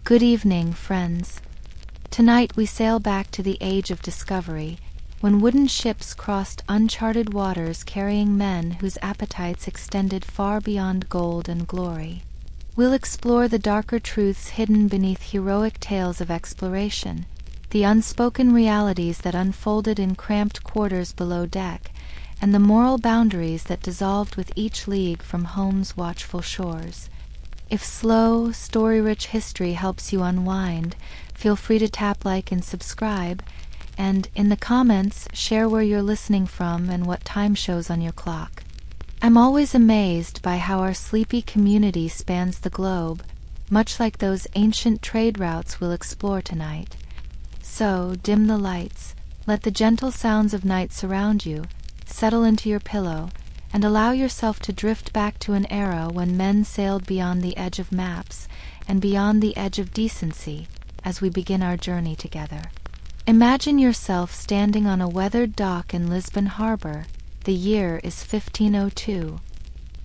Good evening, friends. Tonight we sail back to the age of discovery, when wooden ships crossed uncharted waters carrying men whose appetites extended far beyond gold and glory. We'll explore the darker truths hidden beneath heroic tales of exploration, the unspoken realities that unfolded in cramped quarters below deck, and the moral boundaries that dissolved with each league from home's watchful shores. If slow, story-rich history helps you unwind, feel free to tap like and subscribe, and in the comments, share where you're listening from and what time shows on your clock. I'm always amazed by how our sleepy community spans the globe, much like those ancient trade routes we'll explore tonight. So, dim the lights, let the gentle sounds of night surround you, settle into your pillow, and allow yourself to drift back to an era when men sailed beyond the edge of maps and beyond the edge of decency as we begin our journey together. Imagine yourself standing on a weathered dock in Lisbon Harbor. The year is 1502.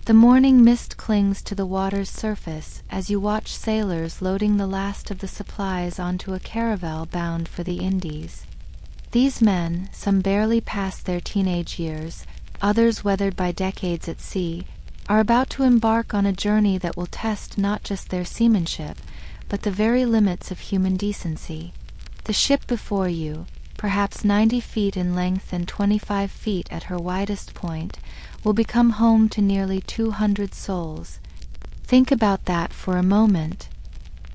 The morning mist clings to the water's surface as you watch sailors loading the last of the supplies onto a caravel bound for the Indies. These men, some barely past their teenage years, others weathered by decades at sea, are about to embark on a journey that will test not just their seamanship, but the very limits of human decency. The ship before you, perhaps 90 feet in length and 25 feet at her widest point, will become home to nearly 200 souls. Think about that for a moment.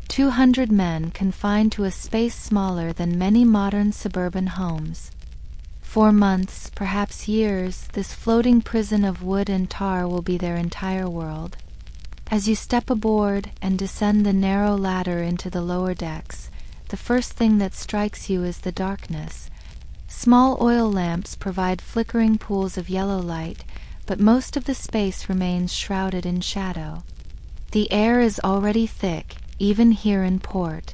200 men confined to a space smaller than many modern suburban homes. For months, perhaps years, this floating prison of wood and tar will be their entire world. As you step aboard and descend the narrow ladder into the lower decks, the first thing that strikes you is the darkness. Small oil lamps provide flickering pools of yellow light, but most of the space remains shrouded in shadow. The air is already thick, even here in port.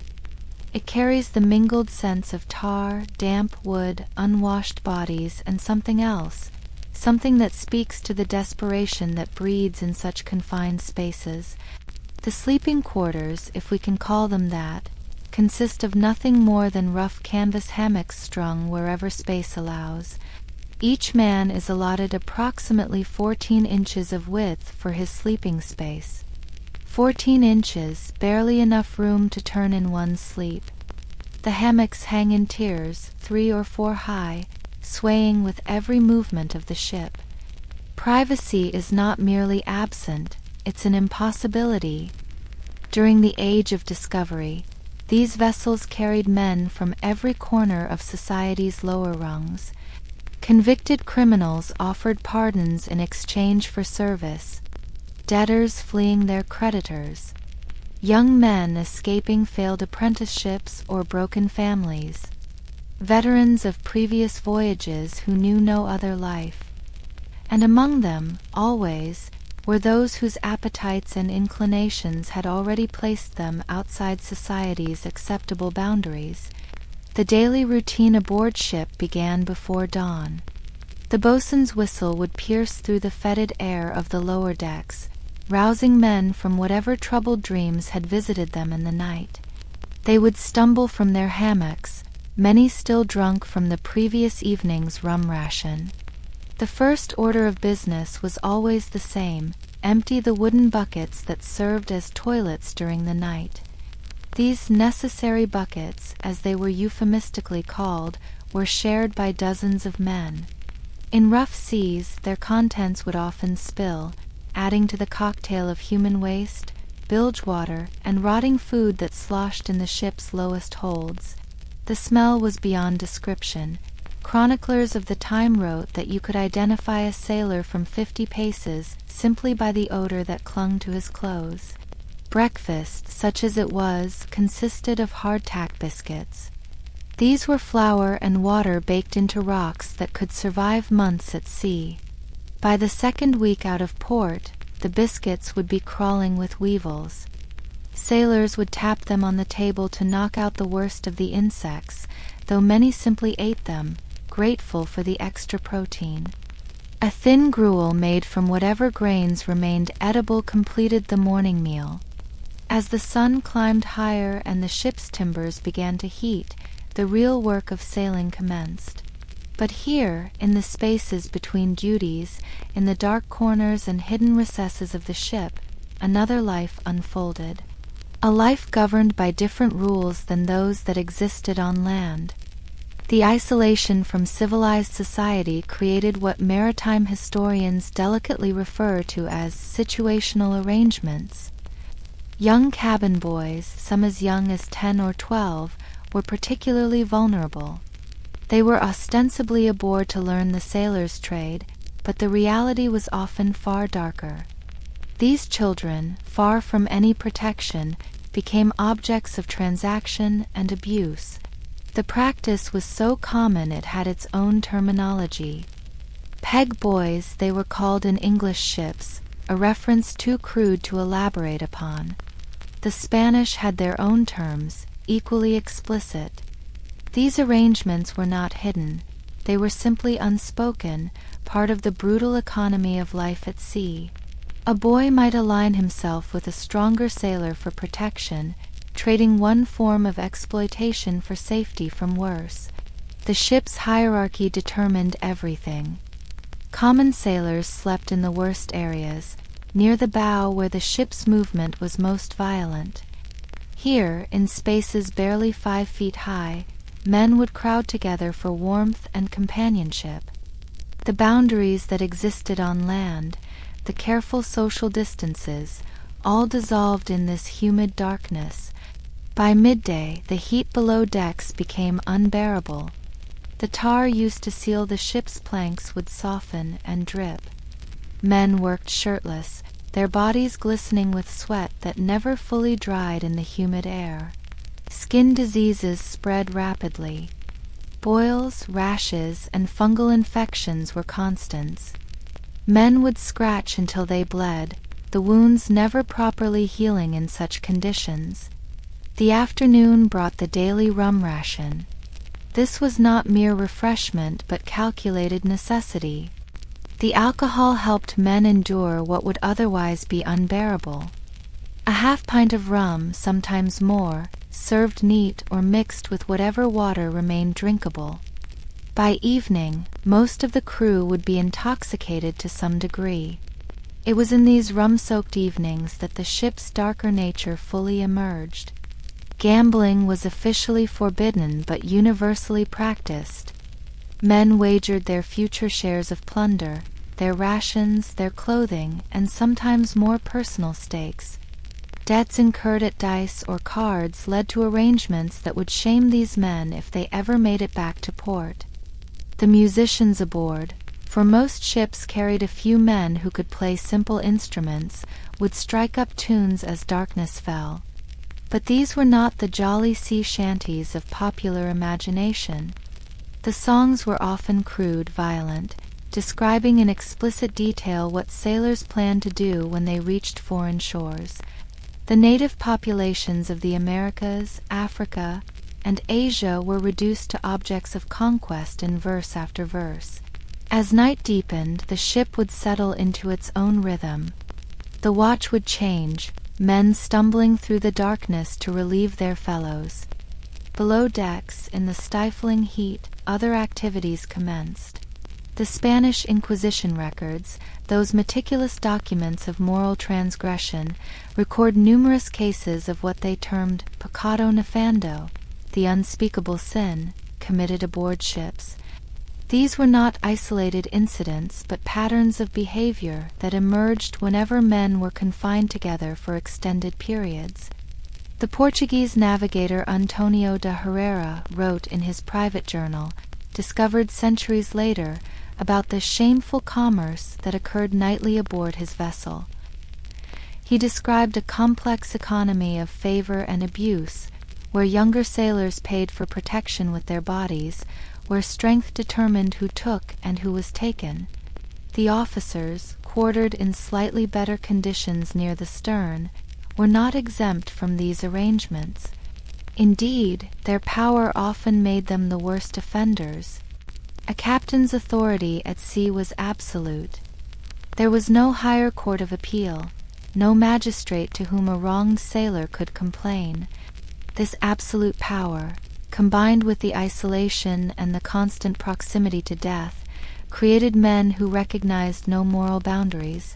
It carries the mingled scents of tar, damp wood, unwashed bodies, and something else, something that speaks to the desperation that breeds in such confined spaces. The sleeping quarters, if we can call them that, consist of nothing more than rough canvas hammocks strung wherever space allows. Each man is allotted approximately 14 inches of width for his sleeping space. 14 inches, barely enough room to turn in one's sleep. The hammocks hang in tiers, 3 or 4 high, swaying with every movement of the ship. Privacy is not merely absent, it's an impossibility. During the age of discovery, these vessels carried men from every corner of society's lower rungs. Convicted criminals offered pardons in exchange for service, debtors fleeing their creditors, young men escaping failed apprenticeships or broken families, veterans of previous voyages who knew no other life. And among them, always, were those whose appetites and inclinations had already placed them outside society's acceptable boundaries. The daily routine aboard ship began before dawn. The boatswain's whistle would pierce through the fetid air of the lower decks, rousing men from whatever troubled dreams had visited them in the night. They would stumble from their hammocks, many still drunk from the previous evening's rum ration. The first order of business was always the same: empty the wooden buckets that served as toilets during the night. These necessary buckets, as they were euphemistically called, were shared by dozens of men. In rough seas, their contents would often spill, adding to the cocktail of human waste, bilge water, and rotting food that sloshed in the ship's lowest holds. The smell was beyond description. Chroniclers of the time wrote that you could identify a sailor from 50 paces simply by the odor that clung to his clothes. Breakfast, such as it was, consisted of hardtack biscuits. These were flour and water baked into rocks that could survive months at sea. By the second week out of port, the biscuits would be crawling with weevils. Sailors would tap them on the table to knock out the worst of the insects, though many simply ate them, grateful for the extra protein. A thin gruel made from whatever grains remained edible completed the morning meal. As the sun climbed higher and the ship's timbers began to heat, the real work of sailing commenced. But here, in the spaces between duties, in the dark corners and hidden recesses of the ship, another life unfolded. A life governed by different rules than those that existed on land. The isolation from civilized society created what maritime historians delicately refer to as situational arrangements. Young cabin boys, some as young as 10 or 12, were particularly vulnerable. They were ostensibly aboard to learn the sailor's trade, but the reality was often far darker. These children, far from any protection, became objects of transaction and abuse. The practice was so common it had its own terminology. Peg boys, they were called in English ships, a reference too crude to elaborate upon. The Spanish had their own terms, equally explicit. These arrangements were not hidden. They were simply unspoken, part of the brutal economy of life at sea. A boy might align himself with a stronger sailor for protection, trading one form of exploitation for safety from worse. The ship's hierarchy determined everything. Common sailors slept in the worst areas, near the bow where the ship's movement was most violent. Here, in spaces barely 5 feet high, men would crowd together for warmth and companionship. The boundaries that existed on land, the careful social distances, all dissolved in this humid darkness. By midday, the heat below decks became unbearable. The tar used to seal the ship's planks would soften and drip. Men worked shirtless, their bodies glistening with sweat that never fully dried in the humid air. Skin diseases spread rapidly. Boils, rashes, and fungal infections were constants. Men would scratch until they bled, the wounds never properly healing in such conditions. The afternoon brought the daily rum ration. This was not mere refreshment but calculated necessity. The alcohol helped men endure what would otherwise be unbearable. A half-pint of rum, sometimes more, served neat or mixed with whatever water remained drinkable. By evening, most of the crew would be intoxicated to some degree. It was in these rum-soaked evenings that the ship's darker nature fully emerged. Gambling was officially forbidden but universally practiced. Men wagered their future shares of plunder, their rations, their clothing, and sometimes more personal stakes. Debts incurred at dice or cards led to arrangements that would shame these men if they ever made it back to port. The musicians aboard, for most ships carried a few men who could play simple instruments, would strike up tunes as darkness fell. But these were not the jolly sea shanties of popular imagination. The songs were often crude, violent, describing in explicit detail what sailors planned to do when they reached foreign shores. The native populations of the Americas, Africa, and Asia were reduced to objects of conquest in verse after verse. As night deepened, the ship would settle into its own rhythm. The watch would change, men stumbling through the darkness to relieve their fellows. Below decks, in the stifling heat, other activities commenced. The Spanish Inquisition records, those meticulous documents of moral transgression, record numerous cases of what they termed pecado nefando, the unspeakable sin, committed aboard ships. These were not isolated incidents but patterns of behavior that emerged whenever men were confined together for extended periods. The Portuguese navigator Antonio de Herrera wrote in his private journal, discovered centuries later, about the shameful commerce that occurred nightly aboard his vessel. He described a complex economy of favor and abuse, where younger sailors paid for protection with their bodies, where strength determined who took and who was taken. The officers, quartered in slightly better conditions near the stern, were not exempt from these arrangements. Indeed, their power often made them the worst offenders. A captain's authority at sea was absolute. There was no higher court of appeal. no magistrate to whom a wronged sailor could complain. This absolute power, combined with the isolation and the constant proximity to death, created men who recognized no moral boundaries.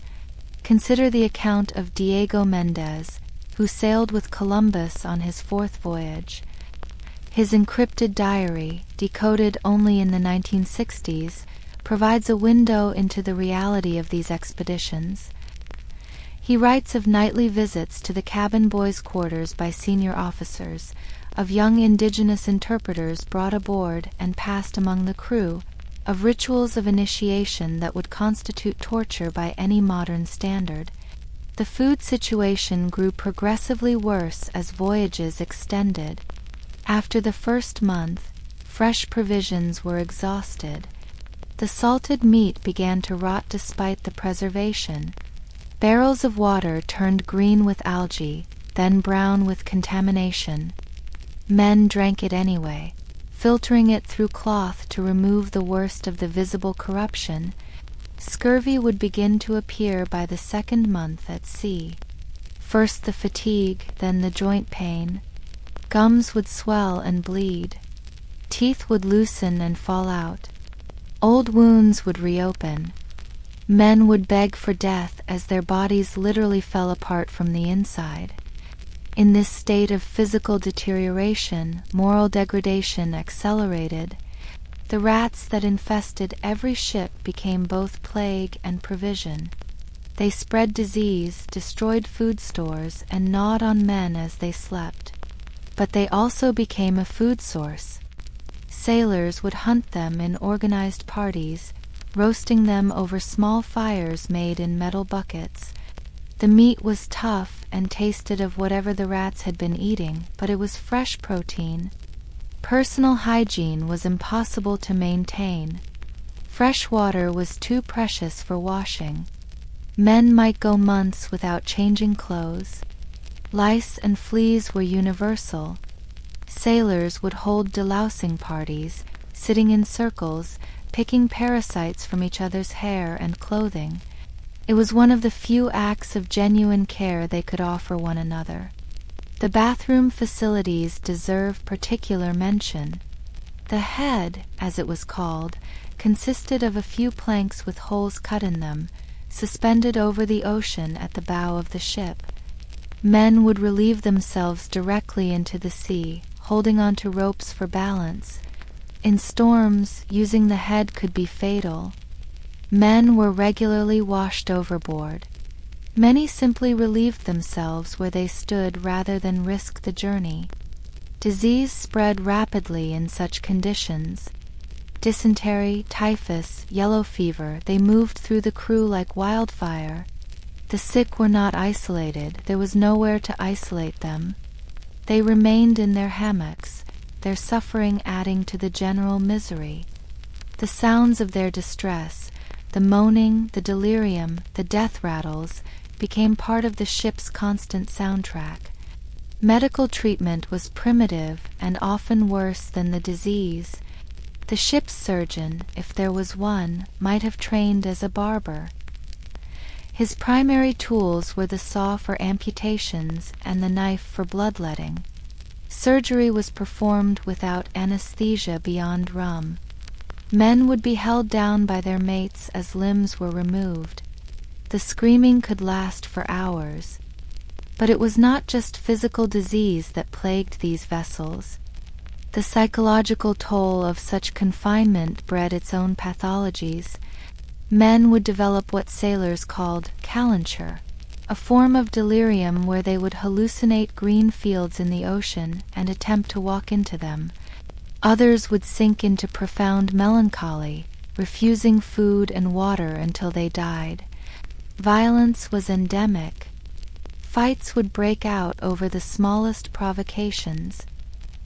Consider the account of Diego Mendez, who sailed with Columbus on his fourth voyage. His encrypted diary, decoded only in the 1960s, provides a window into the reality of these expeditions. He writes of nightly visits to the cabin boys' quarters by senior officers, of young indigenous interpreters brought aboard and passed among the crew, of rituals of initiation that would constitute torture by any modern standard. The food situation grew progressively worse as voyages extended. After the first month, fresh provisions were exhausted. The salted meat began to rot despite the preservation. Barrels of water turned green with algae, then brown with contamination. Men drank it anyway, filtering it through cloth to remove the worst of the visible corruption. Scurvy would begin to appear by the second month at sea. First the fatigue, then the joint pain. Gums would swell and bleed. Teeth would loosen and fall out. Old wounds would reopen. Men would beg for death as their bodies literally fell apart from the inside. In this state of physical deterioration, moral degradation accelerated. The rats that infested every ship became both plague and provision. They spread disease, destroyed food stores, and gnawed on men as they slept. But they also became a food source. Sailors would hunt them in organized parties, roasting them over small fires made in metal buckets. The meat was tough and tasted of whatever the rats had been eating, but it was fresh protein. Personal hygiene was impossible to maintain. Fresh water was too precious for washing. Men might go months without changing clothes. Lice and fleas were universal. Sailors would hold delousing parties, sitting in circles, picking parasites from each other's hair and clothing. It was one of the few acts of genuine care they could offer one another. The bathroom facilities deserve particular mention. The head, as it was called, consisted of a few planks with holes cut in them, suspended over the ocean at the bow of the ship. Men would relieve themselves directly into the sea, holding onto ropes for balance. In storms, using the head could be fatal. Men were regularly washed overboard. Many simply relieved themselves where they stood rather than risk the journey. Disease spread rapidly in such conditions. Dysentery, typhus, yellow fever, they moved through the crew like wildfire. The sick were not isolated, there was nowhere to isolate them. They remained in their hammocks, their suffering adding to the general misery. The sounds of their distress, the moaning, the delirium, the death rattles, became part of the ship's constant soundtrack. Medical treatment was primitive and often worse than the disease. The ship's surgeon, if there was one, might have trained as a barber. His primary tools were the saw for amputations and the knife for bloodletting. Surgery was performed without anesthesia beyond rum. Men would be held down by their mates as limbs were removed. The screaming could last for hours. But it was not just physical disease that plagued these vessels. The psychological toll of such confinement bred its own pathologies. Men would develop what sailors called calenture, a form of delirium where they would hallucinate green fields in the ocean and attempt to walk into them. Others would sink into profound melancholy, refusing food and water until they died. Violence was endemic. Fights would break out over the smallest provocations.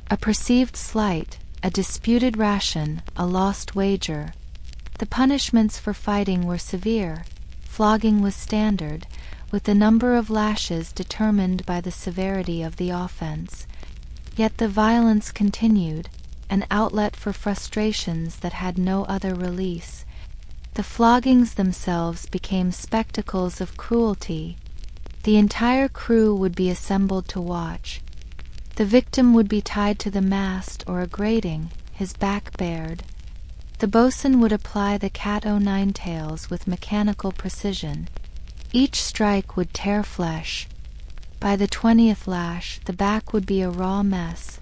A perceived slight, a disputed ration, a lost wager. The punishments for fighting were severe. Flogging was standard, with the number of lashes determined by the severity of the offense. Yet the violence continued, an outlet for frustrations that had no other release. The floggings themselves became spectacles of cruelty. The entire crew would be assembled to watch. The victim would be tied to the mast or a grating, his back bared. The boatswain would apply the cat-o'-nine tails with mechanical precision. Each strike would tear flesh. By the 20th lash, the back would be a raw mess.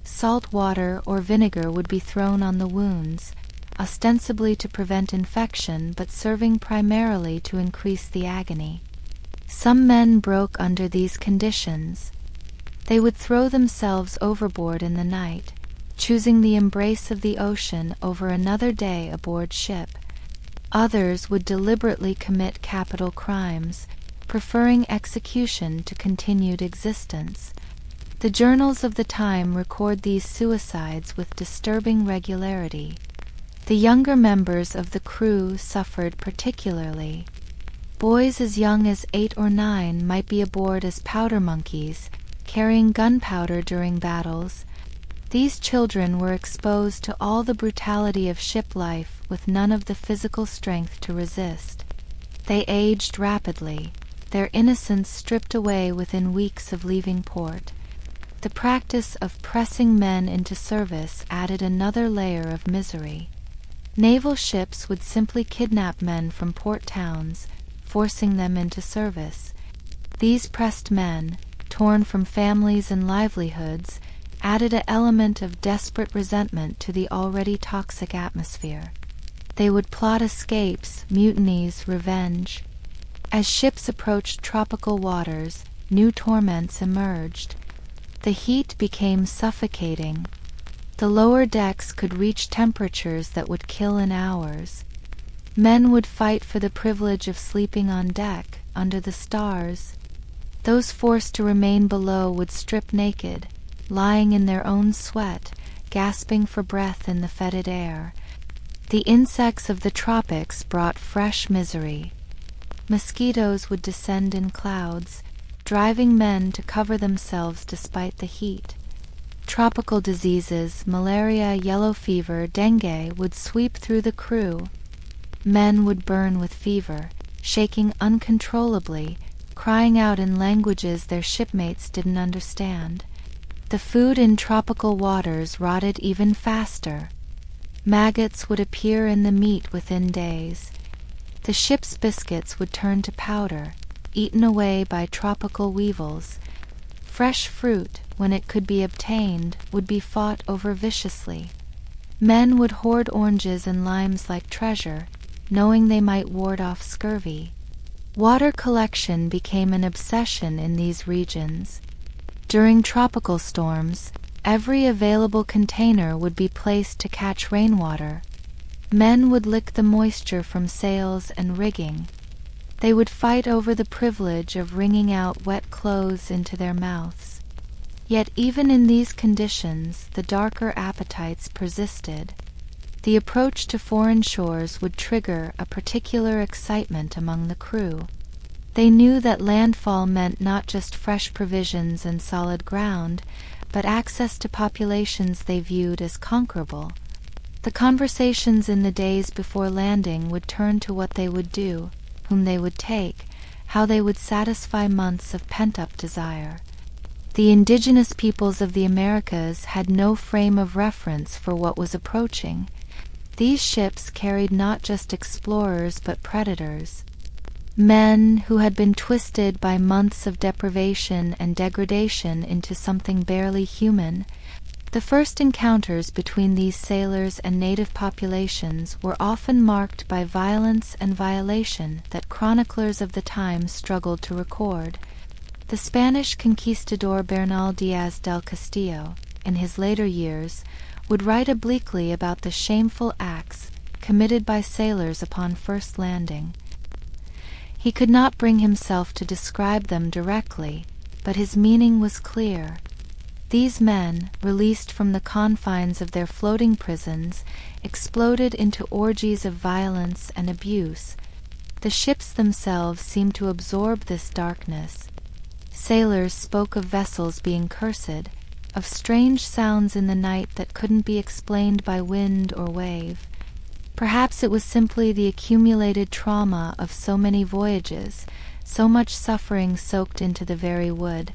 Salt water or vinegar would be thrown on the wounds, ostensibly to prevent infection but serving primarily to increase the agony. Some men broke under these conditions. They would throw themselves overboard in the night, choosing the embrace of the ocean over another day aboard ship. Others would deliberately commit capital crimes, preferring execution to continued existence. The journals of the time record these suicides with disturbing regularity. The younger members of the crew suffered particularly. Boys as young as 8 or 9 might be aboard as powder monkeys, carrying gunpowder during battles. These children were exposed to all the brutality of ship life with none of the physical strength to resist. They aged rapidly, their innocence stripped away within weeks of leaving port. The practice of pressing men into service added another layer of misery. Naval ships would simply kidnap men from port towns, forcing them into service. These pressed men, torn from families and livelihoods, added an element of desperate resentment to the already toxic atmosphere. They would plot escapes, mutinies, revenge. As ships approached tropical waters, new torments emerged. The heat became suffocating. The lower decks could reach temperatures that would kill in hours. Men would fight for the privilege of sleeping on deck, under the stars. Those forced to remain below would strip naked, lying in their own sweat, gasping for breath in the fetid air. The insects of the tropics brought fresh misery. Mosquitoes would descend in clouds, driving men to cover themselves despite the heat. Tropical diseases, malaria, yellow fever, dengue, would sweep through the crew. Men would burn with fever, shaking uncontrollably, crying out in languages their shipmates didn't understand. The food in tropical waters rotted even faster. Maggots would appear in the meat within days. The ship's biscuits would turn to powder, eaten away by tropical weevils. Fresh fruit, when it could be obtained, would be fought over viciously. Men would hoard oranges and limes like treasure, knowing they might ward off scurvy. Water collection became an obsession in these regions. During tropical storms, every available container would be placed to catch rainwater. Men would lick the moisture from sails and rigging. They would fight over the privilege of wringing out wet clothes into their mouths. Yet even in these conditions, the darker appetites persisted. The approach to foreign shores would trigger a particular excitement among the crew. They knew that landfall meant not just fresh provisions and solid ground, but access to populations they viewed as conquerable. The conversations in the days before landing would turn to what they would do, whom they would take, how they would satisfy months of pent-up desire. The indigenous peoples of the Americas had no frame of reference for what was approaching. These ships carried not just explorers but predators. Men who had been twisted by months of deprivation and degradation into something barely human. The first encounters between these sailors and native populations were often marked by violence and violation that chroniclers of the time struggled to record. The Spanish conquistador Bernal Diaz del Castillo, in his later years, would write obliquely about the shameful acts committed by sailors upon first landing. He could not bring himself to describe them directly, but his meaning was clear. These men, released from the confines of their floating prisons, exploded into orgies of violence and abuse. The ships themselves seemed to absorb this darkness. Sailors spoke of vessels being cursed, of strange sounds in the night that couldn't be explained by wind or wave. Perhaps it was simply the accumulated trauma of so many voyages, so much suffering soaked into the very wood.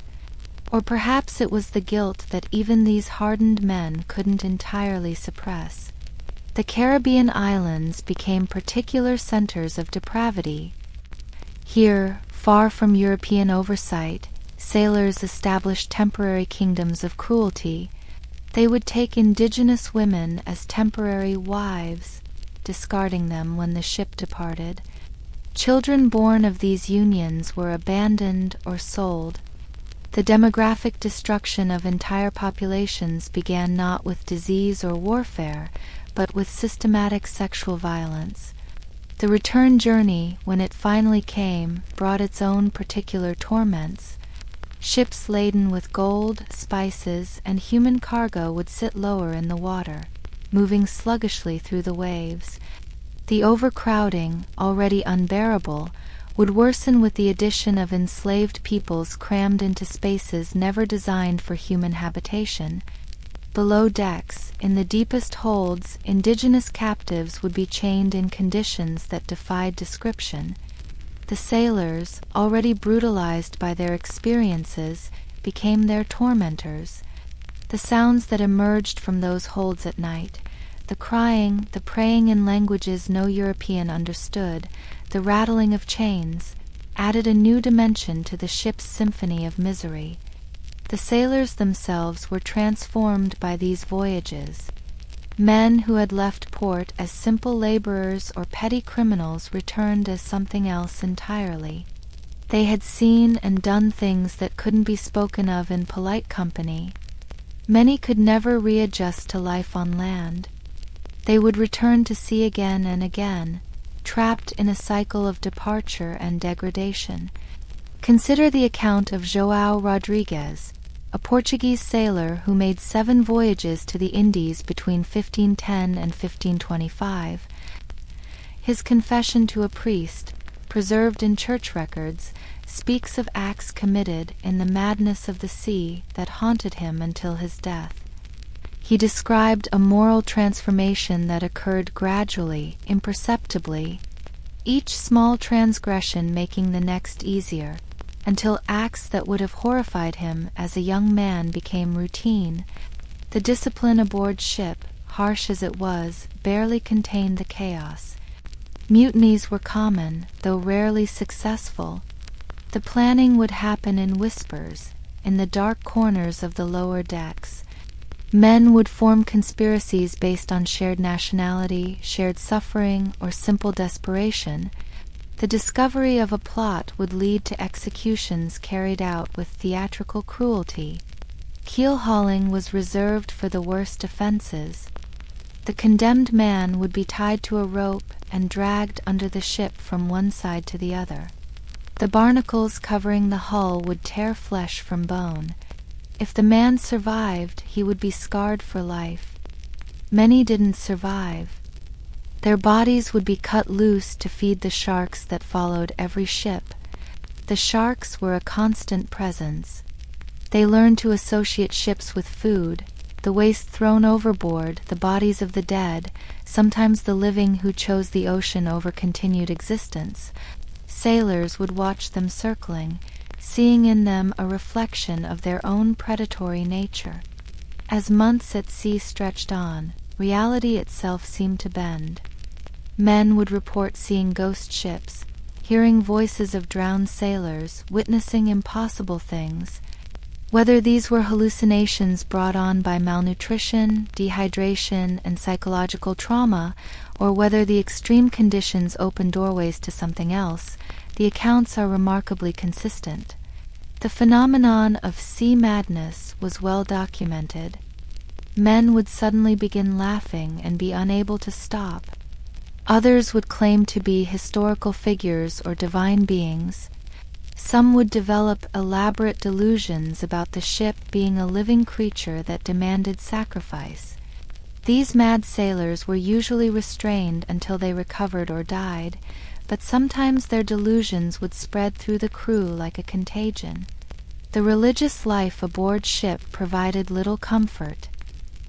Or perhaps it was the guilt that even these hardened men couldn't entirely suppress. The Caribbean islands became particular centers of depravity. Here, far from European oversight, sailors established temporary kingdoms of cruelty. They would take indigenous women as temporary wives, discarding them when the ship departed. Children born of these unions were abandoned or sold. The demographic destruction of entire populations began not with disease or warfare, but with systematic sexual violence. The return journey, when it finally came, brought its own particular torments. Ships laden with gold, spices, and human cargo would sit lower in the water, moving sluggishly through the waves. The overcrowding, already unbearable, would worsen with the addition of enslaved peoples crammed into spaces never designed for human habitation. Below decks, in the deepest holds, indigenous captives would be chained in conditions that defied description. The sailors, already brutalized by their experiences, became their tormentors. The sounds that emerged from those holds at night, the crying, the praying in languages no European understood, the rattling of chains, added a new dimension to the ship's symphony of misery. The sailors themselves were transformed by these voyages. Men who had left port as simple laborers or petty criminals returned as something else entirely. They had seen and done things that couldn't be spoken of in polite company. Many could never readjust to life on land. They would return to sea again and again, trapped in a cycle of departure and degradation. Consider the account of João Rodrigues, a Portuguese sailor who made 7 voyages to the Indies between 1510 and 1525. His confession to a priest, preserved in church records, speaks of acts committed in the madness of the sea that haunted him until his death. He described a moral transformation that occurred gradually, imperceptibly, each small transgression making the next easier, until acts that would have horrified him as a young man became routine. The discipline aboard ship, harsh as it was, barely contained the chaos. Mutinies were common, though rarely successful. The planning would happen in whispers, in the dark corners of the lower decks. Men would form conspiracies based on shared nationality, shared suffering, or simple desperation. The discovery of a plot would lead to executions carried out with theatrical cruelty. Keel-hauling was reserved for the worst offenses. The condemned man would be tied to a rope and dragged under the ship from one side to the other. The barnacles covering the hull would tear flesh from bone. If the man survived, he would be scarred for life. Many didn't survive. Their bodies would be cut loose to feed the sharks that followed every ship. The sharks were a constant presence. They learned to associate ships with food, the waste thrown overboard, the bodies of the dead, sometimes the living who chose the ocean over continued existence. Sailors would watch them circling, seeing in them a reflection of their own predatory nature. As months at sea stretched on, reality itself seemed to bend. Men would report seeing ghost ships, hearing voices of drowned sailors, witnessing impossible things. Whether these were hallucinations brought on by malnutrition, dehydration, and psychological trauma, or whether the extreme conditions opened doorways to something else, the accounts are remarkably consistent. The phenomenon of sea madness was well documented. Men would suddenly begin laughing and be unable to stop. Others would claim to be historical figures or divine beings. Some would develop elaborate delusions about the ship being a living creature that demanded sacrifice. These mad sailors were usually restrained until they recovered or died, but sometimes their delusions would spread through the crew like a contagion. The religious life aboard ship provided little comfort.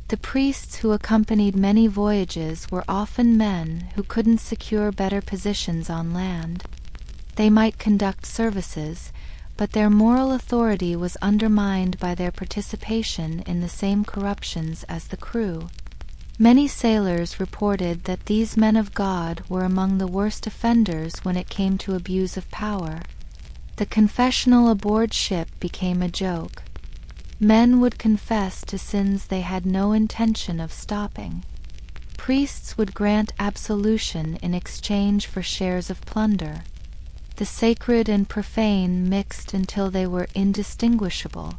The priests who accompanied many voyages were often men who couldn't secure better positions on land. They might conduct services, but their moral authority was undermined by their participation in the same corruptions as the crew. Many sailors reported that these men of God were among the worst offenders when it came to abuse of power. The confessional aboard ship became a joke. Men would confess to sins they had no intention of stopping. Priests would grant absolution in exchange for shares of plunder. The sacred and profane mixed until they were indistinguishable.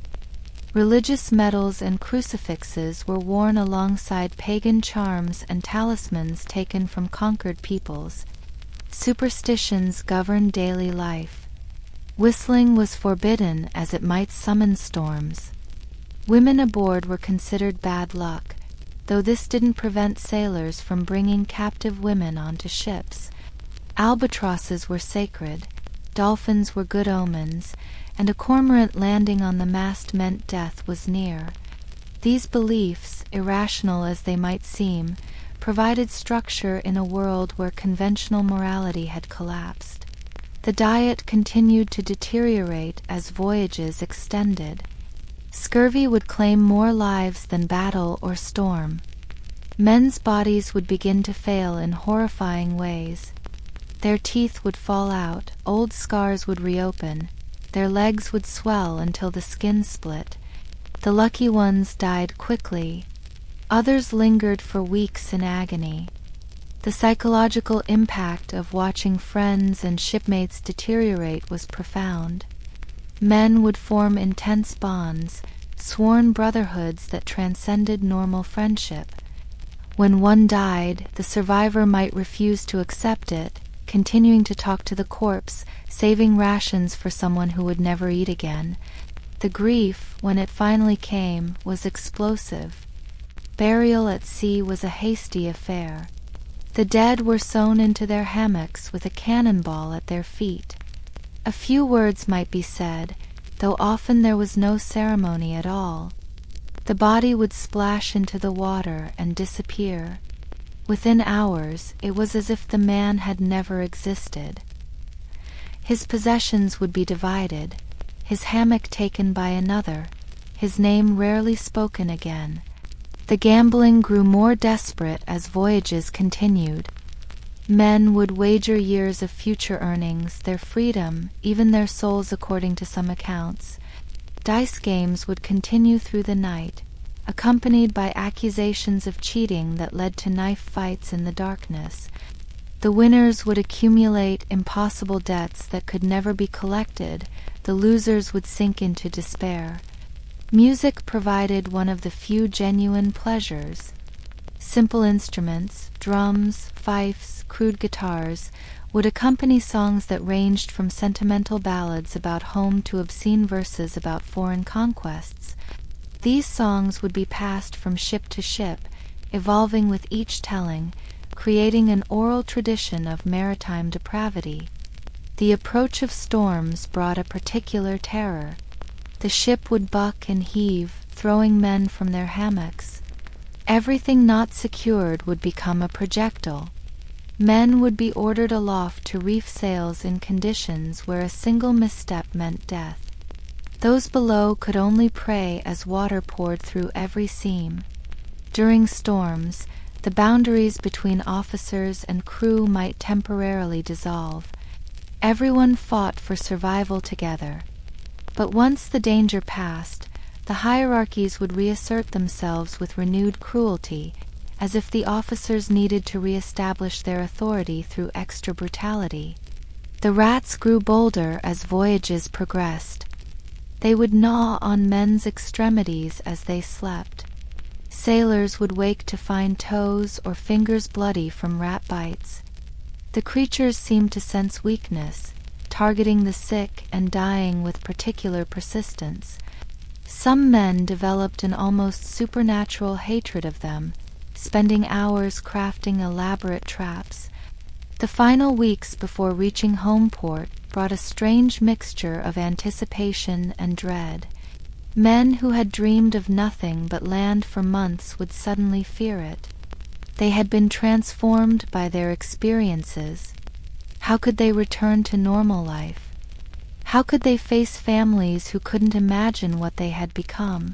Religious medals and crucifixes were worn alongside pagan charms and talismans taken from conquered peoples. Superstitions governed daily life. Whistling was forbidden as it might summon storms. Women aboard were considered bad luck, though this didn't prevent sailors from bringing captive women onto ships. Albatrosses were sacred, dolphins were good omens, and a cormorant landing on the mast meant death was near. These beliefs, irrational as they might seem, provided structure in a world where conventional morality had collapsed. The diet continued to deteriorate as voyages extended. Scurvy would claim more lives than battle or storm. Men's bodies would begin to fail in horrifying ways. Their teeth would fall out, old scars would reopen, their legs would swell until the skin split. The lucky ones died quickly. Others lingered for weeks in agony. The psychological impact of watching friends and shipmates deteriorate was profound. Men would form intense bonds, sworn brotherhoods that transcended normal friendship. When one died, the survivor might refuse to accept it, continuing to talk to the corpse, saving rations for someone who would never eat again. The grief, when it finally came, was explosive. Burial at sea was a hasty affair. The dead were sewn into their hammocks with a cannonball at their feet. A few words might be said, though often there was no ceremony at all. The body would splash into the water and disappear. Within hours, it was as if the man had never existed. His possessions would be divided, his hammock taken by another, his name rarely spoken again. The gambling grew more desperate as voyages continued. Men would wager years of future earnings, their freedom, even their souls according to some accounts. Dice games would continue through the night, accompanied by accusations of cheating that led to knife fights in the darkness. The winners would accumulate impossible debts that could never be collected. The losers would sink into despair. Music provided one of the few genuine pleasures. Simple instruments, drums, fifes, crude guitars, would accompany songs that ranged from sentimental ballads about home to obscene verses about foreign conquests. These songs would be passed from ship to ship, evolving with each telling, creating an oral tradition of maritime depravity. The approach of storms brought a particular terror. The ship would buck and heave, throwing men from their hammocks. Everything not secured would become a projectile. Men would be ordered aloft to reef sails in conditions where a single misstep meant death. Those below could only pray as water poured through every seam. During storms, the boundaries between officers and crew might temporarily dissolve. Everyone fought for survival together. But once the danger passed, the hierarchies would reassert themselves with renewed cruelty, as if the officers needed to reestablish their authority through extra brutality. The rats grew bolder as voyages progressed. They would gnaw on men's extremities as they slept. Sailors would wake to find toes or fingers bloody from rat bites. The creatures seemed to sense weakness, targeting the sick and dying with particular persistence. Some men developed an almost supernatural hatred of them, spending hours crafting elaborate traps. The final weeks before reaching home port brought a strange mixture of anticipation and dread. Men who had dreamed of nothing but land for months would suddenly fear it. They had been transformed by their experiences. How could they return to normal life? How could they face families who couldn't imagine what they had become?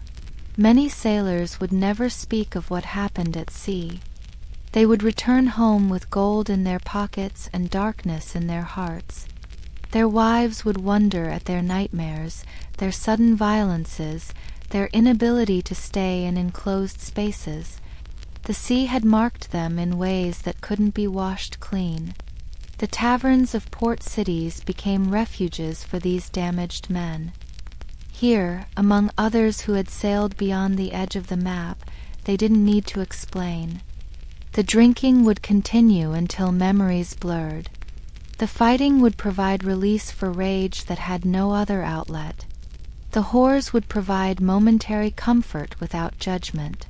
Many sailors would never speak of what happened at sea. They would return home with gold in their pockets and darkness in their hearts. Their wives would wonder at their nightmares, their sudden violences, their inability to stay in enclosed spaces. The sea had marked them in ways that couldn't be washed clean. The taverns of port cities became refuges for these damaged men. Here, among others who had sailed beyond the edge of the map, they didn't need to explain. The drinking would continue until memories blurred. The fighting would provide release for rage that had no other outlet. The whores would provide momentary comfort without judgment.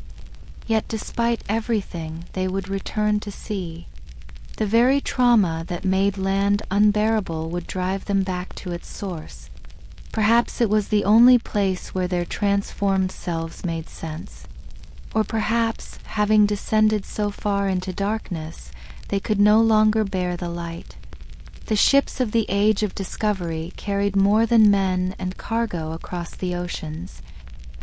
Yet despite everything, they would return to sea. The very trauma that made land unbearable would drive them back to its source. Perhaps it was the only place where their transformed selves made sense. Or perhaps, having descended so far into darkness, they could no longer bear the light. The ships of the Age of Discovery carried more than men and cargo across the oceans.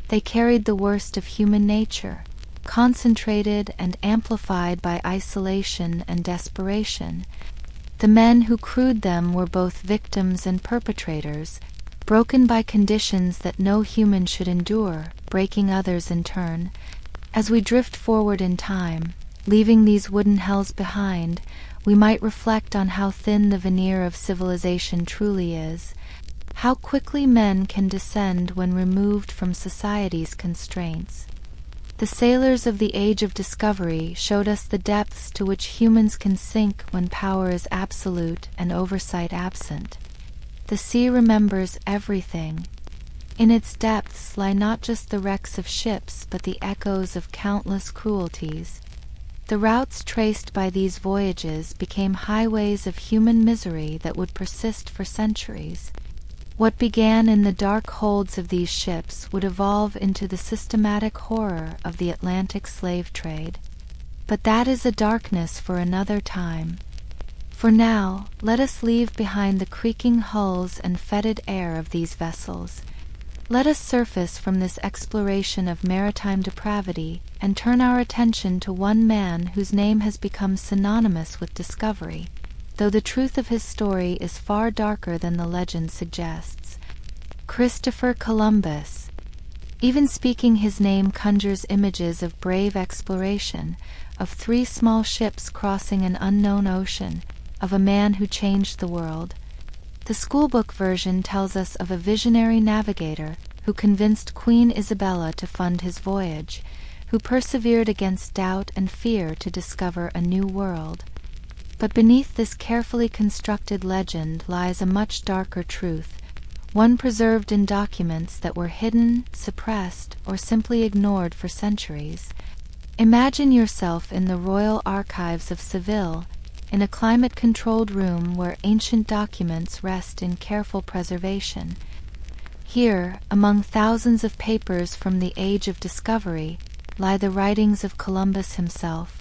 They carried the worst of human nature, concentrated and amplified by isolation and desperation. The men who crewed them were both victims and perpetrators, broken by conditions that no human should endure, breaking others in turn. As we drift forward in time, leaving these wooden hells behind, we might reflect on how thin the veneer of civilization truly is, how quickly men can descend when removed from society's constraints. The sailors of the Age of Discovery showed us the depths to which humans can sink when power is absolute and oversight absent. The sea remembers everything. In its depths lie not just the wrecks of ships, but the echoes of countless cruelties. The routes traced by these voyages became highways of human misery that would persist for centuries. What began in the dark holds of these ships would evolve into the systematic horror of the Atlantic slave trade. But that is a darkness for another time. For now, let us leave behind the creaking hulls and fetid air of these vessels. Let us surface from this exploration of maritime depravity and turn our attention to one man whose name has become synonymous with discovery, though the truth of his story is far darker than the legend suggests. Christopher Columbus. Even speaking his name conjures images of brave exploration, of 3 small ships crossing an unknown ocean, of a man who changed the world. The schoolbook version tells us of a visionary navigator who convinced Queen Isabella to fund his voyage, who persevered against doubt and fear to discover a new world. But beneath this carefully constructed legend lies a much darker truth, one preserved in documents that were hidden, suppressed, or simply ignored for centuries. Imagine yourself in the royal archives of Seville, in a climate-controlled room where ancient documents rest in careful preservation. Here, among thousands of papers from the Age of Discovery, lie the writings of Columbus himself.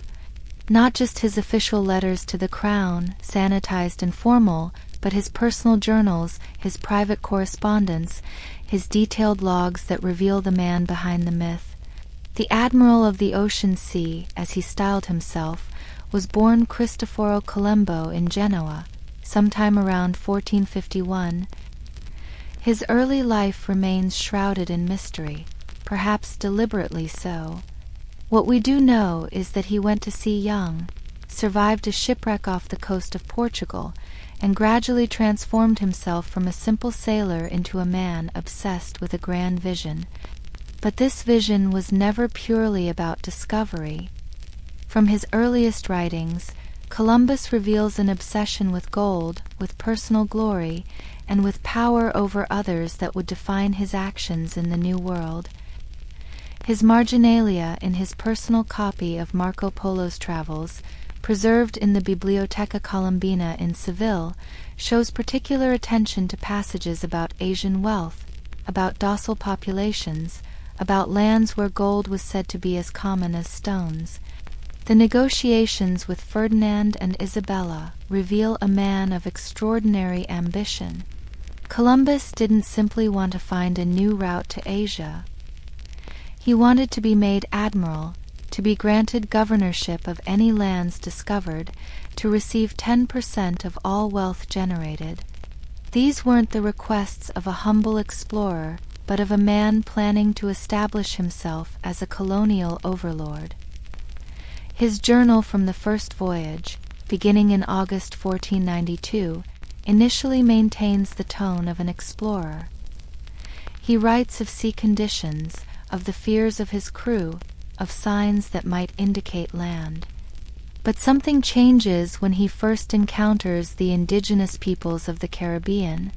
Not just his official letters to the crown, sanitized and formal, but his personal journals, his private correspondence, his detailed logs that reveal the man behind the myth. The Admiral of the Ocean Sea, as he styled himself, was born Cristoforo Colombo in Genoa, sometime around 1451. His early life remains shrouded in mystery, perhaps deliberately so. What we do know is that he went to sea young, survived a shipwreck off the coast of Portugal, and gradually transformed himself from a simple sailor into a man obsessed with a grand vision. But this vision was never purely about discovery. From his earliest writings, Columbus reveals an obsession with gold, with personal glory, and with power over others that would define his actions in the New World. His marginalia in his personal copy of Marco Polo's travels, preserved in the Biblioteca Colombina in Seville, shows particular attention to passages about Asian wealth, about docile populations, about lands where gold was said to be as common as stones. The negotiations with Ferdinand and Isabella reveal a man of extraordinary ambition. Columbus didn't simply want to find a new route to Asia. He wanted to be made admiral, to be granted governorship of any lands discovered, to receive 10% of all wealth generated. These weren't the requests of a humble explorer, but of a man planning to establish himself as a colonial overlord. His journal from the first voyage, beginning in August 1492, initially maintains the tone of an explorer. He writes of sea conditions, of the fears of his crew, of signs that might indicate land. But something changes when he first encounters the indigenous peoples of the Caribbean.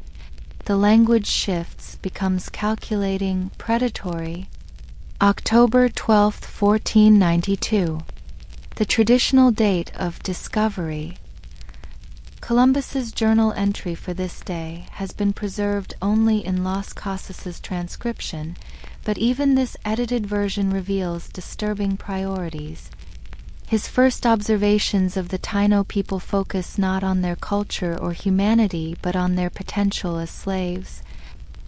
The language shifts, becomes calculating, predatory. October 12, 1492. The traditional date of discovery. Columbus's journal entry for this day has been preserved only in Las Casas's transcription, but even this edited version reveals disturbing priorities. His first observations of the Taino people focus not on their culture or humanity, but on their potential as slaves.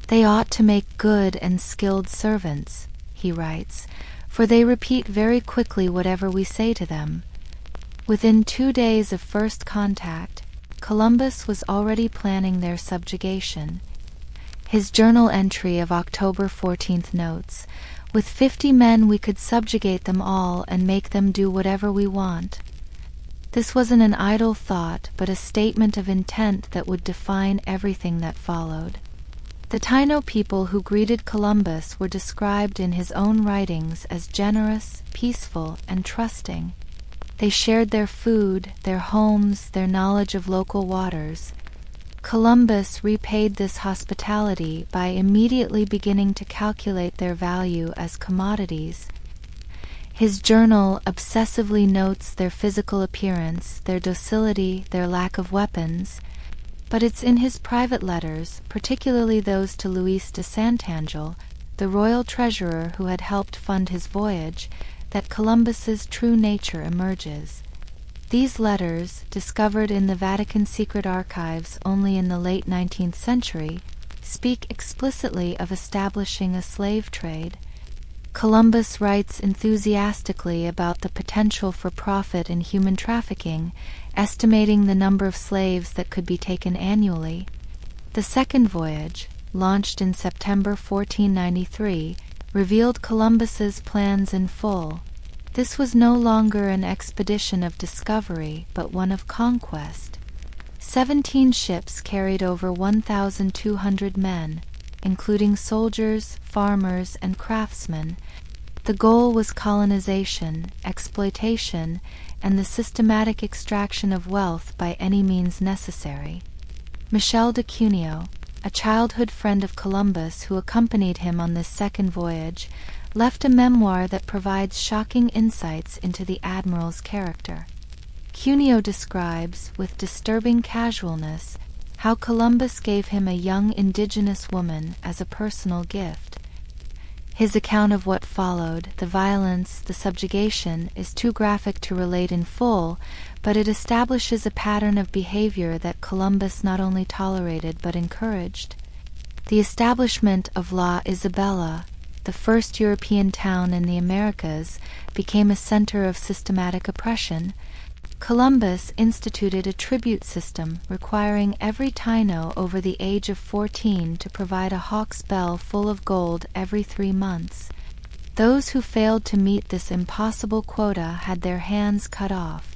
They ought to make good and skilled servants, he writes, for they repeat very quickly whatever we say to them. Within 2 days of first contact, Columbus was already planning their subjugation. His journal entry of October 14th notes, "With 50 men we could subjugate them all and make them do whatever we want." This wasn't an idle thought, but a statement of intent that would define everything that followed. The Taino people who greeted Columbus were described in his own writings as generous, peaceful, and trusting. They shared their food, their homes, their knowledge of local waters. Columbus repaid this hospitality by immediately beginning to calculate their value as commodities. His journal obsessively notes their physical appearance, their docility, their lack of weapons, but it's in his private letters, particularly those to Luis de Santangel, the royal treasurer who had helped fund his voyage, that Columbus's true nature emerges. These letters, discovered in the Vatican secret archives only in the late 19th century, speak explicitly of establishing a slave trade. Columbus writes enthusiastically about the potential for profit in human trafficking, estimating the number of slaves that could be taken annually. The second voyage, launched in September 1493, revealed Columbus's plans in full. This was no longer an expedition of discovery, but one of conquest. 17 ships carried over 1,200 men, including soldiers, farmers, and craftsmen. The goal was colonization, exploitation, and the systematic extraction of wealth by any means necessary. Michel de Cuneo, a childhood friend of Columbus who accompanied him on this second voyage, left a memoir that provides shocking insights into the Admiral's character. Cuneo describes, with disturbing casualness, how Columbus gave him a young indigenous woman as a personal gift. His account of what followed, the violence, the subjugation, is too graphic to relate in full, but it establishes a pattern of behavior that Columbus not only tolerated but encouraged. The establishment of La Isabela, the first European town in the Americas, became a center of systematic oppression. Columbus instituted a tribute system requiring every Taino over the age of 14 to provide a hawk's bell full of gold every 3 months. Those who failed to meet this impossible quota had their hands cut off.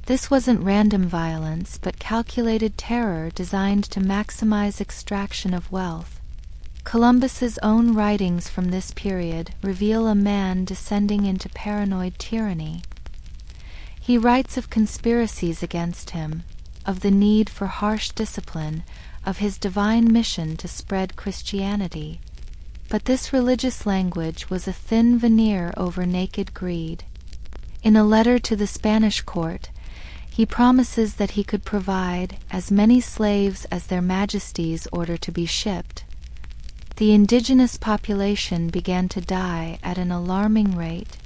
This wasn't random violence, but calculated terror designed to maximize extraction of wealth. Columbus's own writings from this period reveal a man descending into paranoid tyranny. He writes of conspiracies against him, of the need for harsh discipline, of his divine mission to spread Christianity. But this religious language was a thin veneer over naked greed. In a letter to the Spanish court, he promises that he could provide as many slaves as their majesties order to be shipped. The indigenous population began to die at an alarming rate.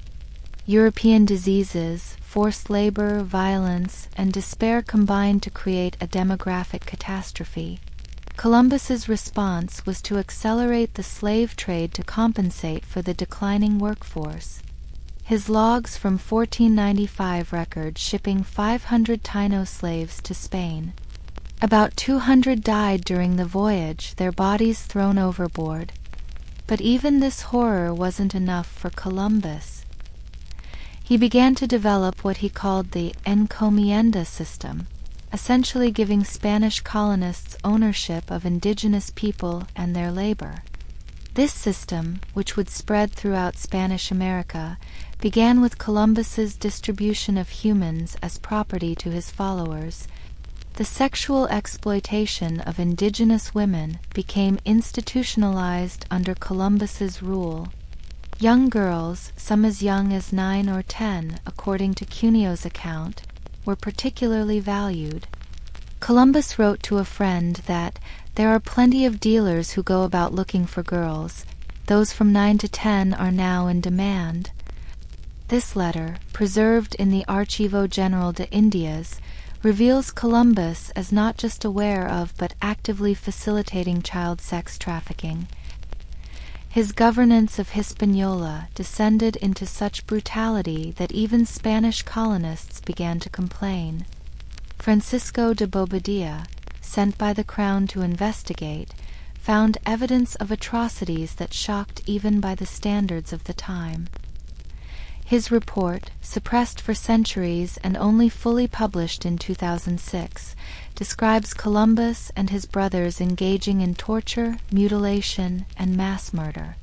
European diseases, forced labor, violence, and despair combined to create a demographic catastrophe. Columbus's response was to accelerate the slave trade to compensate for the declining workforce. His logs from 1495 record shipping 500 Taino slaves to Spain. About 200 died during the voyage, their bodies thrown overboard. But even this horror wasn't enough for Columbus. He began to develop what he called the encomienda system, essentially giving Spanish colonists ownership of indigenous people and their labor. This system, which would spread throughout Spanish America, began with Columbus's distribution of humans as property to his followers. The sexual exploitation of indigenous women became institutionalized under Columbus's rule. Young girls, some as young as 9 or 10, according to Cuneo's account, were particularly valued. Columbus wrote to a friend that there are plenty of dealers who go about looking for girls. Those from 9 to 10 are now in demand. This letter, preserved in the Archivo General de Indias, reveals Columbus as not just aware of but actively facilitating child sex trafficking. His governance of Hispaniola descended into such brutality that even Spanish colonists began to complain. Francisco de Bobadilla, sent by the crown to investigate, found evidence of atrocities that shocked even by the standards of the time. His report, suppressed for centuries and only fully published in 2006, describes Columbus and his brothers engaging in torture, mutilation, and mass murder.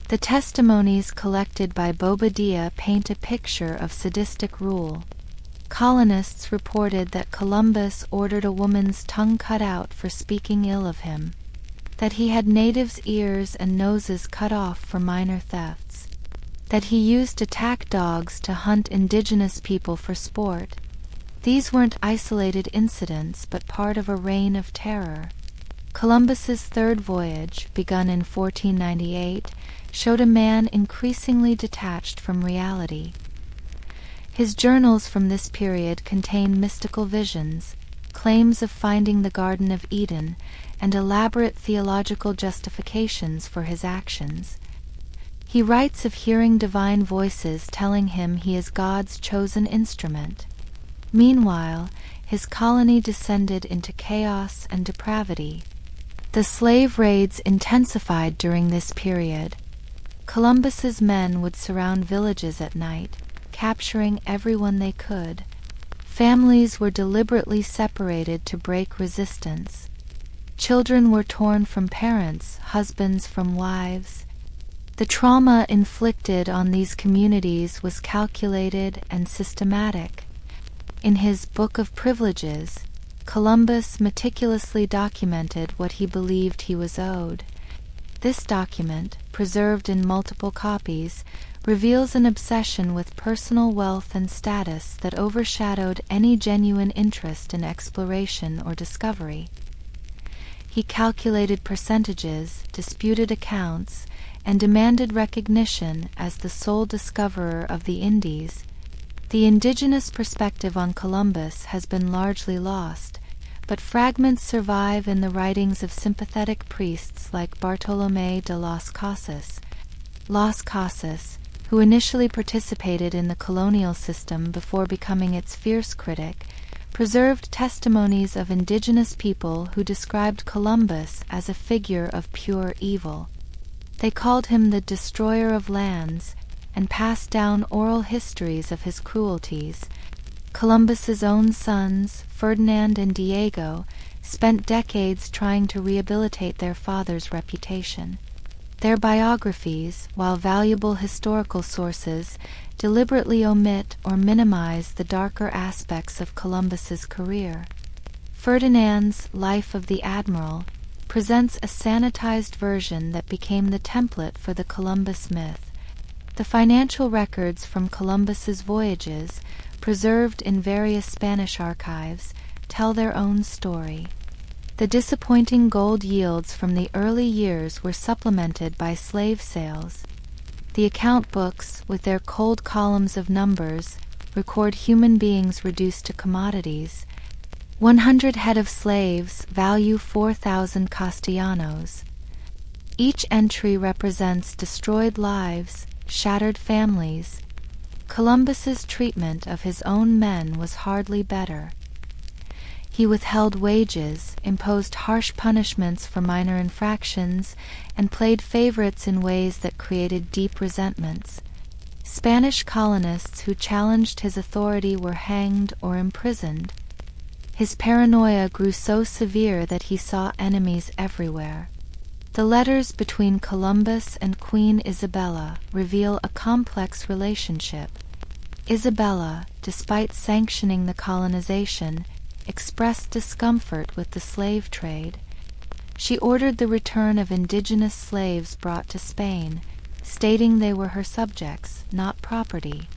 The testimonies collected by Bobadilla paint a picture of sadistic rule. Colonists reported that Columbus ordered a woman's tongue cut out for speaking ill of him, that he had natives' ears and noses cut off for minor thefts, that he used attack dogs to hunt indigenous people for sport. These weren't isolated incidents, but part of a reign of terror. Columbus's third voyage, begun in 1498, showed a man increasingly detached from reality. His journals from this period contain mystical visions, claims of finding the Garden of Eden, and elaborate theological justifications for his actions. He writes of hearing divine voices telling him he is God's chosen instrument. Meanwhile, his colony descended into chaos and depravity. The slave raids intensified during this period. Columbus's men would surround villages at night, capturing everyone they could. Families were deliberately separated to break resistance. Children were torn from parents, husbands from wives. The trauma inflicted on these communities was calculated and systematic. In his Book of Privileges, Columbus meticulously documented what he believed he was owed. This document, preserved in multiple copies, reveals an obsession with personal wealth and status that overshadowed any genuine interest in exploration or discovery. He calculated percentages, disputed accounts, and demanded recognition as the sole discoverer of the Indies. The indigenous perspective on Columbus has been largely lost, but fragments survive in the writings of sympathetic priests like Bartolomé de las Casas. Las Casas, who initially participated in the colonial system before becoming its fierce critic, preserved testimonies of indigenous people who described Columbus as a figure of pure evil. They called him the destroyer of lands and passed down oral histories of his cruelties. Columbus's own sons, Ferdinand and Diego, spent decades trying to rehabilitate their father's reputation. Their biographies, while valuable historical sources, deliberately omit or minimize the darker aspects of Columbus's career. Ferdinand's Life of the Admiral presents a sanitized version that became the template for the Columbus myth. The financial records from Columbus's voyages, preserved in various Spanish archives, tell their own story. The disappointing gold yields from the early years were supplemented by slave sales. The account books, with their cold columns of numbers, record human beings reduced to commodities. 100 head of slaves, value 4,000 castellanos. Each entry represents destroyed lives, shattered families. Columbus's treatment of his own men was hardly better. He withheld wages, imposed harsh punishments for minor infractions, and played favorites in ways that created deep resentments. Spanish colonists who challenged his authority were hanged or imprisoned. His paranoia grew so severe that he saw enemies everywhere. The letters between Columbus and Queen Isabella reveal a complex relationship. Isabella, despite sanctioning the colonization, expressed discomfort with the slave trade. She ordered the return of indigenous slaves brought to Spain, stating they were her subjects, not property.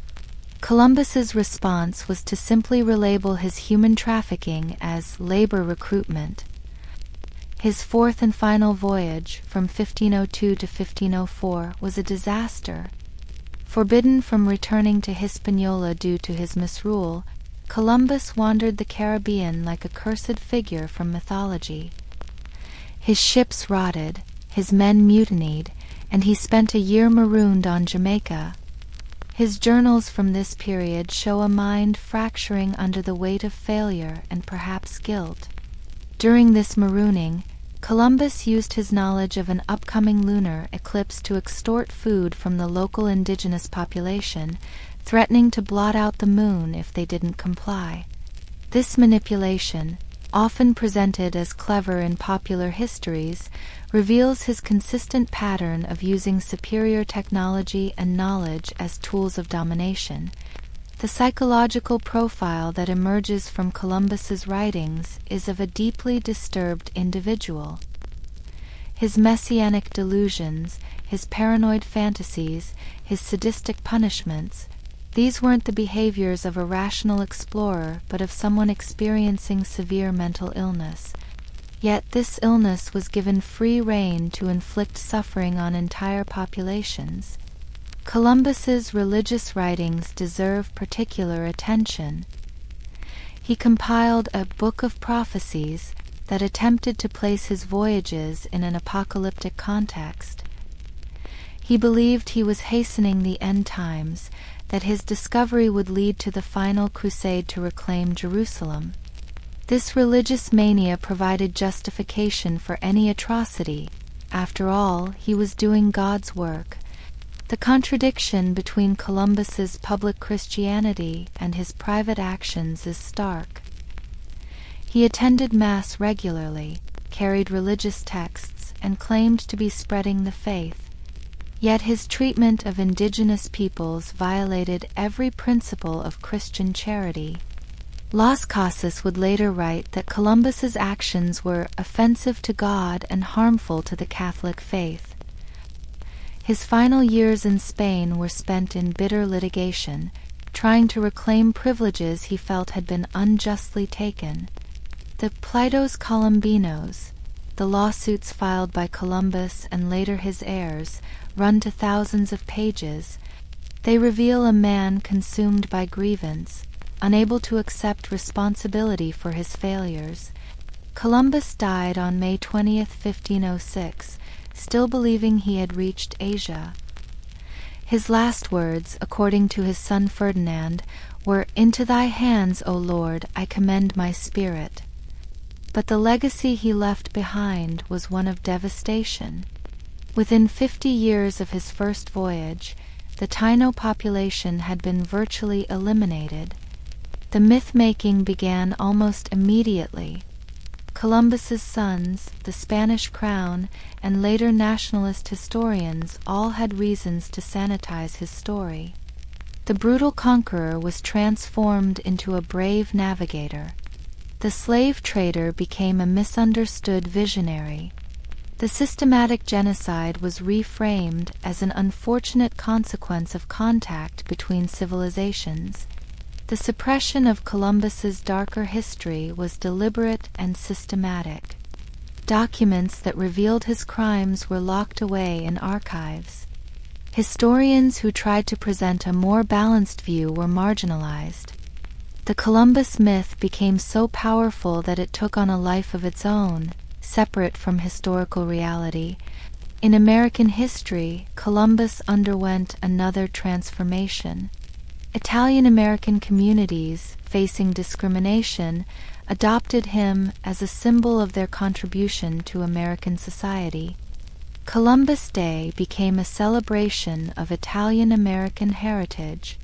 Columbus's response was to simply relabel his human trafficking as labor recruitment. His fourth and final voyage, from 1502 to 1504, was a disaster. Forbidden from returning to Hispaniola due to his misrule, Columbus wandered the Caribbean like a cursed figure from mythology. His ships rotted, his men mutinied, and he spent a year marooned on Jamaica. His journals from this period show a mind fracturing under the weight of failure and perhaps guilt. During this marooning, Columbus used his knowledge of an upcoming lunar eclipse to extort food from the local indigenous population, threatening to blot out the moon if they didn't comply. This manipulation, often presented as clever in popular histories, reveals his consistent pattern of using superior technology and knowledge as tools of domination. The psychological profile that emerges from Columbus's writings is of a deeply disturbed individual. His messianic delusions, his paranoid fantasies, his sadistic punishments, these weren't the behaviors of a rational explorer, but of someone experiencing severe mental illness. Yet this illness was given free rein to inflict suffering on entire populations. Columbus's religious writings deserve particular attention. He compiled a book of prophecies that attempted to place his voyages in an apocalyptic context. He believed he was hastening the end times, that his discovery would lead to the final crusade to reclaim Jerusalem. This religious mania provided justification for any atrocity. After all, he was doing God's work. The contradiction between Columbus's public Christianity and his private actions is stark. He attended Mass regularly, carried religious texts, and claimed to be spreading the faith. Yet his treatment of indigenous peoples violated every principle of Christian charity. Las Casas would later write that Columbus's actions were offensive to God and harmful to the Catholic faith. His final years in Spain were spent in bitter litigation, trying to reclaim privileges he felt had been unjustly taken. The pleitos colombinos, the lawsuits filed by Columbus and later his heirs, run to thousands of pages. They reveal a man consumed by grievance, unable to accept responsibility for his failures. Columbus died on May 20, 1506, still believing he had reached Asia. His last words, according to his son Ferdinand, were, "Into thy hands, O Lord, I commend my spirit." But the legacy he left behind was one of devastation. Within 50 years of his first voyage, the Taino population had been virtually eliminated. The myth-making began almost immediately. Columbus's sons, the Spanish crown, and later nationalist historians all had reasons to sanitize his story. The brutal conqueror was transformed into a brave navigator. The slave trader became a misunderstood visionary. The systematic genocide was reframed as an unfortunate consequence of contact between civilizations. The suppression of Columbus's darker history was deliberate and systematic. Documents that revealed his crimes were locked away in archives. Historians who tried to present a more balanced view were marginalized. The Columbus myth became so powerful that it took on a life of its own, separate from historical reality. In American history, Columbus underwent another transformation. Italian-American communities, facing discrimination, adopted him as a symbol of their contribution to American society. Columbus Day became a celebration of Italian-American heritage.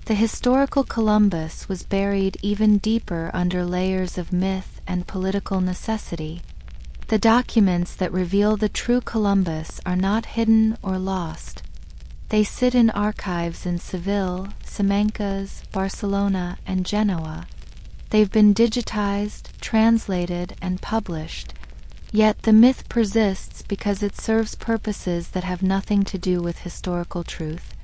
The historical Columbus was buried even deeper under layers of myth and political necessity. The documents that reveal the true Columbus are not hidden or lost. They sit in archives in Seville, Simancas, Barcelona, and Genoa. They've been digitized, translated, and published. Yet the myth persists because it serves purposes that have nothing to do with historical truth.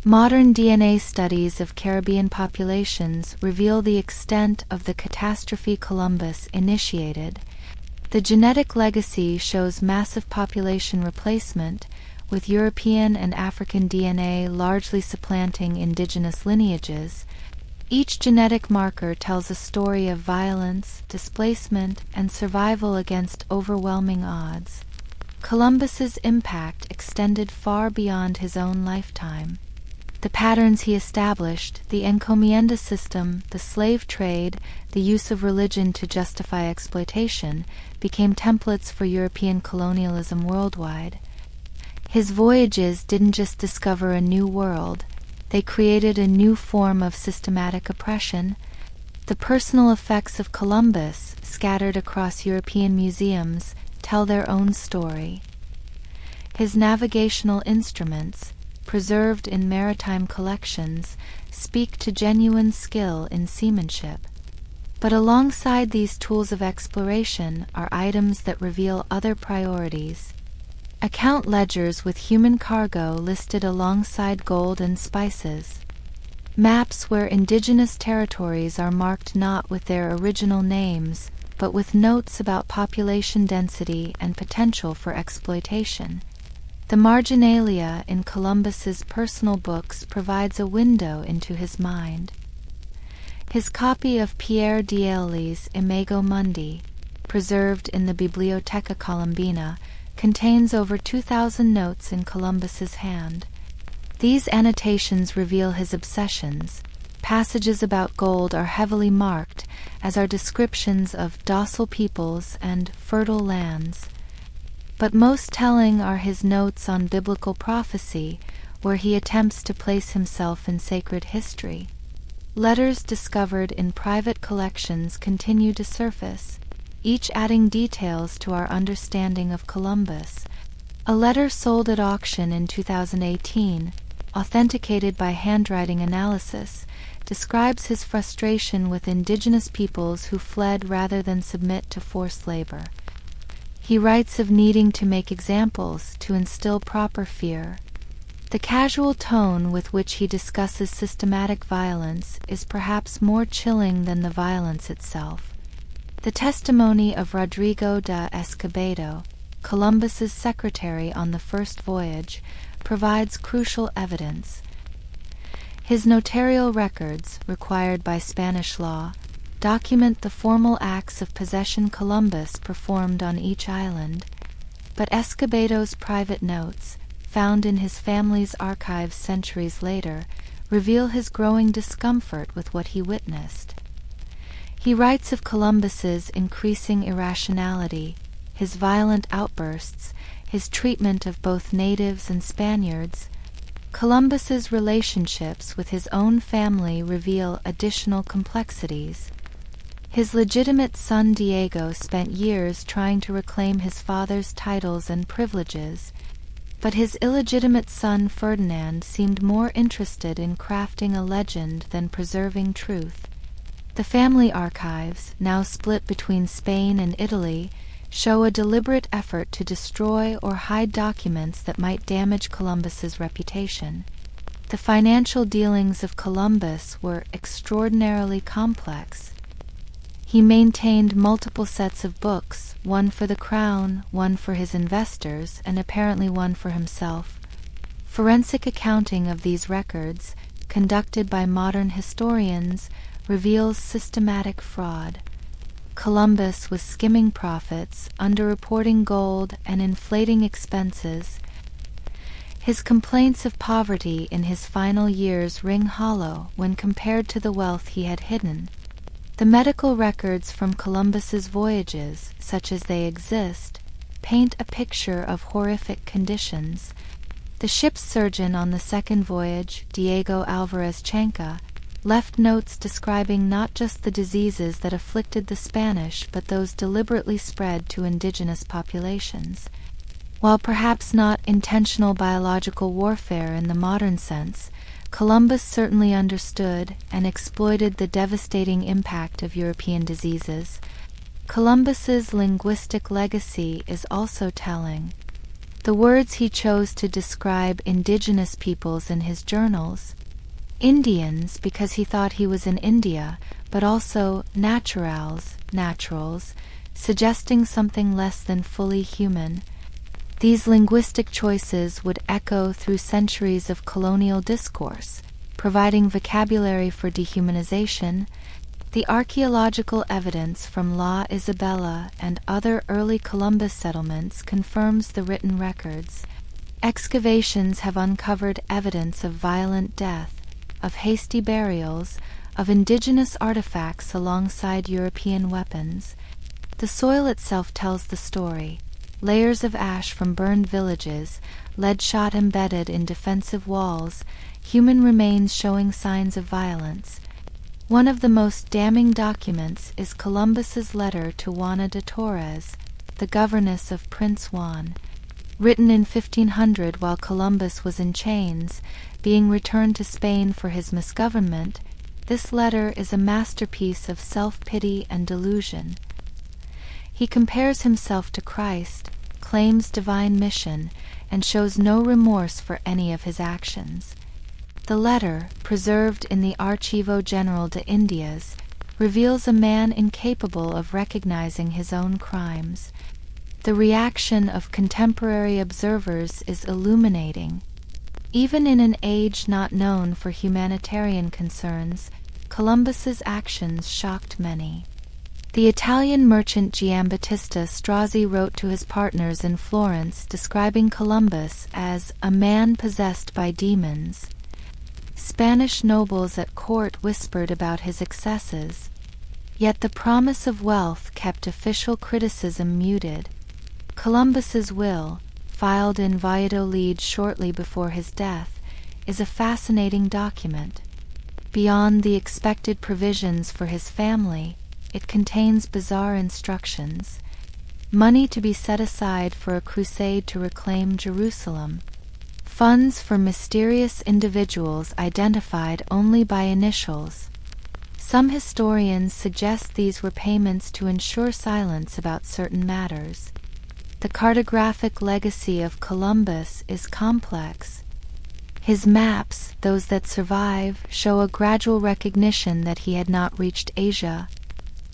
Modern DNA studies of Caribbean populations reveal the extent of the catastrophe Columbus initiated. The genetic legacy shows massive population replacement, with European and African DNA largely supplanting indigenous lineages. Each genetic marker tells a story of violence, displacement, and survival against overwhelming odds. Columbus's impact extended far beyond his own lifetime. The patterns he established, the encomienda system, the slave trade, the use of religion to justify exploitation, became templates for European colonialism worldwide. His voyages didn't just discover a new world, they created a new form of systematic oppression. The personal effects of Columbus, scattered across European museums, tell their own story. His navigational instruments, preserved in maritime collections, speak to genuine skill in seamanship. But alongside these tools of exploration are items that reveal other priorities. Account ledgers with human cargo listed alongside gold and spices. Maps where indigenous territories are marked not with their original names, but with notes about population density and potential for exploitation. The marginalia in Columbus's personal books provides a window into his mind. His copy of Pierre Dielli's Imago Mundi, preserved in the Biblioteca Colombina, contains over 2,000 notes in Columbus's hand. These annotations reveal his obsessions. Passages about gold are heavily marked, as are descriptions of docile peoples and fertile lands. But most telling are his notes on biblical prophecy, where he attempts to place himself in sacred history. Letters discovered in private collections continue to surface, each adding details to our understanding of Columbus. A letter sold at auction in 2018, authenticated by handwriting analysis, describes his frustration with indigenous peoples who fled rather than submit to forced labor. He writes of needing to make examples to instill proper fear. The casual tone with which he discusses systematic violence is perhaps more chilling than the violence itself. The testimony of Rodrigo de Escobedo, Columbus's secretary on the first voyage, provides crucial evidence. His notarial records, required by Spanish law, document the formal acts of possession Columbus performed on each island, but Escobedo's private notes, found in his family's archives centuries later, reveal his growing discomfort with what he witnessed. He writes of Columbus's increasing irrationality, his violent outbursts, his treatment of both natives and Spaniards. Columbus's relationships with his own family reveal additional complexities. His legitimate son Diego spent years trying to reclaim his father's titles and privileges, but his illegitimate son Ferdinand seemed more interested in crafting a legend than preserving truth. The family archives, now split between Spain and Italy, show a deliberate effort to destroy or hide documents that might damage Columbus's reputation. The financial dealings of Columbus were extraordinarily complex. He maintained multiple sets of books, one for the crown, one for his investors, and apparently one for himself. Forensic accounting of these records, conducted by modern historians, reveals systematic fraud. Columbus was skimming profits, underreporting gold, and inflating expenses. His complaints of poverty in his final years ring hollow when compared to the wealth he had hidden. The medical records from Columbus's voyages, such as they exist, paint a picture of horrific conditions. The ship's surgeon on the second voyage, Diego Alvarez Chanca, left notes describing not just the diseases that afflicted the Spanish but those deliberately spread to indigenous populations. While perhaps not intentional biological warfare in the modern sense, Columbus certainly understood and exploited the devastating impact of European diseases. Columbus's linguistic legacy is also telling. The words he chose to describe indigenous peoples in his journals, Indians because he thought he was in India, but also naturals, suggesting something less than fully human. These linguistic choices would echo through centuries of colonial discourse, providing vocabulary for dehumanization. The archaeological evidence from La Isabela and other early Columbus settlements confirms the written records. Excavations have uncovered evidence of violent death, of hasty burials, of indigenous artifacts alongside European weapons. The soil itself tells the story. Layers of ash from burned villages, lead shot embedded in defensive walls, human remains showing signs of violence. One of the most damning documents is Columbus's letter to Juana de Torres, the governess of Prince Juan. Written in 1500 while Columbus was in chains, being returned to Spain for his misgovernment, this letter is a masterpiece of self-pity and delusion. He compares himself to Christ, claims divine mission, and shows no remorse for any of his actions. The letter, preserved in the Archivo General de Indias, reveals a man incapable of recognizing his own crimes. The reaction of contemporary observers is illuminating. Even in an age not known for humanitarian concerns, Columbus's actions shocked many. The Italian merchant Giambattista Strozzi wrote to his partners in Florence describing Columbus as a man possessed by demons. Spanish nobles at court whispered about his excesses, yet the promise of wealth kept official criticism muted. Columbus's will, filed in Valladolid shortly before his death, is a fascinating document. Beyond the expected provisions for his family, it contains bizarre instructions. Money to be set aside for a crusade to reclaim Jerusalem. Funds for mysterious individuals identified only by initials. Some historians suggest these were payments to ensure silence about certain matters. The cartographic legacy of Columbus is complex. His maps, those that survive, show a gradual recognition that he had not reached Asia.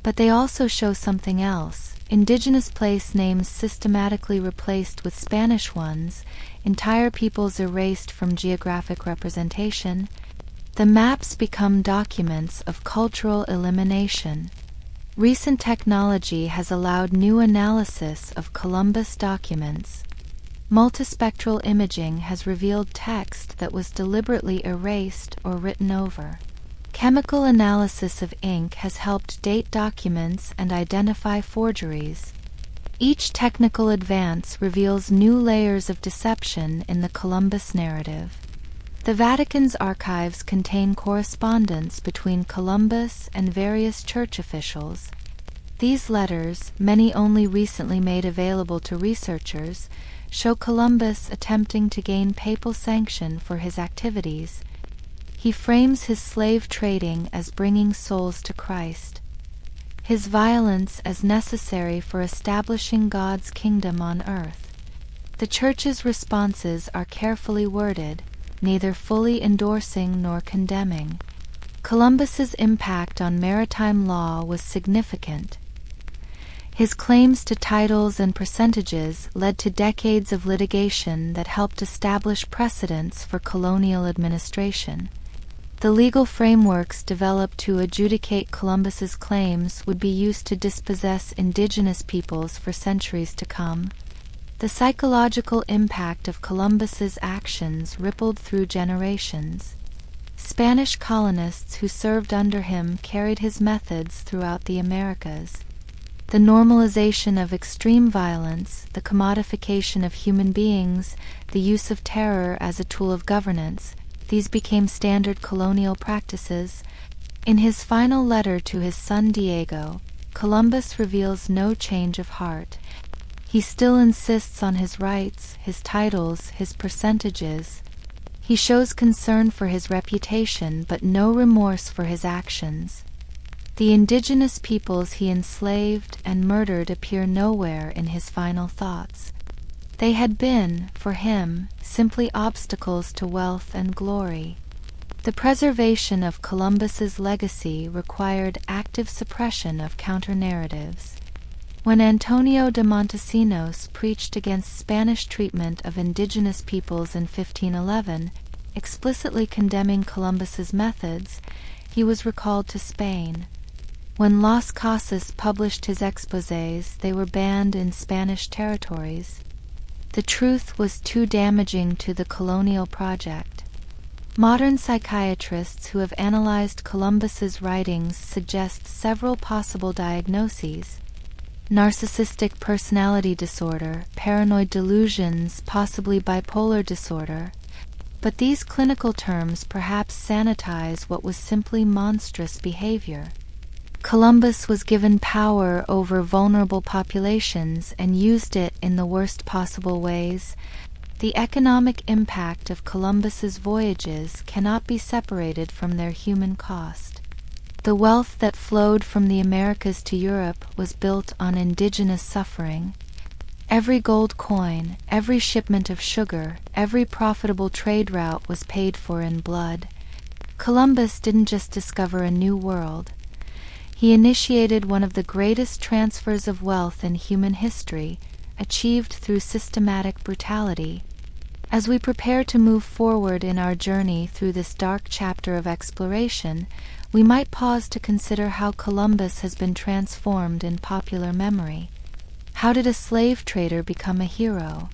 But they also show something else. Indigenous place names systematically replaced with Spanish ones, entire peoples erased from geographic representation. The maps become documents of cultural elimination. Recent technology has allowed new analysis of Columbus documents. Multispectral imaging has revealed text that was deliberately erased or written over. Chemical analysis of ink has helped date documents and identify forgeries. Each technical advance reveals new layers of deception in the Columbus narrative. The Vatican's archives contain correspondence between Columbus and various church officials. These letters, many only recently made available to researchers, show Columbus attempting to gain papal sanction for his activities. He frames his slave trading as bringing souls to Christ, his violence as necessary for establishing God's kingdom on earth. The Church's responses are carefully worded, neither fully endorsing nor condemning. Columbus's impact on maritime law was significant. His claims to titles and percentages led to decades of litigation that helped establish precedents for colonial administration. The legal frameworks developed to adjudicate Columbus's claims would be used to dispossess indigenous peoples for centuries to come. The psychological impact of Columbus's actions rippled through generations. Spanish colonists who served under him carried his methods throughout the Americas. The normalization of extreme violence, the commodification of human beings, the use of terror as a tool of governance, these became standard colonial practices. In his final letter to his son Diego, Columbus reveals no change of heart. He still insists on his rights, his titles, his percentages. He shows concern for his reputation but no remorse for his actions. The indigenous peoples he enslaved and murdered appear nowhere in his final thoughts. They had been, for him, simply obstacles to wealth and glory. The preservation of Columbus's legacy required active suppression of counter-narratives. When Antonio de Montesinos preached against Spanish treatment of indigenous peoples in 1511, explicitly condemning Columbus's methods, he was recalled to Spain. When Las Casas published his exposés, they were banned in Spanish territories. The truth was too damaging to the colonial project. Modern psychiatrists who have analyzed Columbus's writings suggest several possible diagnoses: narcissistic personality disorder, paranoid delusions, possibly bipolar disorder. But these clinical terms perhaps sanitize what was simply monstrous behavior. Columbus was given power over vulnerable populations and used it in the worst possible ways. The economic impact of Columbus's voyages cannot be separated from their human cost. The wealth that flowed from the Americas to Europe was built on indigenous suffering. Every gold coin, every shipment of sugar, every profitable trade route was paid for in blood. Columbus didn't just discover a new world. He initiated one of the greatest transfers of wealth in human history, achieved through systematic brutality. As we prepare to move forward in our journey through this dark chapter of exploration, we might pause to consider how Columbus has been transformed in popular memory. How did a slave trader become a hero?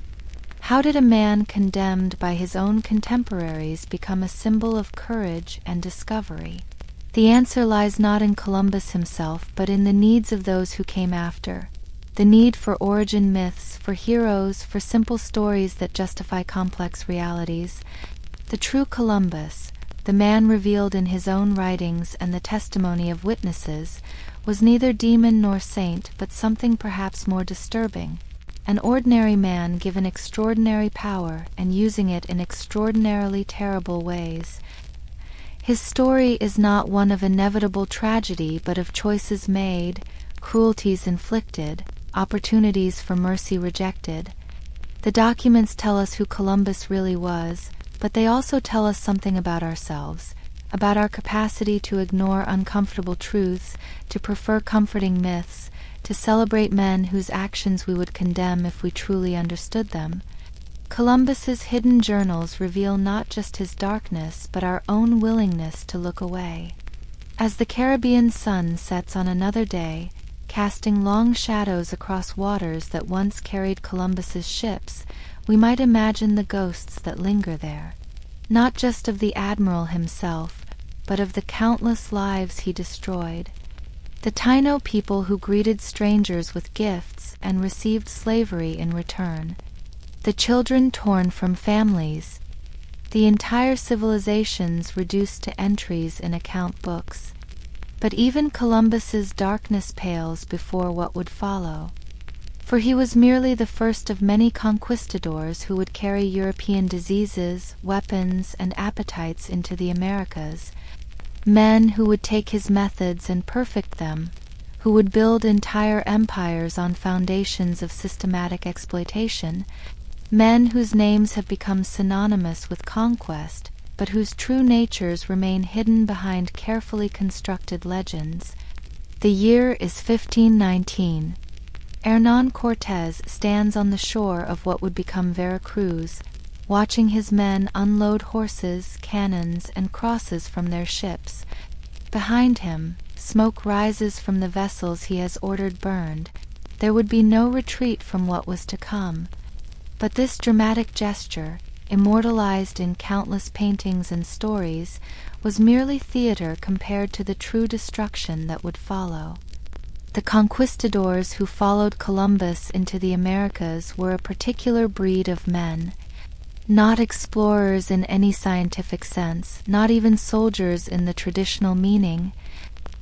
How did a man condemned by his own contemporaries become a symbol of courage and discovery? The answer lies not in Columbus himself, but in the needs of those who came after. The need for origin myths, for heroes, for simple stories that justify complex realities. The true Columbus, the man revealed in his own writings and the testimony of witnesses, was neither demon nor saint, but something perhaps more disturbing. An ordinary man given extraordinary power and using it in extraordinarily terrible ways. His story is not one of inevitable tragedy, but of choices made, cruelties inflicted, opportunities for mercy rejected. The documents tell us who Columbus really was, but they also tell us something about ourselves, about our capacity to ignore uncomfortable truths, to prefer comforting myths, to celebrate men whose actions we would condemn if we truly understood them. Columbus's hidden journals reveal not just his darkness, but our own willingness to look away. As the Caribbean sun sets on another day, casting long shadows across waters that once carried Columbus's ships, we might imagine the ghosts that linger there, not just of the Admiral himself, but of the countless lives he destroyed. The Taino people who greeted strangers with gifts and received slavery in return. The children torn from families. The entire civilizations reduced to entries in account books. But even Columbus's darkness pales before what would follow. For he was merely the first of many conquistadors who would carry European diseases, weapons, and appetites into the Americas. Men who would take his methods and perfect them, who would build entire empires on foundations of systematic exploitation, men whose names have become synonymous with conquest, but whose true natures remain hidden behind carefully constructed legends. The year is 1519. Hernán Cortés stands on the shore of what would become Veracruz, watching his men unload horses, cannons, and crosses from their ships. Behind him, smoke rises from the vessels he has ordered burned. There would be no retreat from what was to come. But this dramatic gesture, immortalized in countless paintings and stories, was merely theater compared to the true destruction that would follow. The conquistadors who followed Columbus into the Americas were a particular breed of men. Not explorers in any scientific sense, not even soldiers in the traditional meaning.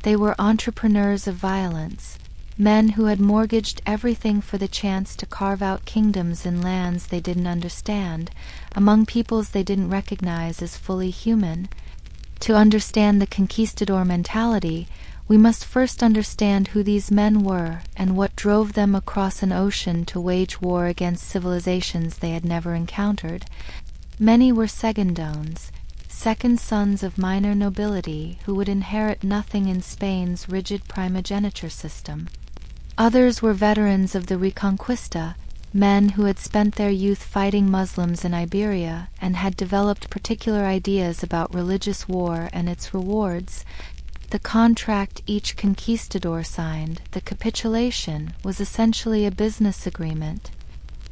They were entrepreneurs of violence, men who had mortgaged everything for the chance to carve out kingdoms in lands they didn't understand, among peoples they didn't recognize as fully human. To understand the conquistador mentality, we must first understand who these men were and what drove them across an ocean to wage war against civilizations they had never encountered. Many were segundones, second sons of minor nobility who would inherit nothing in Spain's rigid primogeniture system. Others were veterans of the Reconquista, men who had spent their youth fighting Muslims in Iberia and had developed particular ideas about religious war and its rewards. The contract each conquistador signed, the capitulation, was essentially a business agreement.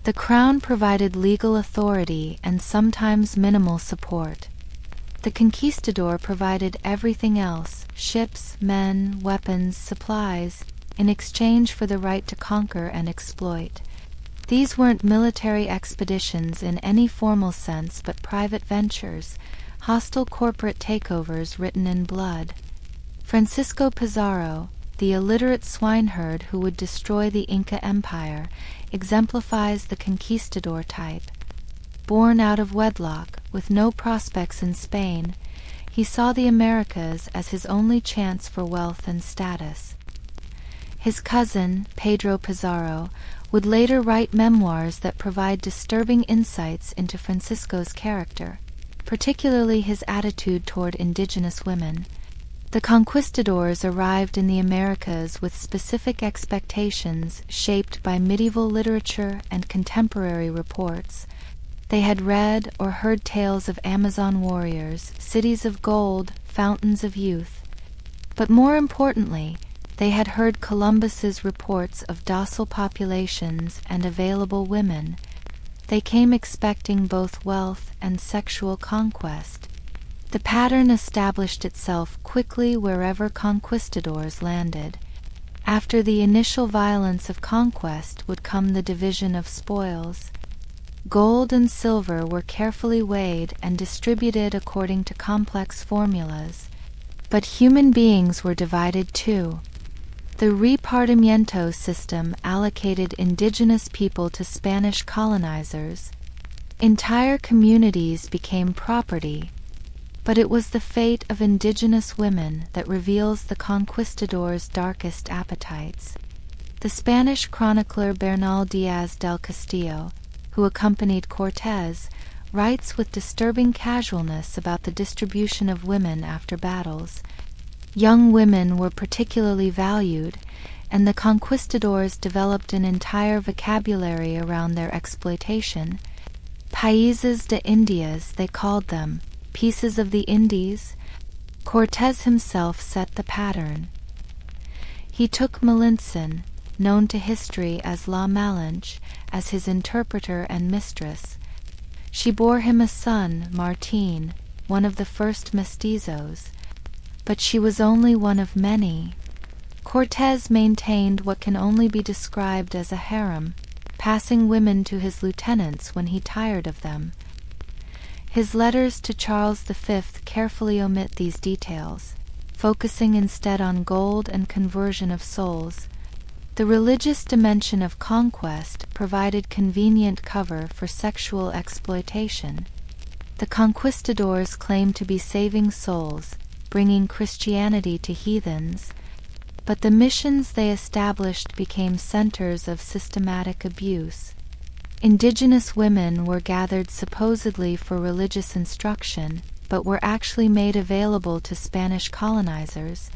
The crown provided legal authority and sometimes minimal support. The conquistador provided everything else, ships, men, weapons, supplies, in exchange for the right to conquer and exploit. These weren't military expeditions in any formal sense but private ventures, hostile corporate takeovers written in blood. Francisco Pizarro, the illiterate swineherd who would destroy the Inca Empire, exemplifies the conquistador type. Born out of wedlock, with no prospects in Spain, he saw the Americas as his only chance for wealth and status. His cousin, Pedro Pizarro, would later write memoirs that provide disturbing insights into Francisco's character, particularly his attitude toward indigenous women. The conquistadors arrived in the Americas with specific expectations shaped by medieval literature and contemporary reports. They had read or heard tales of Amazon warriors, cities of gold, fountains of youth. But more importantly, they had heard Columbus's reports of docile populations and available women. They came expecting both wealth and sexual conquest. The pattern established itself quickly wherever conquistadors landed. After the initial violence of conquest would come the division of spoils. Gold and silver were carefully weighed and distributed according to complex formulas. But human beings were divided too. The repartimiento system allocated indigenous people to Spanish colonizers. Entire communities became property. But it was the fate of indigenous women that reveals the conquistadors' darkest appetites. The Spanish chronicler Bernal Diaz del Castillo, who accompanied Cortés, writes with disturbing casualness about the distribution of women after battles. Young women were particularly valued, and the conquistadors developed an entire vocabulary around their exploitation. Países de Indias, they called them, pieces of the Indies. Cortés himself set the pattern. He took Malintzin, known to history as La Malinche, as his interpreter and mistress. She bore him a son, Martín, one of the first mestizos, but she was only one of many. Cortés maintained what can only be described as a harem, passing women to his lieutenants when he tired of them. His letters to Charles V carefully omit these details, focusing instead on gold and conversion of souls. The religious dimension of conquest provided convenient cover for sexual exploitation. The conquistadors claimed to be saving souls, bringing Christianity to heathens, but the missions they established became centers of systematic abuse. Indigenous women were gathered supposedly for religious instruction, but were actually made available to Spanish colonizers.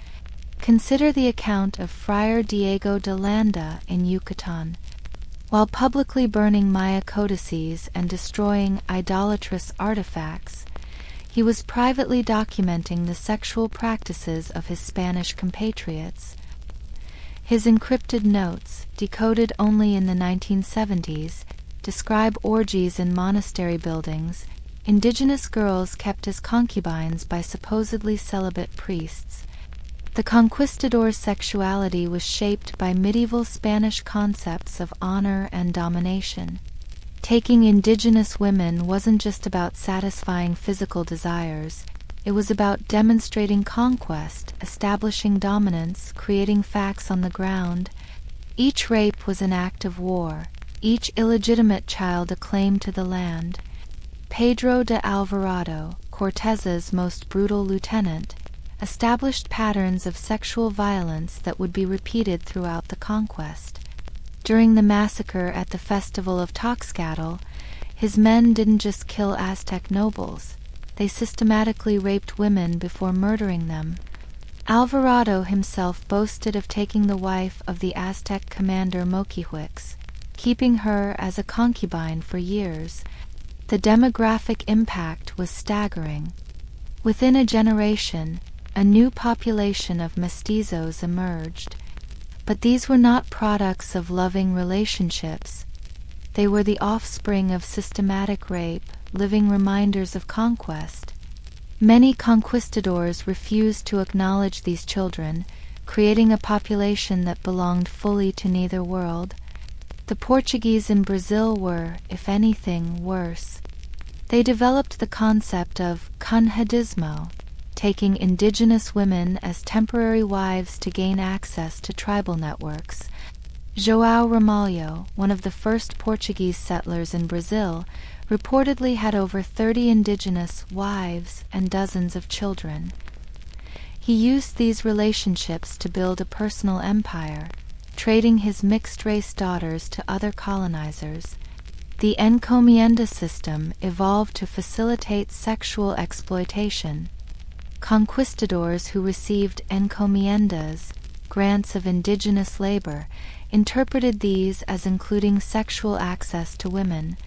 Consider the account of Friar Diego de Landa in Yucatan. While publicly burning Maya codices and destroying idolatrous artifacts, he was privately documenting the sexual practices of his Spanish compatriots. His encrypted notes, decoded only in the 1970s, describe orgies in monastery buildings, indigenous girls kept as concubines by supposedly celibate priests. The conquistador's sexuality was shaped by medieval Spanish concepts of honor and domination. Taking indigenous women wasn't just about satisfying physical desires, it was about demonstrating conquest, establishing dominance, creating facts on the ground. Each rape was an act of war, each illegitimate child a claim to the land. Pedro de Alvarado, Cortez's most brutal lieutenant, established patterns of sexual violence that would be repeated throughout the conquest. During the massacre at the Festival of Toxcatl, his men didn't just kill Aztec nobles, they systematically raped women before murdering them. Alvarado himself boasted of taking the wife of the Aztec commander Moquihuix, keeping her as a concubine for years. The demographic impact was staggering. Within a generation, a new population of mestizos emerged. But these were not products of loving relationships. They were the offspring of systematic rape, living reminders of conquest. Many conquistadors refused to acknowledge these children, creating a population that belonged fully to neither world. The Portuguese in Brazil were, if anything, worse. They developed the concept of conquistadismo, taking indigenous women as temporary wives to gain access to tribal networks. João Ramalho, one of the first Portuguese settlers in Brazil, reportedly had over 30 indigenous wives and dozens of children. He used these relationships to build a personal empire, trading his mixed-race daughters to other colonizers. The encomienda system evolved to facilitate sexual exploitation. Conquistadors who received encomiendas, grants of indigenous labor, interpreted these as including sexual access to women.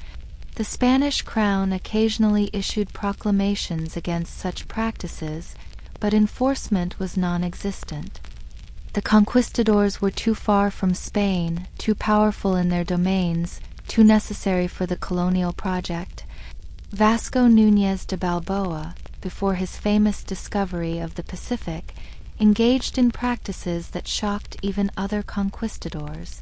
The Spanish crown occasionally issued proclamations against such practices, but enforcement was non-existent. The conquistadors were too far from Spain, too powerful in their domains, too necessary for the colonial project. Vasco Núñez de Balboa, before his famous discovery of the Pacific, engaged in practices that shocked even other conquistadors.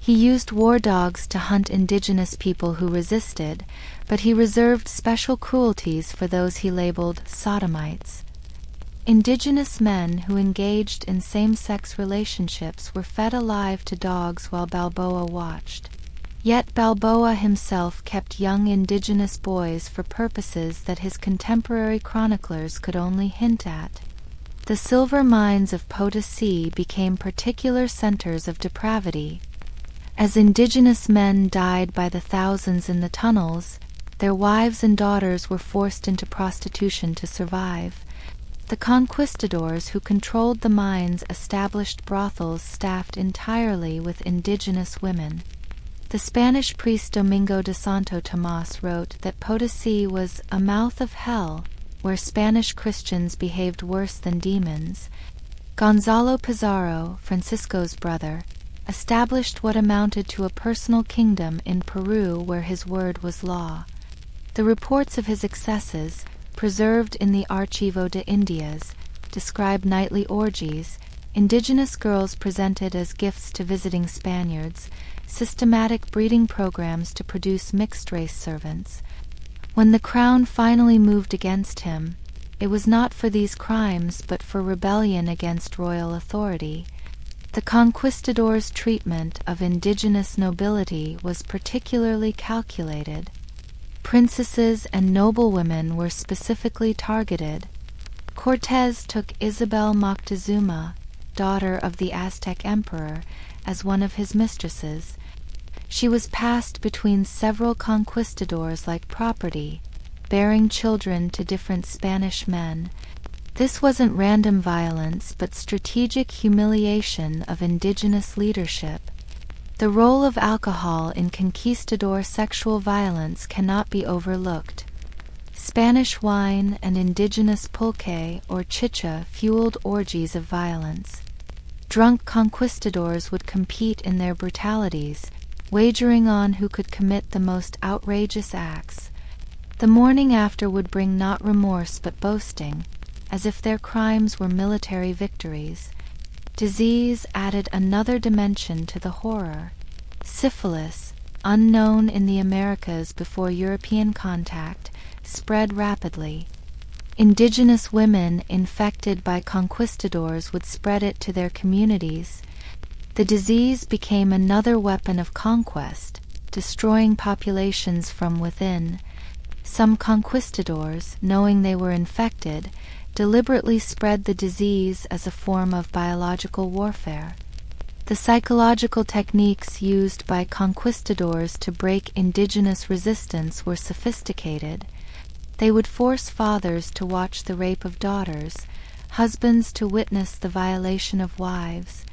He used war dogs to hunt indigenous people who resisted, but he reserved special cruelties for those he labeled sodomites. Indigenous men who engaged in same-sex relationships were fed alive to dogs while Balboa watched. Yet Balboa himself kept young indigenous boys for purposes that his contemporary chroniclers could only hint at. The silver mines of Potosí became particular centers of depravity. As indigenous men died by the thousands in the tunnels, their wives and daughters were forced into prostitution to survive. The conquistadors who controlled the mines established brothels staffed entirely with indigenous women. The Spanish priest Domingo de Santo Tomas wrote that Potosí was a mouth of hell, where Spanish Christians behaved worse than demons. Gonzalo Pizarro, Francisco's brother, established what amounted to a personal kingdom in Peru where his word was law. The reports of his excesses, preserved in the Archivo de Indias, describe nightly orgies, indigenous girls presented as gifts to visiting Spaniards, systematic breeding programs to produce mixed-race servants. When the crown finally moved against him, it was not for these crimes but for rebellion against royal authority. The conquistadors' treatment of indigenous nobility was particularly calculated. Princesses and noblewomen were specifically targeted. Cortés took Isabel Moctezuma, daughter of the Aztec emperor, as one of his mistresses. She was passed between several conquistadors like property, bearing children to different Spanish men. This wasn't random violence, but strategic humiliation of indigenous leadership. The role of alcohol in conquistador sexual violence cannot be overlooked. Spanish wine and indigenous pulque or chicha fueled orgies of violence. Drunk conquistadors would compete in their brutalities, wagering on who could commit the most outrageous acts. The morning after would bring not remorse but boasting, as if their crimes were military victories. Disease added another dimension to the horror. Syphilis, unknown in the Americas before European contact, spread rapidly. Indigenous women infected by conquistadors would spread it to their communities. The disease became another weapon of conquest, destroying populations from within. Some conquistadors, knowing they were infected, deliberately spread the disease as a form of biological warfare. The psychological techniques used by conquistadors to break indigenous resistance were sophisticated. They would force fathers to watch the rape of daughters, husbands to witness the violation of wives.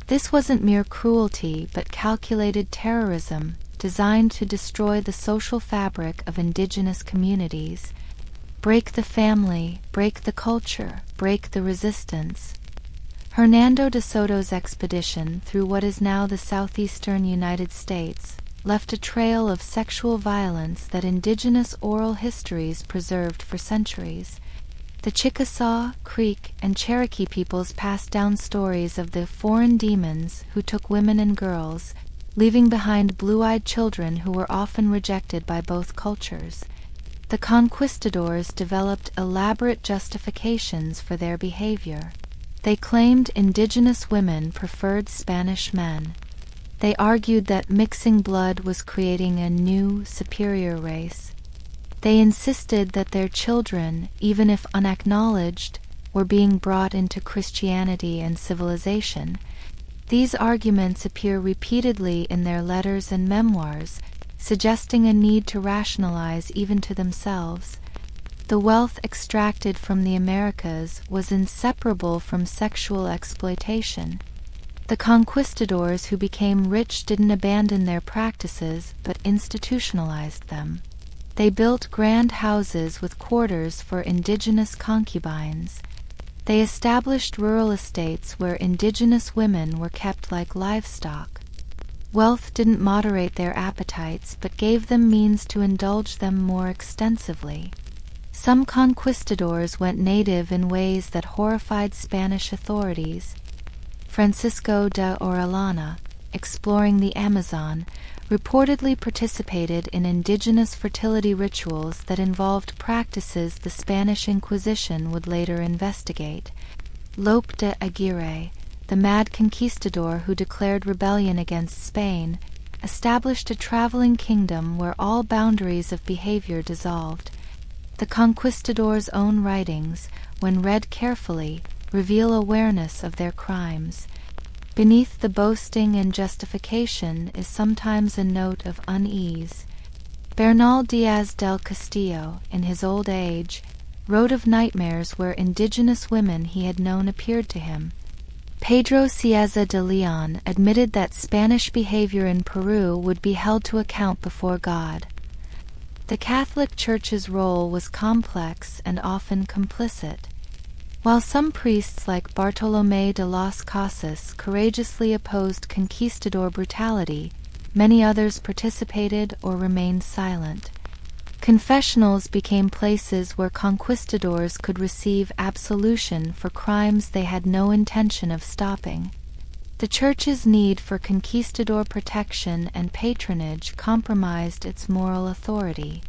This wasn't mere cruelty, but calculated terrorism, designed to destroy the social fabric of indigenous communities. Break the family, break the culture, break the resistance. Hernando de Soto's expedition through what is now the southeastern United States left a trail of sexual violence that indigenous oral histories preserved for centuries. The Chickasaw, Creek, and Cherokee peoples passed down stories of the foreign demons who took women and girls, leaving behind blue-eyed children who were often rejected by both cultures. The conquistadors developed elaborate justifications for their behavior. They claimed indigenous women preferred Spanish men. They argued that mixing blood was creating a new, superior race. They insisted that their children, even if unacknowledged, were being brought into Christianity and civilization. These arguments appear repeatedly in their letters and memoirs, suggesting a need to rationalize even to themselves. The wealth extracted from the Americas was inseparable from sexual exploitation. The conquistadors who became rich didn't abandon their practices, but institutionalized them. They built grand houses with quarters for indigenous concubines. They established rural estates where indigenous women were kept like livestock. Wealth didn't moderate their appetites, but gave them means to indulge them more extensively. Some conquistadors went native in ways that horrified Spanish authorities. Francisco de Orellana, exploring the Amazon, reportedly participated in indigenous fertility rituals that involved practices the Spanish Inquisition would later investigate. Lope de Aguirre, the mad conquistador who declared rebellion against Spain, established a traveling kingdom where all boundaries of behavior dissolved. The conquistadors' own writings, when read carefully, reveal awareness of their crimes. Beneath the boasting and justification is sometimes a note of unease. Bernal Diaz del Castillo, in his old age, wrote of nightmares where indigenous women he had known appeared to him. Pedro Cieza de Leon admitted that Spanish behavior in Peru would be held to account before God. The Catholic Church's role was complex and often complicit. While some priests like Bartolomé de las Casas courageously opposed conquistador brutality, many others participated or remained silent. Confessionals became places where conquistadors could receive absolution for crimes they had no intention of stopping. The Church's need for conquistador protection and patronage compromised its moral authority.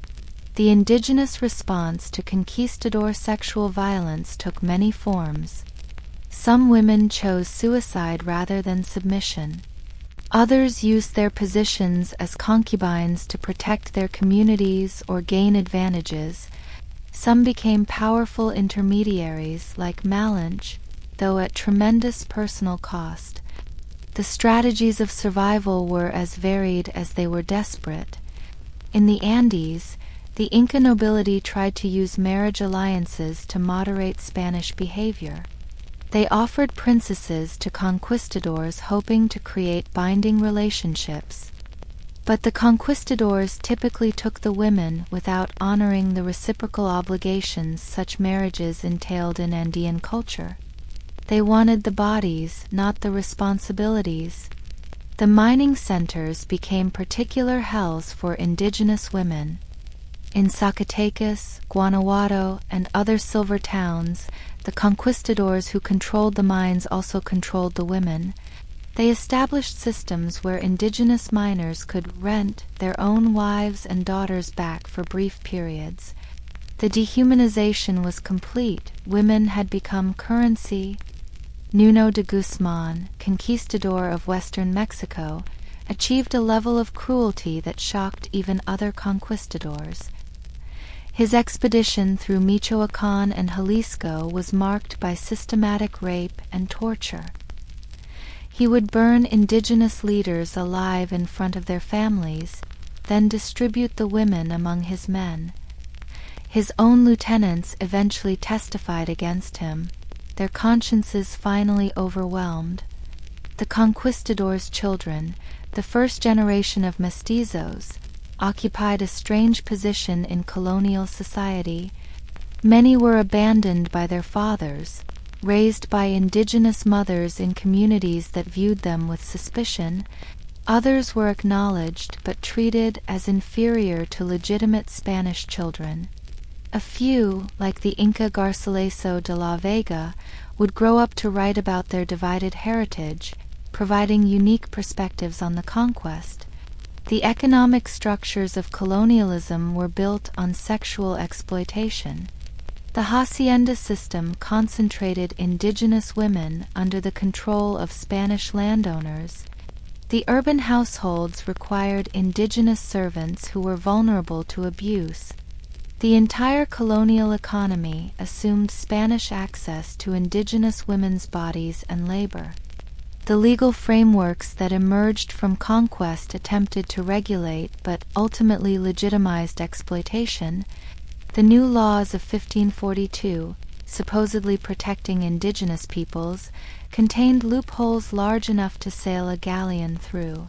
The indigenous response to conquistador sexual violence took many forms. Some women chose suicide rather than submission. Others used their positions as concubines to protect their communities or gain advantages. Some became powerful intermediaries like Malinche, though at tremendous personal cost. The strategies of survival were as varied as they were desperate. In the Andes, The Inca nobility tried to use marriage alliances to moderate Spanish behavior. They offered princesses to conquistadors hoping to create binding relationships. But the conquistadors typically took the women without honoring the reciprocal obligations such marriages entailed in Andean culture. They wanted the bodies, not the responsibilities. The mining centers became particular hells for indigenous women. In Zacatecas, Guanajuato, and other silver towns, the conquistadors who controlled the mines also controlled the women. They established systems where indigenous miners could rent their own wives and daughters back for brief periods. The dehumanization was complete. Women had become currency. Nuno de Guzman, conquistador of western Mexico, achieved a level of cruelty that shocked even other conquistadors. His expedition through Michoacán and Jalisco was marked by systematic rape and torture. He would burn indigenous leaders alive in front of their families, then distribute the women among his men. His own lieutenants eventually testified against him, their consciences finally overwhelmed. The conquistadors' children, the first generation of mestizos, occupied a strange position in colonial society. Many were abandoned by their fathers, raised by indigenous mothers in communities that viewed them with suspicion. Others were acknowledged but treated as inferior to legitimate Spanish children. A few, like the Inca Garcilaso de la Vega, would grow up to write about their divided heritage, providing unique perspectives on the conquest. The economic structures of colonialism were built on sexual exploitation. The hacienda system concentrated indigenous women under the control of Spanish landowners. The urban households required indigenous servants who were vulnerable to abuse. The entire colonial economy assumed Spanish access to indigenous women's bodies and labor. The legal frameworks that emerged from conquest attempted to regulate but ultimately legitimized exploitation. The new laws of 1542, supposedly protecting indigenous peoples, contained loopholes large enough to sail a galleon through.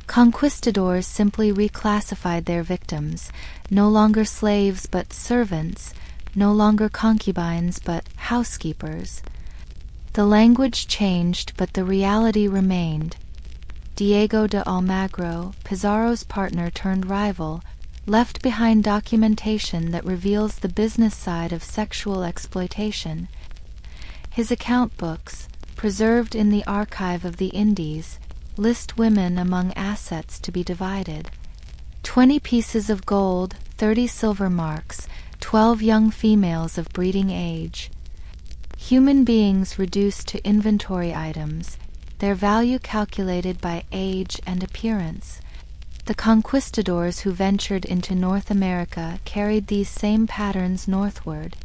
Conquistadors simply reclassified their victims, no longer slaves but servants, no longer concubines but housekeepers. The language changed but the reality remained. Diego de Almagro, Pizarro's partner turned rival, left behind documentation that reveals the business side of sexual exploitation. His account books, preserved in the Archive of the Indies, list women among assets to be divided. 20 pieces of gold, 30 silver marks, 12 young females of breeding age. Human beings reduced to inventory items, their value calculated by age and appearance. The conquistadors who ventured into North America carried these same patterns northward.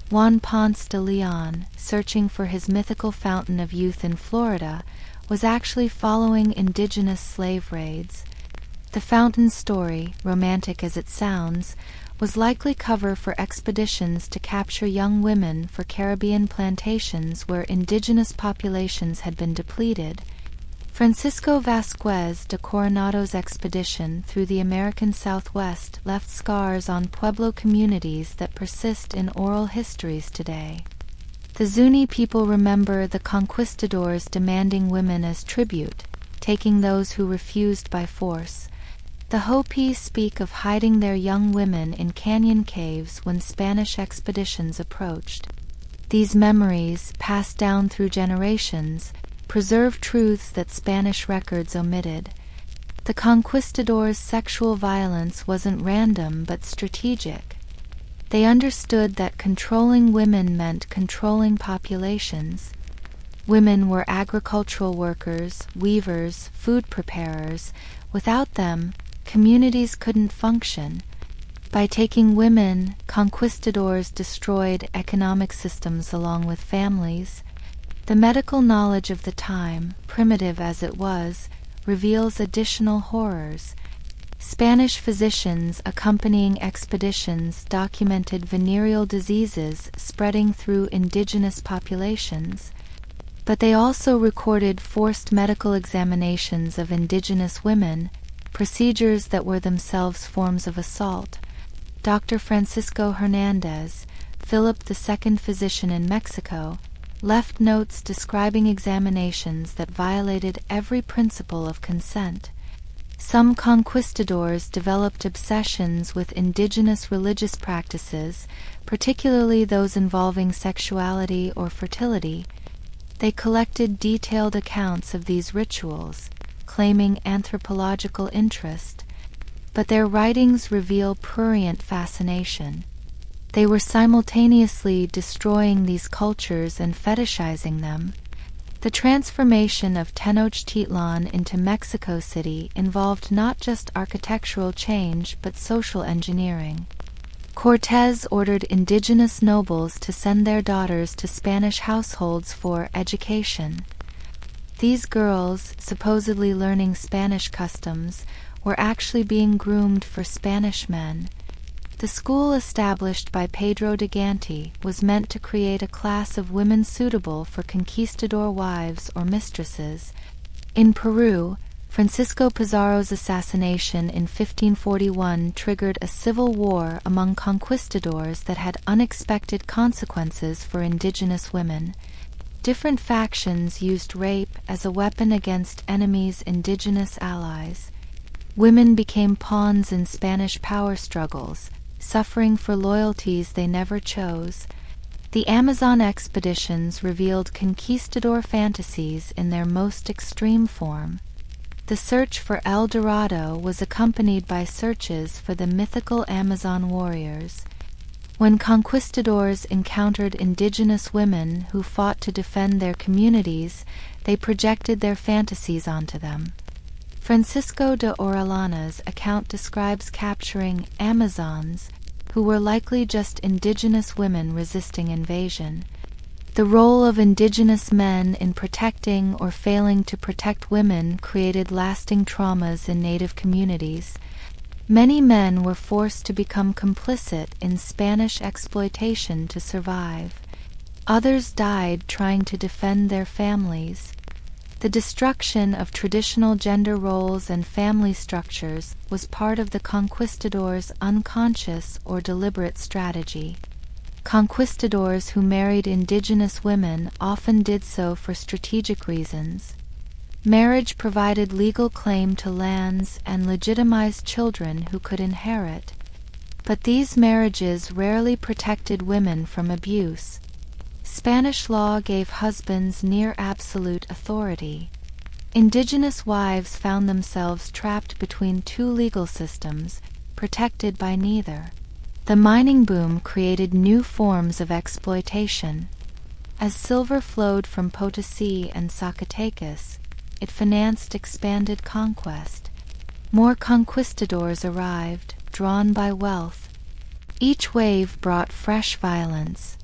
Juan Ponce de Leon, searching for his mythical fountain of youth in Florida, was actually following indigenous slave raids. The fountain story, romantic as it sounds, was likely cover for expeditions to capture young women for Caribbean plantations where indigenous populations had been depleted. Francisco Vasquez de Coronado's expedition through the American Southwest left scars on Pueblo communities that persist in oral histories today. The Zuni people remember the conquistadors demanding women as tribute, taking those who refused by force. The Hopi speak of hiding their young women in canyon caves when Spanish expeditions approached. These memories, passed down through generations, preserve truths that Spanish records omitted. The conquistadors' sexual violence wasn't random but strategic. They understood that controlling women meant controlling populations. Women were agricultural workers, weavers, food preparers. Without them, communities couldn't function. By taking women, conquistadors destroyed economic systems along with families. The medical knowledge of the time, primitive as it was, reveals additional horrors. Spanish physicians accompanying expeditions documented venereal diseases spreading through indigenous populations, but they also recorded forced medical examinations of indigenous women, procedures that were themselves forms of assault. Dr. Francisco Hernandez, Philip II physician in Mexico, left notes describing examinations that violated every principle of consent. Some conquistadors developed obsessions with indigenous religious practices, particularly those involving sexuality or fertility. They collected detailed accounts of these rituals, claiming anthropological interest, but their writings reveal prurient fascination. They were simultaneously destroying these cultures and fetishizing them. The transformation of Tenochtitlan into Mexico City involved not just architectural change but social engineering. Cortés ordered indigenous nobles to send their daughters to Spanish households for education. These girls, supposedly learning Spanish customs, were actually being groomed for Spanish men. The school established by Pedro de Gante was meant to create a class of women suitable for conquistador wives or mistresses. In Peru, Francisco Pizarro's assassination in 1541 triggered a civil war among conquistadors that had unexpected consequences for indigenous women. Different factions used rape as a weapon against enemies' indigenous allies. Women became pawns in Spanish power struggles, suffering for loyalties they never chose. The Amazon expeditions revealed conquistador fantasies in their most extreme form. The search for El Dorado was accompanied by searches for the mythical Amazon warriors. When conquistadors encountered indigenous women who fought to defend their communities, they projected their fantasies onto them. Francisco de Orellana's account describes capturing Amazons, who were likely just indigenous women resisting invasion. The role of indigenous men in protecting or failing to protect women created lasting traumas in native communities. Many men were forced to become complicit in Spanish exploitation to survive. Others died trying to defend their families. The destruction of traditional gender roles and family structures was part of the conquistadors' unconscious or deliberate strategy. Conquistadors who married indigenous women often did so for strategic reasons. Marriage provided legal claim to lands and legitimized children who could inherit. But these marriages rarely protected women from abuse. Spanish law gave husbands near absolute authority. Indigenous wives found themselves trapped between two legal systems, protected by neither. The mining boom created new forms of exploitation. As silver flowed from Potosí and Zacatecas, it financed expanded conquest. More conquistadors arrived, drawn by wealth. Each wave brought fresh violence.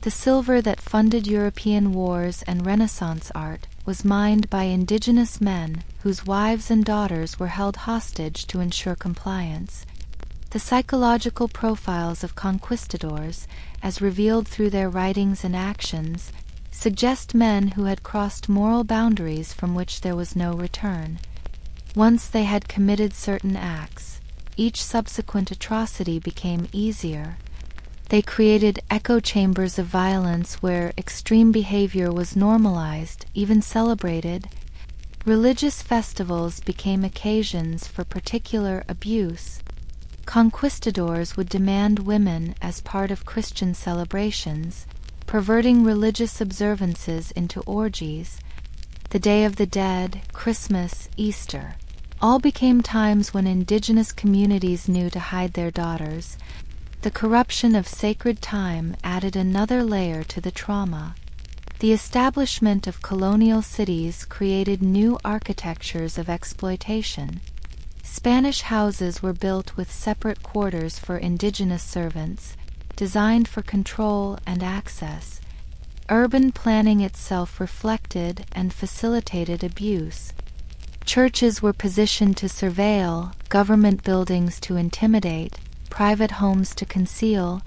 The silver that funded European wars and Renaissance art was mined by indigenous men whose wives and daughters were held hostage to ensure compliance. The psychological profiles of conquistadors, as revealed through their writings and actions, suggest men who had crossed moral boundaries from which there was no return. Once they had committed certain acts, each subsequent atrocity became easier. They created echo chambers of violence where extreme behavior was normalized, even celebrated. Religious festivals became occasions for particular abuse. Conquistadors would demand women as part of Christian celebrations, perverting religious observances into orgies. The Day of the Dead, Christmas, Easter, all became times when indigenous communities knew to hide their daughters. The corruption of sacred time added another layer to the trauma. The establishment of colonial cities created new architectures of exploitation. Spanish houses were built with separate quarters for indigenous servants, designed for control and access. Urban planning itself reflected and facilitated abuse. Churches were positioned to surveil, government buildings to intimidate, private homes to conceal.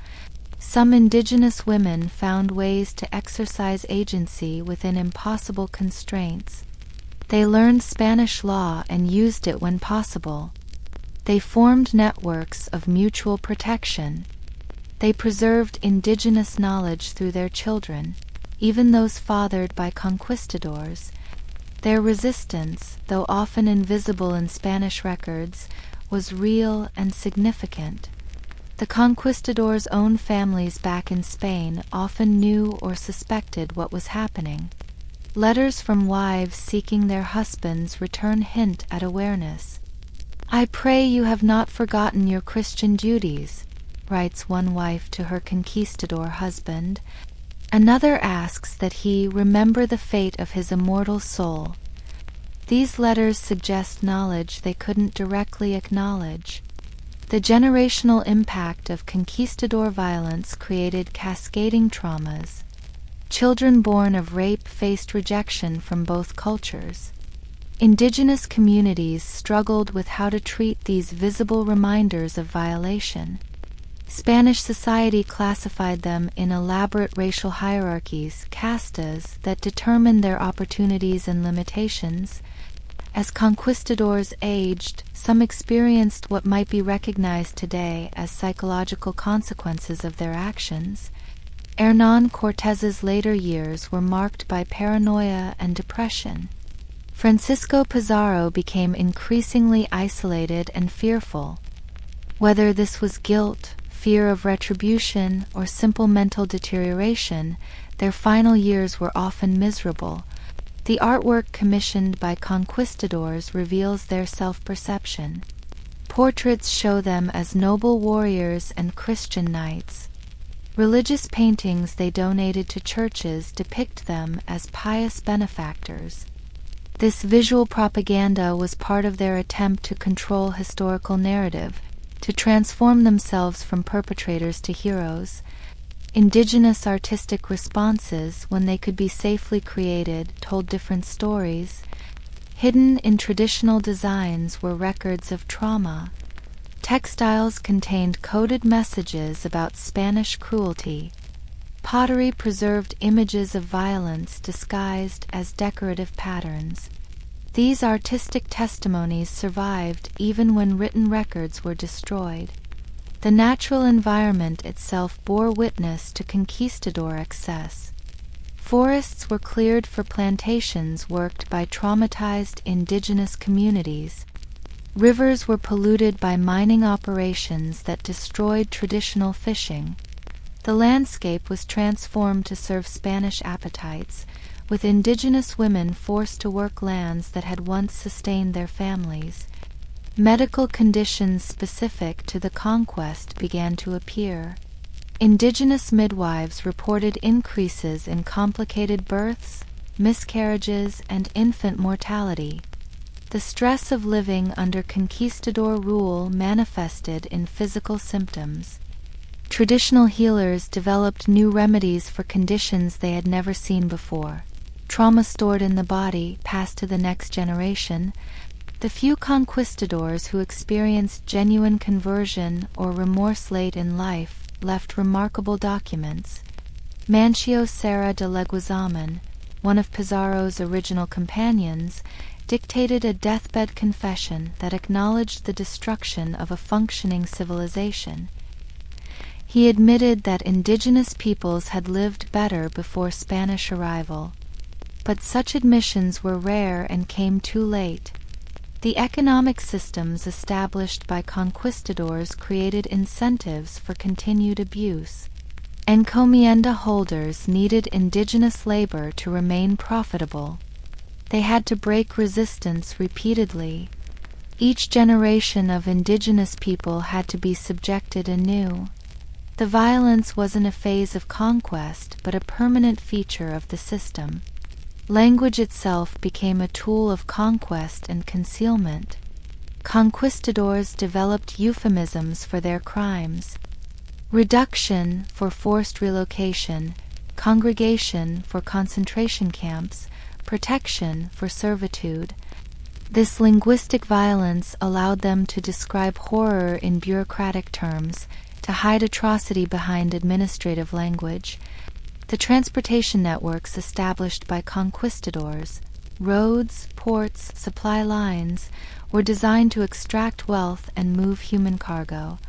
Some indigenous women found ways to exercise agency within impossible constraints. They learned Spanish law and used it when possible. They formed networks of mutual protection. They preserved indigenous knowledge through their children, even those fathered by conquistadors. Their resistance, though often invisible in Spanish records, was real and significant. The conquistadors' own families back in Spain often knew or suspected what was happening. Letters from wives seeking their husbands return hint at awareness. "I pray you have not forgotten your Christian duties," writes one wife to her conquistador husband. Another asks that he remember the fate of his immortal soul. These letters suggest knowledge they couldn't directly acknowledge. The generational impact of conquistador violence created cascading traumas. Children born of rape faced rejection from both cultures. Indigenous communities struggled with how to treat these visible reminders of violation. Spanish society classified them in elaborate racial hierarchies, castas, that determined their opportunities and limitations. As conquistadors aged, some experienced what might be recognized today as psychological consequences of their actions. Hernán Cortés's later years were marked by paranoia and depression. Francisco Pizarro became increasingly isolated and fearful. Whether this was guilt, fear of retribution, or simple mental deterioration, their final years were often miserable. The artwork commissioned by conquistadors reveals their self-perception. Portraits show them as noble warriors and Christian knights. Religious paintings they donated to churches depict them as pious benefactors. This visual propaganda was part of their attempt to control historical narrative, to transform themselves from perpetrators to heroes. Indigenous artistic responses, when they could be safely created, told different stories. Hidden in traditional designs were records of trauma. Textiles contained coded messages about Spanish cruelty. Pottery preserved images of violence disguised as decorative patterns. These artistic testimonies survived even when written records were destroyed. The natural environment itself bore witness to conquistador excess. Forests were cleared for plantations worked by traumatized indigenous communities. Rivers were polluted by mining operations that destroyed traditional fishing. The landscape was transformed to serve Spanish appetites, with indigenous women forced to work lands that had once sustained their families. Medical conditions specific to the conquest began to appear. Indigenous midwives reported increases in complicated births, miscarriages, and infant mortality. The stress of living under conquistador rule manifested in physical symptoms. Traditional healers developed new remedies for conditions they had never seen before. Trauma stored in the body passed to the next generation. The few conquistadors who experienced genuine conversion or remorse late in life left remarkable documents. Mancio Serra de Leguizaman, one of Pizarro's original companions, dictated a deathbed confession that acknowledged the destruction of a functioning civilization. He admitted that indigenous peoples had lived better before Spanish arrival. But such admissions were rare and came too late. The economic systems established by conquistadors created incentives for continued abuse. Encomienda holders needed indigenous labor to remain profitable. They had to break resistance repeatedly. Each generation of indigenous people had to be subjected anew. The violence wasn't a phase of conquest, but a permanent feature of the system. Language itself became a tool of conquest and concealment. Conquistadors developed euphemisms for their crimes. Reduction for forced relocation, congregation for concentration camps, protection for servitude. This linguistic violence allowed them to describe horror in bureaucratic terms, to hide atrocity behind administrative language. The transportation networks established by conquistadors, roads, ports, supply lines, were designed to extract wealth and move human cargo.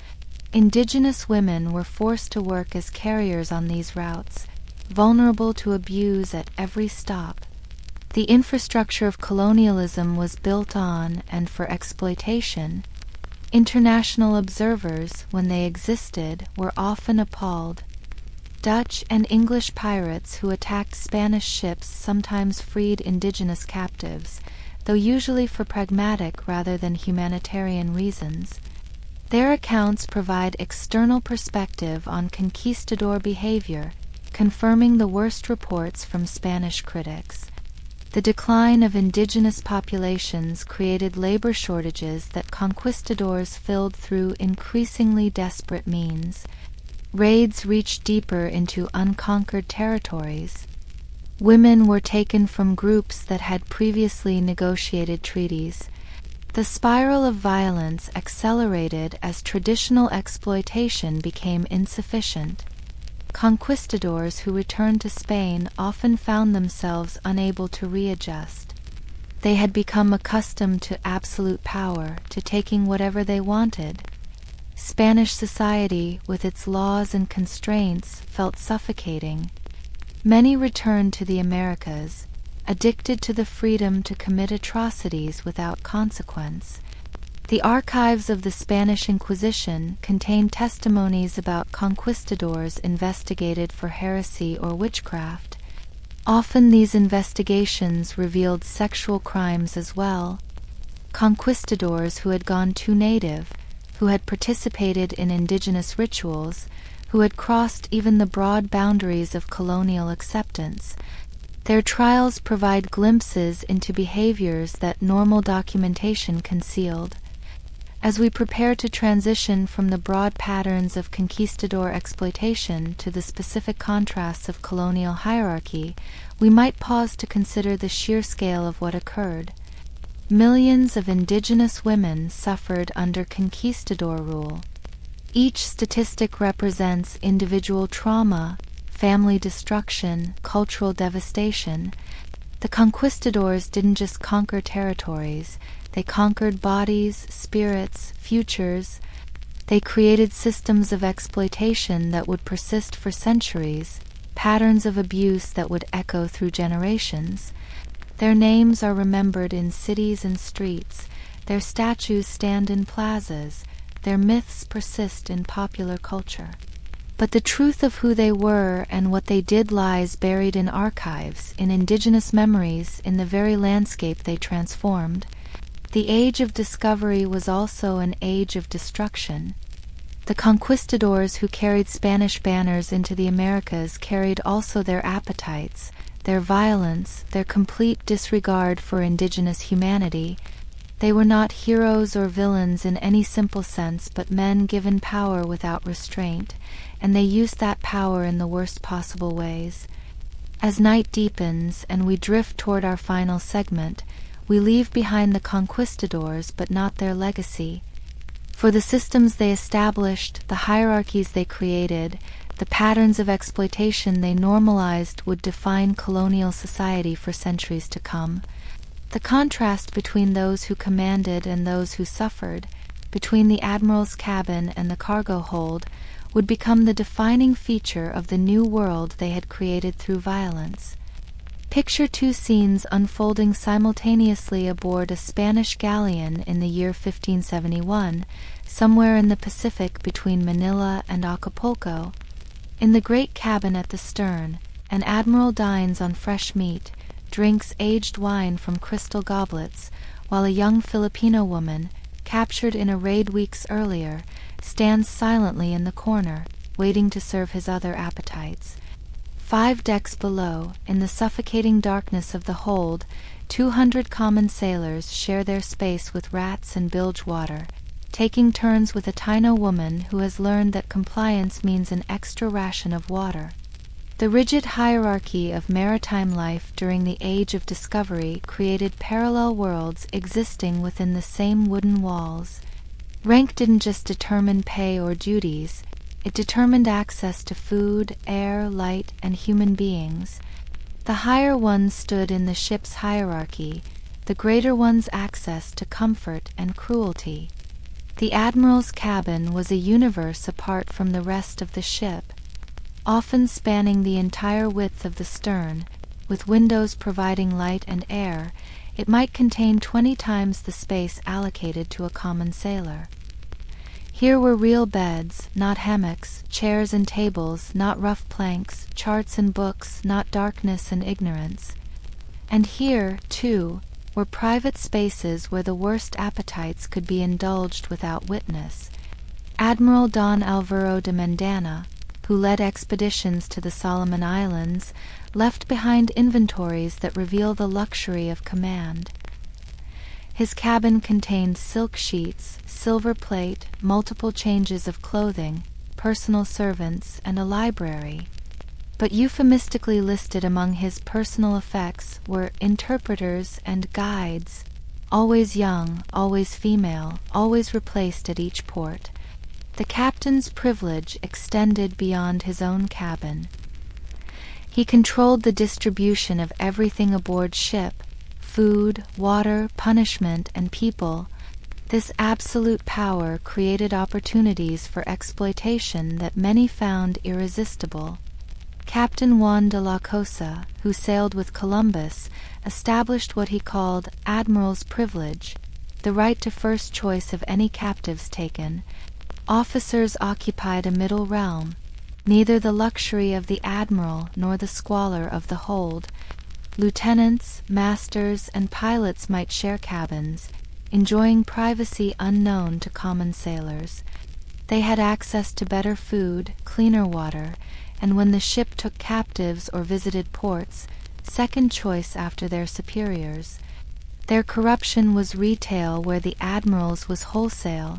Indigenous women were forced to work as carriers on these routes, vulnerable to abuse at every stop. The infrastructure of colonialism was built on and for exploitation. International observers, when they existed, were often appalled. Dutch and English pirates who attacked Spanish ships sometimes freed indigenous captives, though usually for pragmatic rather than humanitarian reasons. Their accounts provide external perspective on conquistador behavior, confirming the worst reports from Spanish critics. The decline of indigenous populations created labor shortages that conquistadors filled through increasingly desperate means. Raids reached deeper into unconquered territories. Women were taken from groups that had previously negotiated treaties. The spiral of violence accelerated as traditional exploitation became insufficient. Conquistadors who returned to Spain often found themselves unable to readjust. They had become accustomed to absolute power, to taking whatever they wanted. Spanish society, with its laws and constraints, felt suffocating. Many returned to the Americas, addicted to the freedom to commit atrocities without consequence. The archives of the Spanish Inquisition contain testimonies about conquistadors investigated for heresy or witchcraft. Often these investigations revealed sexual crimes as well. Conquistadors who had gone too native, who had participated in indigenous rituals, who had crossed even the broad boundaries of colonial acceptance. Their trials provide glimpses into behaviors that normal documentation concealed. As we prepare to transition from the broad patterns of conquistador exploitation to the specific contrasts of colonial hierarchy, we might pause to consider the sheer scale of what occurred. Millions of indigenous women suffered under conquistador rule. Each statistic represents individual trauma, family destruction, cultural devastation. The conquistadors didn't just conquer territories, they conquered bodies, spirits, futures. They created systems of exploitation that would persist for centuries, patterns of abuse that would echo through generations. Their names are remembered in cities and streets, their statues stand in plazas, their myths persist in popular culture. But the truth of who they were and what they did lies buried in archives, in indigenous memories, in the very landscape they transformed. The age of discovery was also an age of destruction. The conquistadors who carried Spanish banners into the Americas carried also their appetites, their violence, their complete disregard for indigenous humanity. They were not heroes or villains in any simple sense, but men given power without restraint, and they used that power in the worst possible ways. As night deepens and we drift toward our final segment, we leave behind the conquistadors but not their legacy. For the systems they established, the hierarchies they created, the patterns of exploitation they normalized would define colonial society for centuries to come. The contrast between those who commanded and those who suffered, between the Admiral's cabin and the cargo hold, would become the defining feature of the new world they had created through violence. Picture two scenes unfolding simultaneously aboard a Spanish galleon in the year 1571, somewhere in the Pacific between Manila and Acapulco. In the great cabin at the stern, an admiral dines on fresh meat, drinks aged wine from crystal goblets, while a young Filipino woman, captured in a raid weeks earlier, stands silently in the corner, waiting to serve his other appetites. 5 decks below, in the suffocating darkness of the hold, 200 common sailors share their space with rats and bilge water, taking turns with a Taino woman who has learned that compliance means an extra ration of water. The rigid hierarchy of maritime life during the Age of Discovery created parallel worlds existing within the same wooden walls. Rank didn't just determine pay or duties, it determined access to food, air, light, and human beings. The higher ones stood in the ship's hierarchy, the greater ones access to comfort and cruelty. The Admiral's cabin was a universe apart from the rest of the ship, often spanning the entire width of the stern, with windows providing light and air. It might contain 20 times the space allocated to a common sailor. Here were real beds, not hammocks, chairs and tables, not rough planks, charts and books, not darkness and ignorance. And here, too, were private spaces where the worst appetites could be indulged without witness. Admiral Don Alvaro de Mendana, who led expeditions to the Solomon Islands, left behind inventories that reveal the luxury of command. His cabin contained silk sheets, silver plate, multiple changes of clothing, personal servants, and a library. But euphemistically listed among his personal effects were interpreters and guides, always young, always female, always replaced at each port. The captain's privilege extended beyond his own cabin. He controlled the distribution of everything aboard ship: food, water, punishment, and people. This absolute power created opportunities for exploitation that many found irresistible. Captain Juan de la Cosa, who sailed with Columbus, established what he called Admiral's privilege, the right to first choice of any captives taken. Officers occupied a middle realm, neither the luxury of the admiral nor the squalor of the hold. Lieutenants, masters, and pilots might share cabins, enjoying privacy unknown to common sailors. They had access to better food, cleaner water, and when the ship took captives or visited ports, second choice after their superiors. Their corruption was retail where the admiral's was wholesale.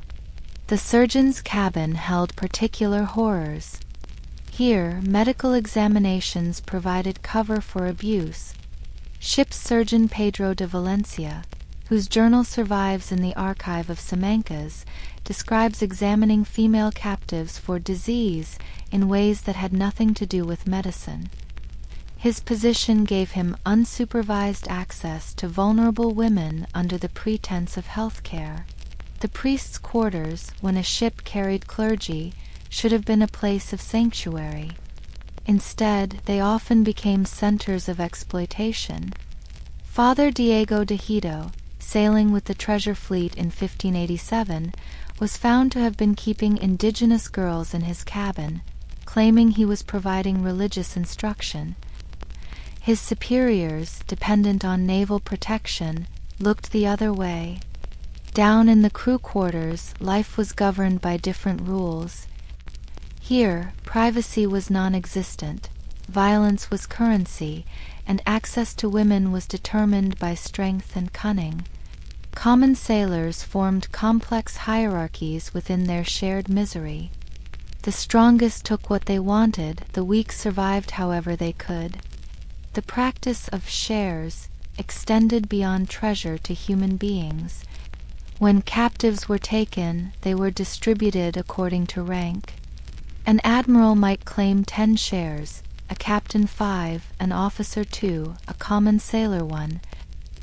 The surgeon's cabin held particular horrors. Here, medical examinations provided cover for abuse. Ship's surgeon Pedro de Valencia, whose journal survives in the archive of Simancas, describes examining female captives for disease in ways that had nothing to do with medicine. His position gave him unsupervised access to vulnerable women under the pretense of health care. The priest's quarters, when a ship carried clergy, should have been a place of sanctuary. Instead, they often became centers of exploitation. Father Diego de Hito, sailing with the treasure fleet in 1587, was found to have been keeping indigenous girls in his cabin, claiming he was providing religious instruction. His superiors, dependent on naval protection, looked the other way. Down in the crew quarters, life was governed by different rules. Here, privacy was non-existent, violence was currency, and access to women was determined by strength and cunning. Common sailors formed complex hierarchies within their shared misery. The strongest took what they wanted, the weak survived however they could. The practice of shares extended beyond treasure to human beings. When captives were taken, they were distributed according to rank. An admiral might claim 10 shares, a captain 5, an officer 2, a common sailor 1.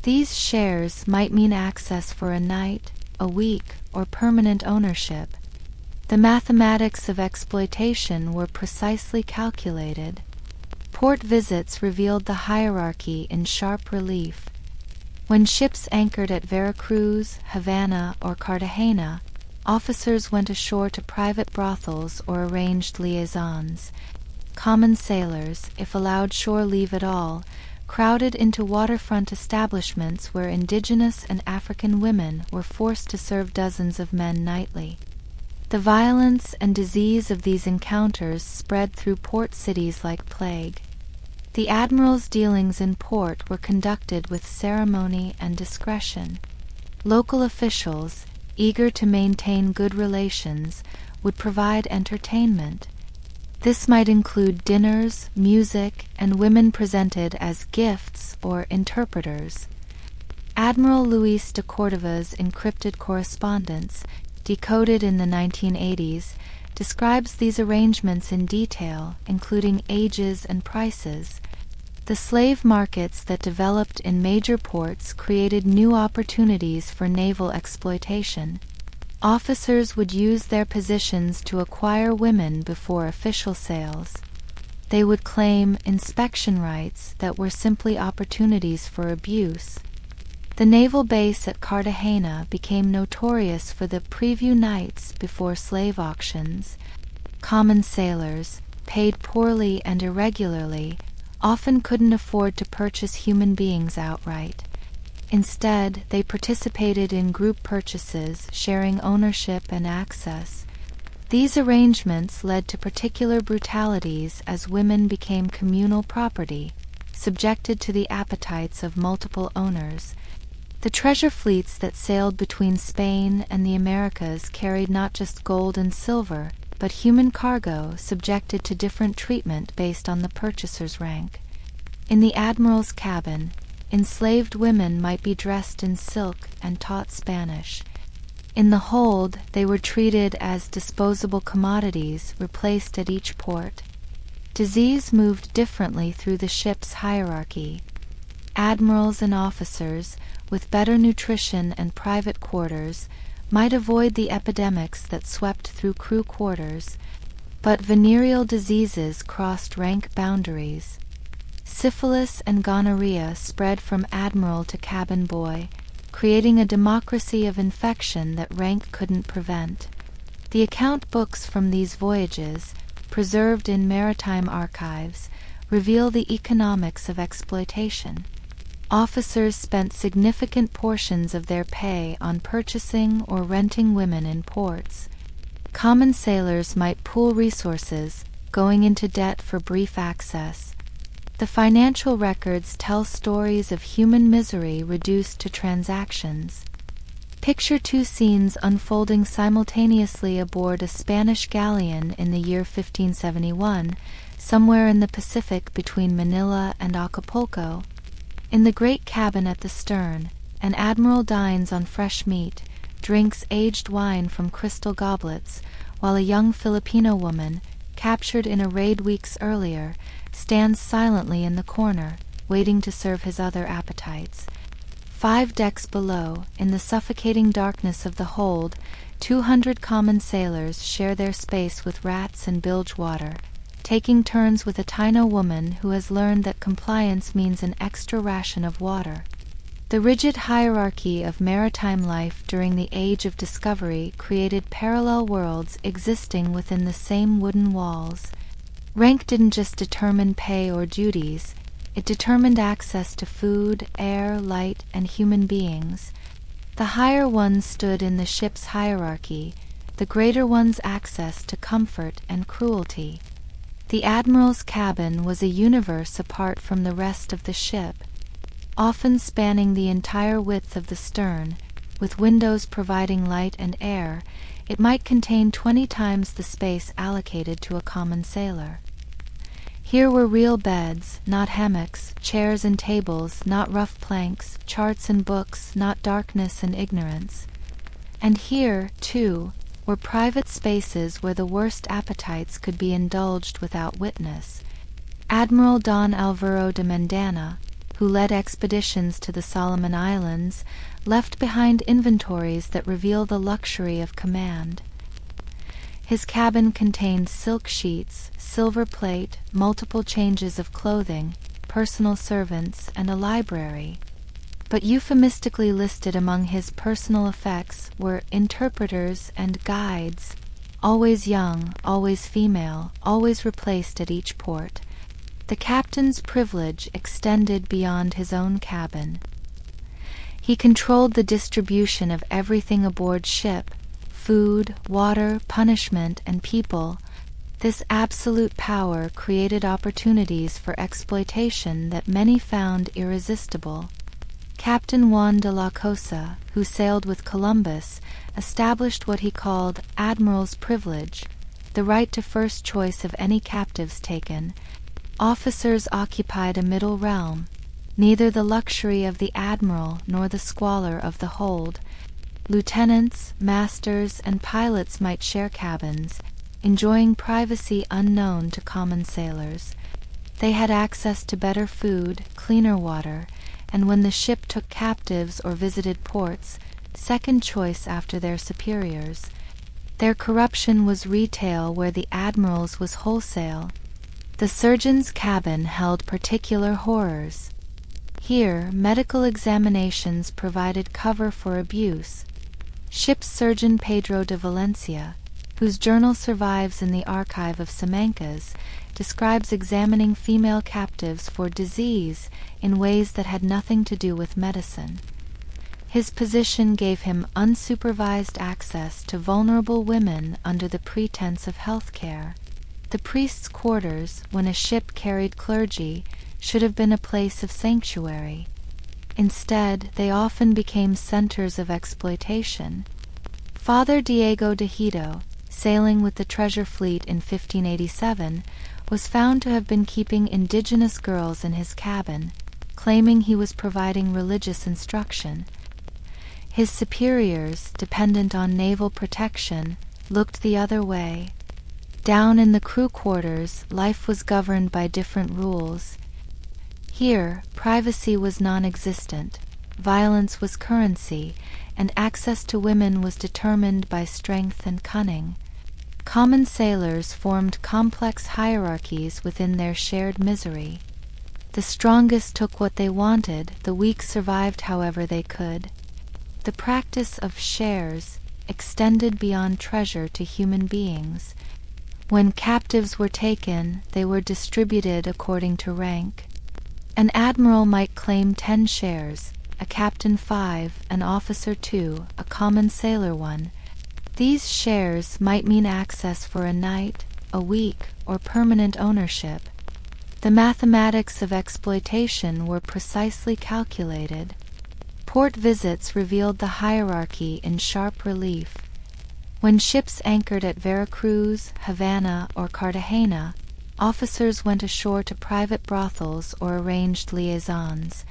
These shares might mean access for a night, a week, or permanent ownership. The mathematics of exploitation were precisely calculated. Port visits revealed the hierarchy in sharp relief. When ships anchored at Veracruz, Havana, or Cartagena, officers went ashore to private brothels or arranged liaisons. Common sailors, if allowed shore leave at all, crowded into waterfront establishments where indigenous and African women were forced to serve dozens of men nightly. The violence and disease of these encounters spread through port cities like plague. The admiral's dealings in port were conducted with ceremony and discretion. Local officials, eager to maintain good relations, would provide entertainment. This might include dinners, music, and women presented as gifts or interpreters. Admiral Luis de Cordova's encrypted correspondence, decoded in the 1980s, describes these arrangements in detail, including ages and prices. The slave markets that developed in major ports created new opportunities for naval exploitation. Officers would use their positions to acquire women before official sales. They would claim inspection rights that were simply opportunities for abuse. The naval base at Cartagena became notorious for the preview nights before slave auctions. Common sailors, paid poorly and irregularly, often couldn't afford to purchase human beings outright. Instead, they participated in group purchases, sharing ownership and access. These arrangements led to particular brutalities as women became communal property, subjected to the appetites of multiple owners. The treasure fleets that sailed between Spain and the Americas carried not just gold and silver, but human cargo subjected to different treatment based on the purchaser's rank. In the Admiral's cabin, enslaved women might be dressed in silk and taught Spanish. In the hold, they were treated as disposable commodities replaced at each port. Disease moved differently through the ship's hierarchy. Admirals and officers, with better nutrition and private quarters, might avoid the epidemics that swept through crew quarters, but venereal diseases crossed rank boundaries. Syphilis and gonorrhea spread from admiral to cabin boy, creating a democracy of infection that rank couldn't prevent. The account books from these voyages, preserved in maritime archives, reveal the economics of exploitation. Officers spent significant portions of their pay on purchasing or renting women in ports. Common sailors might pool resources, going into debt for brief access. The financial records tell stories of human misery reduced to transactions. Picture two scenes unfolding simultaneously aboard a Spanish galleon in the year 1571, somewhere in the Pacific between Manila and Acapulco. In the great cabin at the stern, an admiral dines on fresh meat, drinks aged wine from crystal goblets, while a young Filipino woman, captured in a raid weeks earlier, stands silently in the corner, waiting to serve his other appetites. 5 decks below, in the suffocating darkness of the hold, 200 common sailors share their space with rats and bilge water, taking turns with a Taino woman who has learned that compliance means an extra ration of water. The rigid hierarchy of maritime life during the Age of Discovery created parallel worlds existing within the same wooden walls. Rank didn't just determine pay or duties, it determined access to food, air, light, and human beings. The higher ones stood in the ship's hierarchy, the greater ones access to comfort and cruelty. The admiral's cabin was a universe apart from the rest of the ship, often spanning the entire width of the stern. With windows providing light and air, it might contain 20 times the space allocated to a common sailor. Here were real beds, not hammocks, chairs and tables, not rough planks, charts and books, not darkness and ignorance. And here, too, were private spaces where the worst appetites could be indulged without witness. Admiral Don Alvaro de Mendana, who led expeditions to the Solomon Islands, left behind inventories that reveal the luxury of command. His cabin contained silk sheets, silver plate, multiple changes of clothing, personal servants, and a library. But euphemistically listed among his personal effects were interpreters and guides, always young, always female, always replaced at each port. The captain's privilege extended beyond his own cabin. He controlled the distribution of everything aboard ship: food, water, punishment, and people. This absolute power created opportunities for exploitation that many found irresistible. Captain Juan de la Cosa, who sailed with Columbus, established what he called Admiral's Privilege. the right to first choice of any captives taken. Officers occupied a middle realm, neither the luxury of the admiral nor the squalor of the hold. Lieutenants, masters, and pilots might share cabins, enjoying privacy unknown to common sailors. They had access to better food, cleaner water, and when the ship took captives or visited ports, second choice after their superiors. Their corruption was retail where the admiral's was wholesale. The surgeon's cabin held particular horrors. Here, medical examinations provided cover for abuse. Ship's surgeon Pedro de Valencia, whose journal survives in the archive of Simancas, describes examining female captives for disease in ways that had nothing to do with medicine. His position gave him unsupervised access to vulnerable women under the pretense of health care. The priest's quarters, when a ship carried clergy, should have been a place of sanctuary. Instead, they often became centers of exploitation. Father Diego de Hito, sailing with the treasure fleet in 1587, was found to have been keeping indigenous girls in his cabin, claiming he was providing religious instruction. His superiors, dependent on naval protection, looked the other way. Down in the crew quarters, life was governed by different rules. Here, privacy was non-existent, violence was currency, and access to women was determined by strength and cunning. Common sailors formed complex hierarchies within their shared misery. The strongest took what they wanted, the weak survived however they could. The practice of shares extended beyond treasure to human beings. When captives were taken, they were distributed according to rank. An admiral might claim 10 shares, a captain 5, an officer 2, a common sailor 1. These shares might mean access for a night, a week, or permanent ownership. The mathematics of exploitation were precisely calculated. Port visits revealed the hierarchy in sharp relief. When ships anchored at Veracruz, Havana, or Cartagena, officers went ashore to private brothels or arranged liaisons.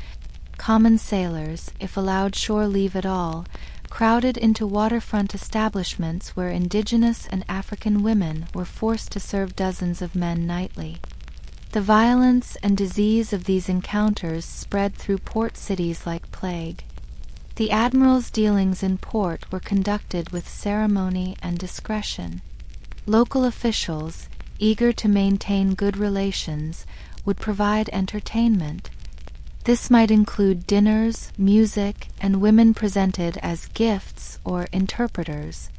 Common sailors, if allowed shore leave at all, crowded into waterfront establishments where indigenous and African women were forced to serve dozens of men nightly. The violence and disease of these encounters spread through port cities like plague. The admiral's dealings in port were conducted with ceremony and discretion. Local officials, eager to maintain good relations, would provide entertainment. This might include dinners, music, and women presented as gifts or interpreters.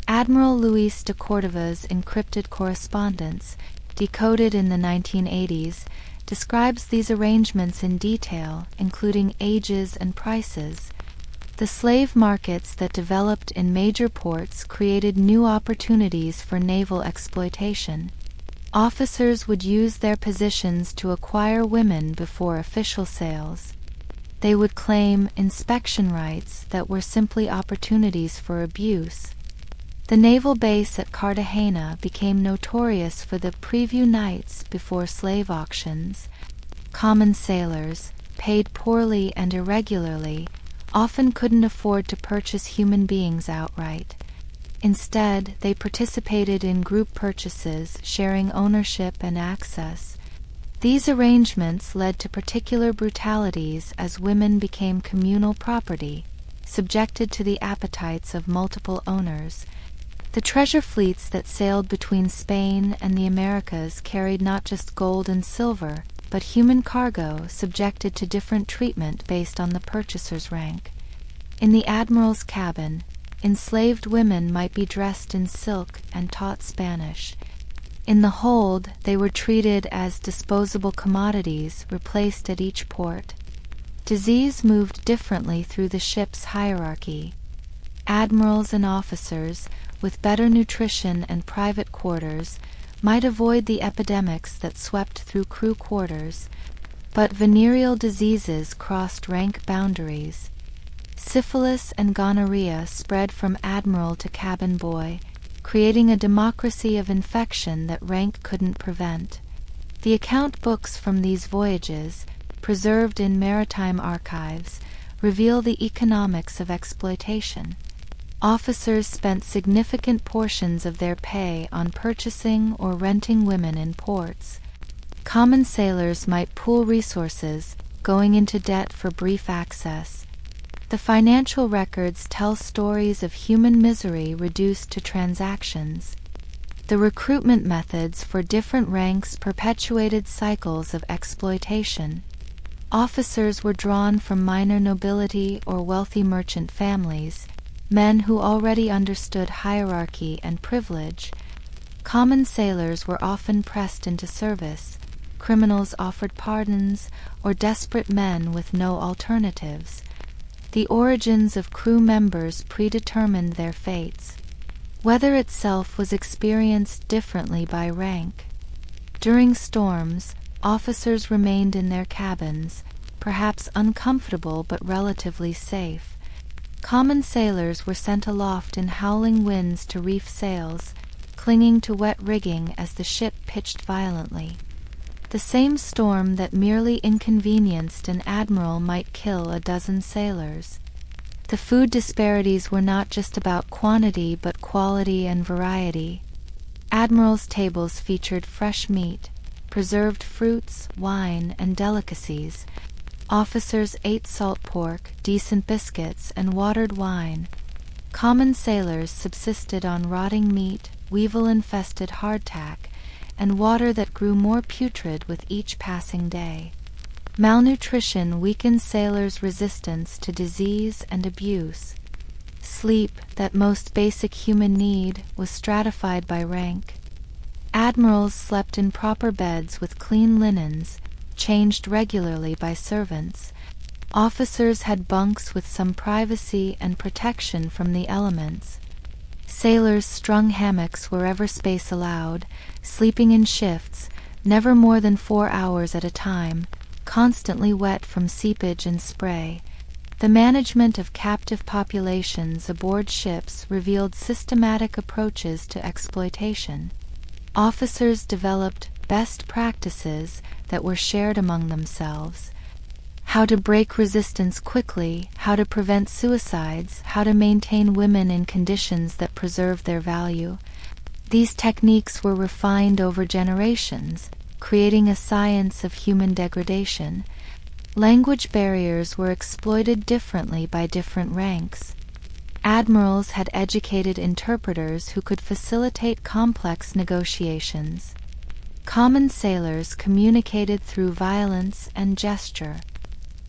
Admiral Luis de Cordova's encrypted correspondence, decoded in the 1980s, describes these arrangements in detail, including ages and prices. The slave markets that developed in major ports created new opportunities for naval exploitation. Officers would use their positions to acquire women before official sales. They would claim inspection rights that were simply opportunities for abuse. The naval base at Cartagena became notorious for the preview nights before slave auctions. Common sailors, paid poorly and irregularly, often couldn't afford to purchase human beings outright. Instead, they participated in group purchases, sharing ownership and access. These arrangements led to particular brutalities as women became communal property, subjected to the appetites of multiple owners. The treasure fleets that sailed between Spain and the Americas carried not just gold and silver, but human cargo subjected to different treatment based on the purchaser's rank. In the admiral's cabin, enslaved women might be dressed in silk and taught Spanish. In the hold, they were treated as disposable commodities replaced at each port. Disease moved differently through the ship's hierarchy. Admirals and officers, with better nutrition and private quarters, might avoid the epidemics that swept through crew quarters, but venereal diseases crossed rank boundaries. Syphilis and gonorrhea spread from admiral to cabin boy, creating a democracy of infection that rank couldn't prevent. The account books from these voyages, preserved in maritime archives, reveal the economics of exploitation. Officers spent significant portions of their pay on purchasing or renting women in ports. Common sailors might pool resources, going into debt for brief access. The financial records tell stories of human misery reduced to transactions. The recruitment methods for different ranks perpetuated cycles of exploitation. Officers were drawn from minor nobility or wealthy merchant families, men who already understood hierarchy and privilege. Common sailors were often pressed into service, criminals offered pardons, or desperate men with no alternatives. The origins of crew members predetermined their fates. Weather itself was experienced differently by rank. During storms, officers remained in their cabins, perhaps uncomfortable but relatively safe. Common sailors were sent aloft in howling winds to reef sails, clinging to wet rigging as the ship pitched violently. The same storm that merely inconvenienced an admiral might kill a dozen sailors. The food disparities were not just about quantity but quality and variety. Admirals' tables featured fresh meat, preserved fruits, wine, and delicacies. Officers ate salt pork, decent biscuits, and watered wine. Common sailors subsisted on rotting meat, weevil-infested hardtack, and water that grew more putrid with each passing day. Malnutrition weakened sailors' resistance to disease and abuse. Sleep, that most basic human need, was stratified by rank. Admirals slept in proper beds with clean linens, changed regularly by servants. Officers had bunks with some privacy and protection from the elements. Sailors strung hammocks wherever space allowed, sleeping in shifts, never more than 4 hours at a time, constantly wet from seepage and spray. The management of captive populations aboard ships revealed systematic approaches to exploitation. Officers developed best practices that were shared among themselves. How to break resistance quickly, how to prevent suicides, how to maintain women in conditions that preserve their value. These techniques were refined over generations, creating a science of human degradation. Language barriers were exploited differently by different ranks. Admirals had educated interpreters who could facilitate complex negotiations. Common sailors communicated through violence and gesture.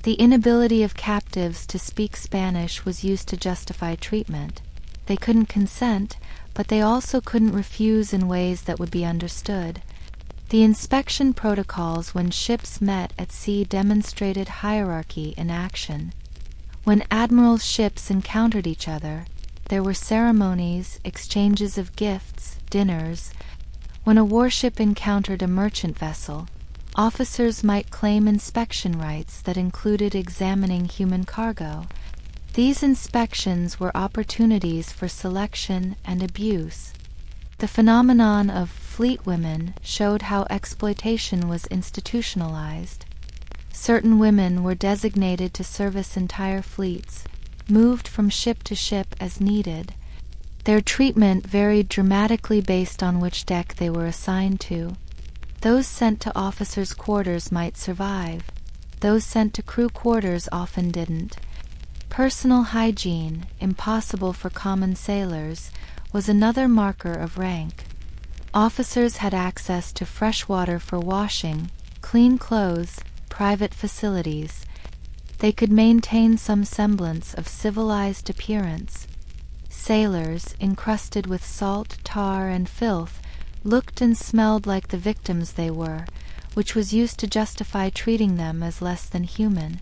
The inability of captives to speak Spanish was used to justify treatment. They couldn't consent, but they also couldn't refuse in ways that would be understood. The inspection protocols when ships met at sea demonstrated hierarchy in action. When admirals' ships encountered each other, there were ceremonies, exchanges of gifts, dinners. When a warship encountered a merchant vessel, officers might claim inspection rights that included examining human cargo. These inspections were opportunities for selection and abuse. The phenomenon of fleet women showed how exploitation was institutionalized. Certain women were designated to service entire fleets, moved from ship to ship as needed. Their treatment varied dramatically based on which deck they were assigned to. Those sent to officers' quarters might survive. Those sent to crew quarters often didn't. Personal hygiene, impossible for common sailors, was another marker of rank. Officers had access to fresh water for washing, clean clothes, private facilities. They could maintain some semblance of civilized appearance. Sailors, encrusted with salt, tar, and filth, looked and smelled like the victims they were, which was used to justify treating them as less than human.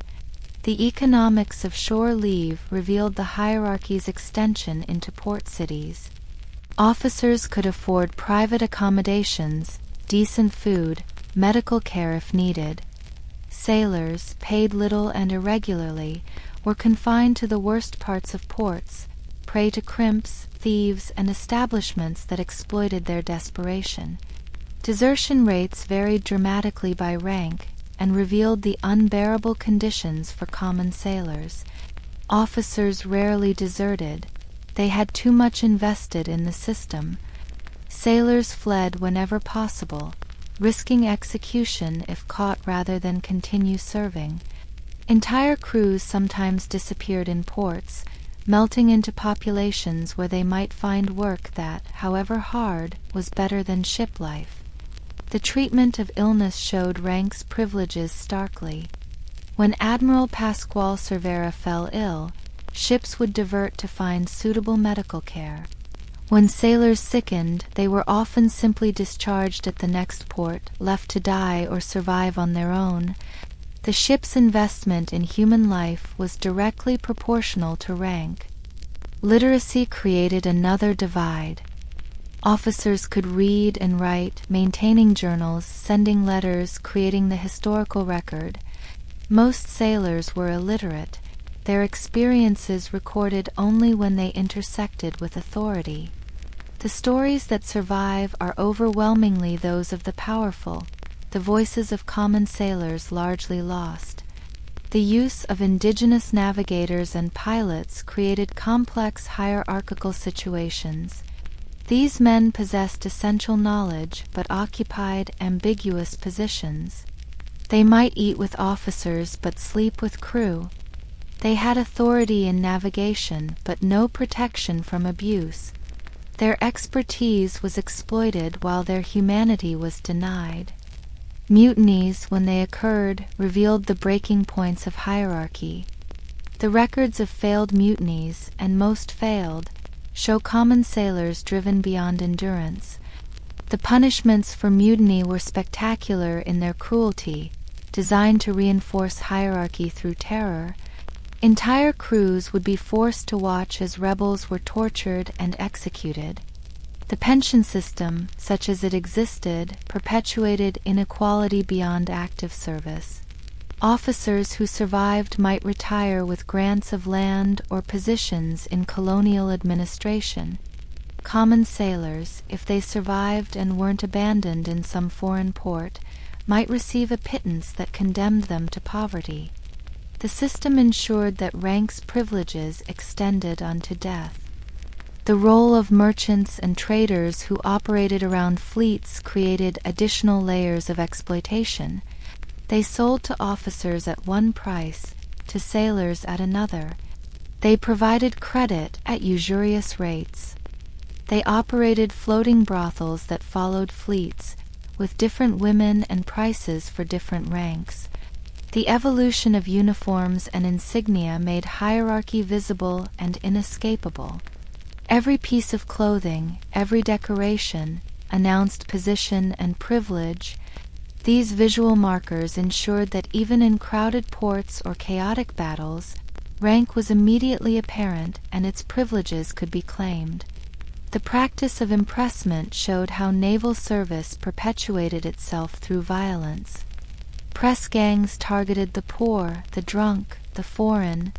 The economics of shore leave revealed the hierarchy's extension into port cities. Officers could afford private accommodations, decent food, medical care if needed. Sailors, paid little and irregularly, were confined to the worst parts of ports. prey to crimps, thieves, and establishments that exploited their desperation. Desertion rates varied dramatically by rank and revealed the unbearable conditions for common sailors. Officers rarely deserted. They had too much invested in the system. Sailors fled whenever possible, risking execution if caught rather than continue serving. Entire crews sometimes disappeared in ports, melting into populations where they might find work that, however hard, was better than ship life. The treatment of illness showed ranks' privileges starkly. When Admiral Pascual Cervera fell ill, ships would divert to find suitable medical care. When sailors sickened, they were often simply discharged at the next port, left to die or survive on their own. The ship's investment in human life was directly proportional to rank. Literacy created another divide. Officers could read and write, maintaining journals, sending letters, creating the historical record. Most sailors were illiterate, their experiences recorded only when they intersected with authority. The stories that survive are overwhelmingly those of the powerful, the voices of common sailors largely lost. The use of indigenous navigators and pilots created complex hierarchical situations. These men possessed essential knowledge but occupied ambiguous positions. They might eat with officers but sleep with crew. They had authority in navigation but no protection from abuse. Their expertise was exploited while their humanity was denied. Mutinies, when they occurred, revealed the breaking points of hierarchy. The records of failed mutinies, and most failed, show common sailors driven beyond endurance. The punishments for mutiny were spectacular in their cruelty, designed to reinforce hierarchy through terror. Entire crews would be forced to watch as rebels were tortured and executed. The pension system, such as it existed, perpetuated inequality beyond active service. Officers who survived might retire with grants of land or positions in colonial administration. Common sailors, if they survived and weren't abandoned in some foreign port, might receive a pittance that condemned them to poverty. The system ensured that ranks' privileges extended unto death. The role of merchants and traders who operated around fleets created additional layers of exploitation. They sold to officers at one price, to sailors at another. They provided credit at usurious rates. They operated floating brothels that followed fleets, with different women and prices for different ranks. The evolution of uniforms and insignia made hierarchy visible and inescapable. Every piece of clothing, every decoration, announced position and privilege. These visual markers ensured that even in crowded ports or chaotic battles, rank was immediately apparent and its privileges could be claimed. The practice of impressment showed how naval service perpetuated itself through violence. Press gangs targeted the poor, the drunk, the foreign.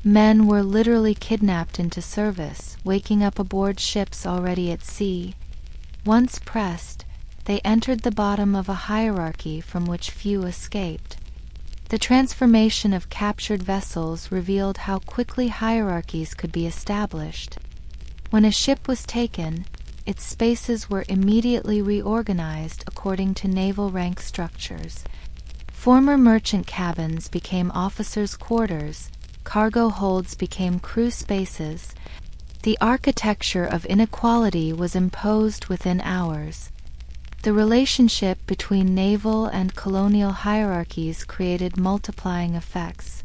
Men were literally kidnapped into service, waking up aboard ships already at sea. Once pressed, they entered the bottom of a hierarchy from which few escaped. The transformation of captured vessels revealed how quickly hierarchies could be established. When a ship was taken, its spaces were immediately reorganized according to naval rank structures. Former merchant cabins became officers' quarters, cargo holds became crew spaces. The architecture of inequality was imposed within hours. The relationship between naval and colonial hierarchies created multiplying effects.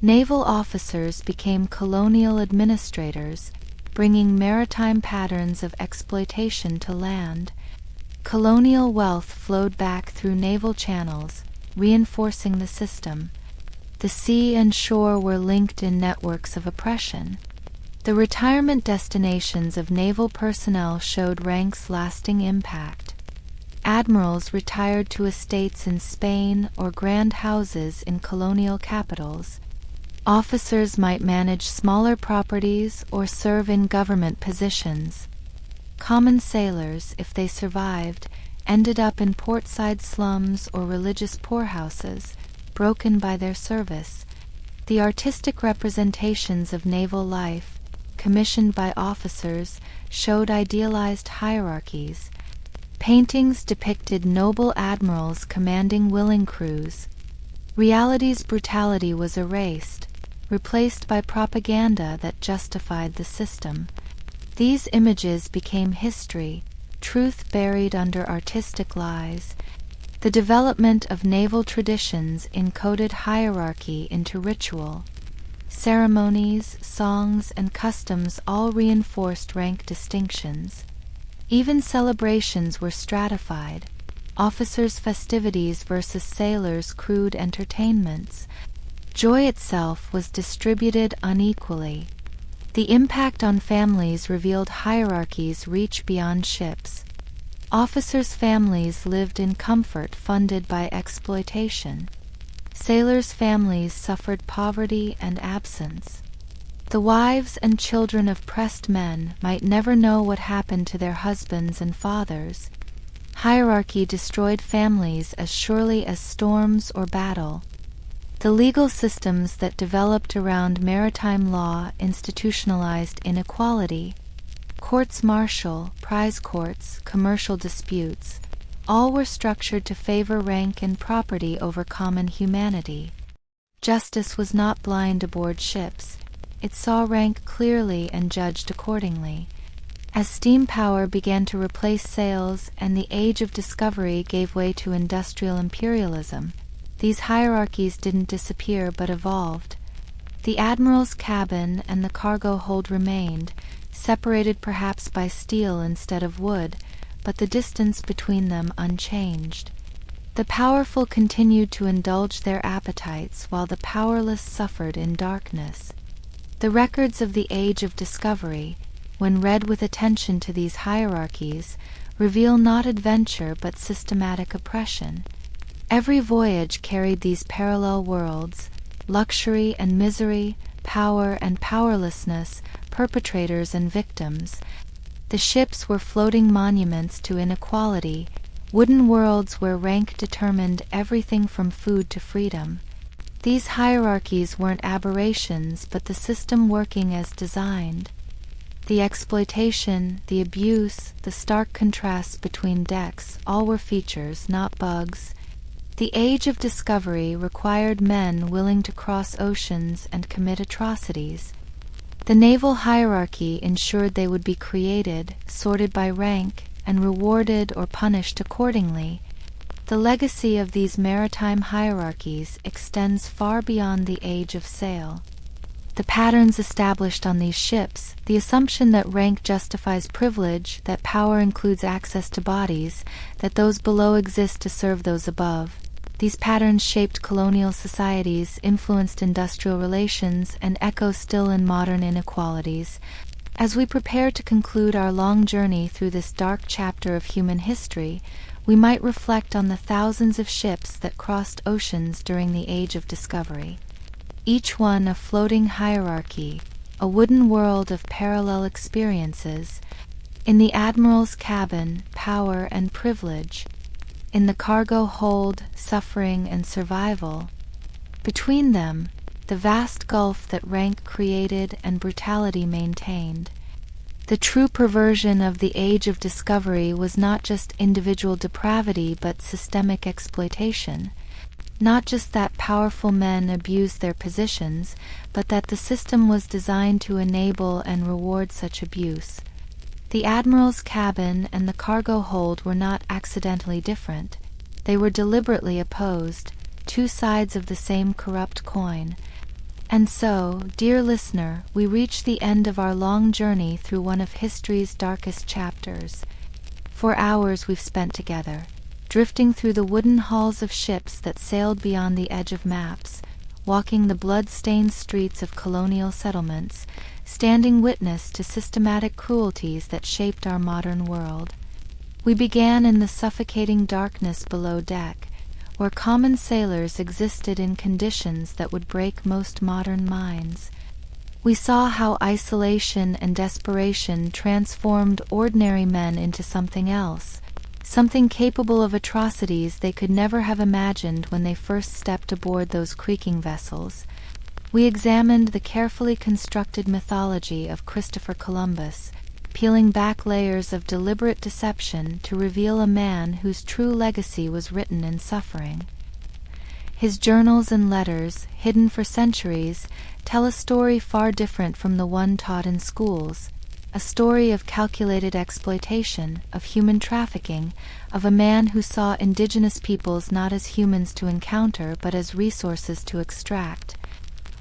Naval officers became colonial administrators, bringing maritime patterns of exploitation to land. Colonial wealth flowed back through naval channels, reinforcing the system. The sea and shore were linked in networks of oppression. The retirement destinations of naval personnel showed rank's lasting impact. Admirals retired to estates in Spain or grand houses in colonial capitals. Officers might manage smaller properties or serve in government positions. Common sailors, if they survived, ended up in portside slums or religious poorhouses, broken by their service. The artistic representations of naval life, commissioned by officers, showed idealized hierarchies. Paintings depicted noble admirals commanding willing crews. Reality's brutality was erased, replaced by propaganda that justified the system. These images became history, truth buried under artistic lies. The development of naval traditions encoded hierarchy into ritual. Ceremonies, songs, and customs all reinforced rank distinctions. Even celebrations were stratified: officers' festivities versus sailors' crude entertainments. Joy itself was distributed unequally. The impact on families revealed hierarchies reach beyond ships. Officers' families lived in comfort funded by exploitation. Sailors' families suffered poverty and absence. The wives and children of pressed men might never know what happened to their husbands and fathers. Hierarchy destroyed families as surely as storms or battle. The legal systems that developed around maritime law institutionalized inequality. Courts martial, prize courts, commercial disputes, all were structured to favor rank and property over common humanity. Justice was not blind aboard ships. It saw rank clearly and judged accordingly. As steam power began to replace sails and the age of discovery gave way to industrial imperialism, these hierarchies didn't disappear but evolved. The admiral's cabin and the cargo hold remained, separated perhaps by steel instead of wood, but the distance between them unchanged. The powerful continued to indulge their appetites while the powerless suffered in darkness. The records of the Age of Discovery, when read with attention to these hierarchies, reveal not adventure but systematic oppression. Every voyage carried these parallel worlds: luxury and misery, power and powerlessness, perpetrators and victims. The ships were floating monuments to inequality, wooden worlds where rank determined everything from food to freedom. These hierarchies weren't aberrations, but the system working as designed. The exploitation, the abuse, the stark contrasts between decks, all were features, not bugs. The Age of Discovery required men willing to cross oceans and commit atrocities. The naval hierarchy ensured they would be created, sorted by rank, and rewarded or punished accordingly. The legacy of these maritime hierarchies extends far beyond the age of sail. The patterns established on these ships, the assumption that rank justifies privilege, that power includes access to bodies, that those below exist to serve those above. These patterns shaped colonial societies, influenced industrial relations, and echo still in modern inequalities. As we prepare to conclude our long journey through this dark chapter of human history, we might reflect on the thousands of ships that crossed oceans during the Age of Discovery. Each one a floating hierarchy, a wooden world of parallel experiences. In the admiral's cabin, power and privilege. In the cargo hold, suffering and survival. Between them, the vast gulf that rank created and brutality maintained. The true perversion of the Age of Discovery was not just individual depravity but systemic exploitation. Not just that powerful men abused their positions, but that the system was designed to enable and reward such abuse. The admiral's cabin and the cargo hold were not accidentally different. They were deliberately opposed, two sides of the same corrupt coin. And so, dear listener, we reach the end of our long journey through one of history's darkest chapters. For hours we've spent together, drifting through the wooden hulls of ships that sailed beyond the edge of maps, walking the blood-stained streets of colonial settlements, standing witness to systematic cruelties that shaped our modern world. We began in the suffocating darkness below deck, where common sailors existed in conditions that would break most modern minds. We saw how isolation and desperation transformed ordinary men into something else, something capable of atrocities they could never have imagined when they first stepped aboard those creaking vessels. We examined the carefully constructed mythology of Christopher Columbus, peeling back layers of deliberate deception to reveal a man whose true legacy was written in suffering. His journals and letters, hidden for centuries, tell a story far different from the one taught in schools, a story of calculated exploitation, of human trafficking, of a man who saw indigenous peoples not as humans to encounter but as resources to extract.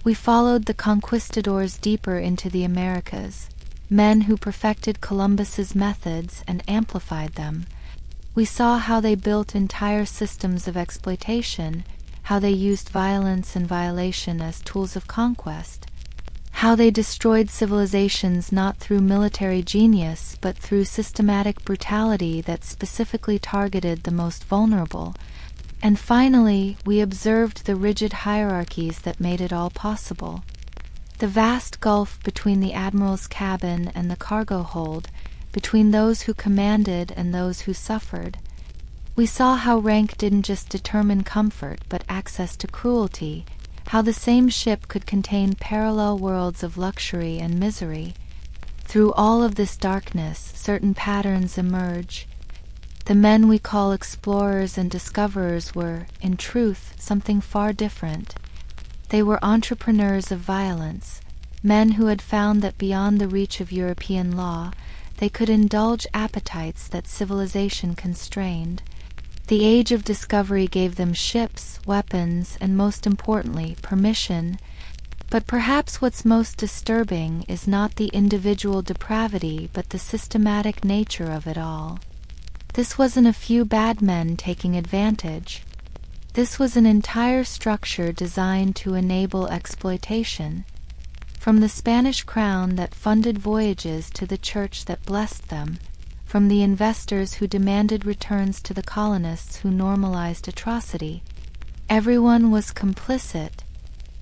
We followed the conquistadors deeper into the Americas, men who perfected Columbus's methods and amplified them. We saw how they built entire systems of exploitation, how they used violence and violation as tools of conquest, how they destroyed civilizations not through military genius but through systematic brutality that specifically targeted the most vulnerable. And finally, we observed the rigid hierarchies that made it all possible. The vast gulf between the Admiral's cabin and the cargo hold, between those who commanded and those who suffered. We saw how rank didn't just determine comfort but access to cruelty, how the same ship could contain parallel worlds of luxury and misery. Through all of this darkness, certain patterns emerge. The men we call explorers and discoverers were, in truth, something far different. They were entrepreneurs of violence, men who had found that beyond the reach of European law, they could indulge appetites that civilization constrained. The age of discovery gave them ships, weapons, and most importantly, permission. But perhaps what's most disturbing is not the individual depravity but the systematic nature of it all. This wasn't a few bad men taking advantage. This was an entire structure designed to enable exploitation. From the Spanish crown that funded voyages to the church that blessed them, from the investors who demanded returns to the colonists who normalized atrocity, everyone was complicit.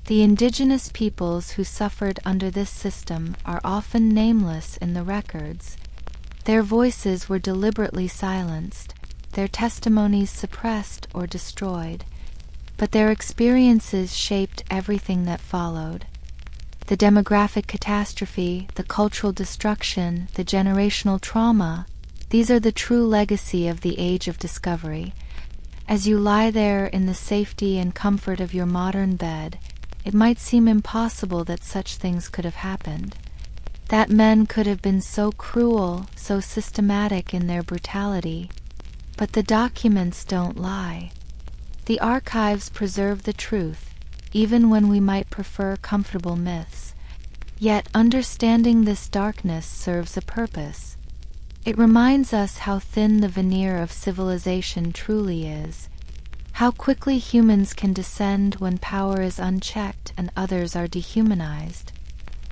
The indigenous peoples who suffered under this system are often nameless in the records. Their voices were deliberately silenced, their testimonies suppressed or destroyed, but their experiences shaped everything that followed. The demographic catastrophe, the cultural destruction, the generational trauma, these are the true legacy of the age of discovery. As you lie there in the safety and comfort of your modern bed, it might seem impossible that such things could have happened. That men could have been so cruel, so systematic in their brutality. But the documents don't lie. The archives preserve the truth, even when we might prefer comfortable myths. Yet understanding this darkness serves a purpose. It reminds us how thin the veneer of civilization truly is, how quickly humans can descend when power is unchecked and others are dehumanized.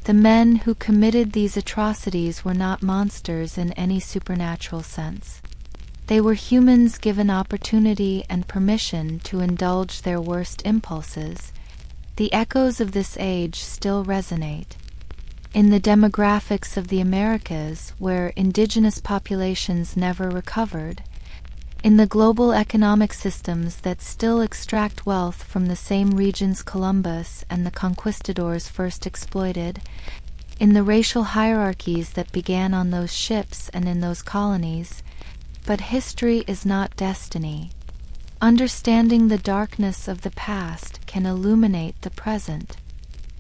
The men who committed these atrocities were not monsters in any supernatural sense. They were humans given opportunity and permission to indulge their worst impulses. The echoes of this age still resonate. In the demographics of the Americas, where indigenous populations never recovered, in the global economic systems that still extract wealth from the same regions Columbus and the conquistadors first exploited, in the racial hierarchies that began on those ships and in those colonies. But history is not destiny. Understanding the darkness of the past can illuminate the present.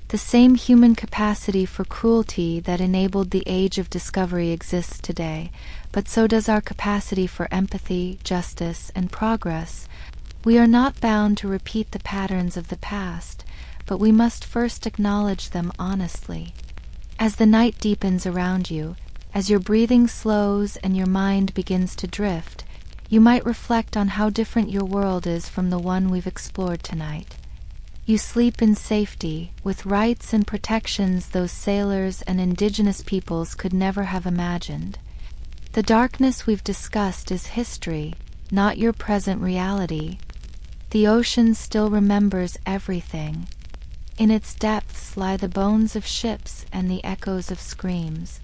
The same human capacity for cruelty that enabled the age of discovery exists today, but so does our capacity for empathy, justice, and progress. We are not bound to repeat the patterns of the past, but we must first acknowledge them honestly. As the night deepens around you, as your breathing slows and your mind begins to drift, you might reflect on how different your world is from the one we've explored tonight. You sleep in safety, with rights and protections those sailors and indigenous peoples could never have imagined. The darkness we've discussed is history, not your present reality. the ocean still remembers everything. In its depths lie the bones of ships and the echoes of screams.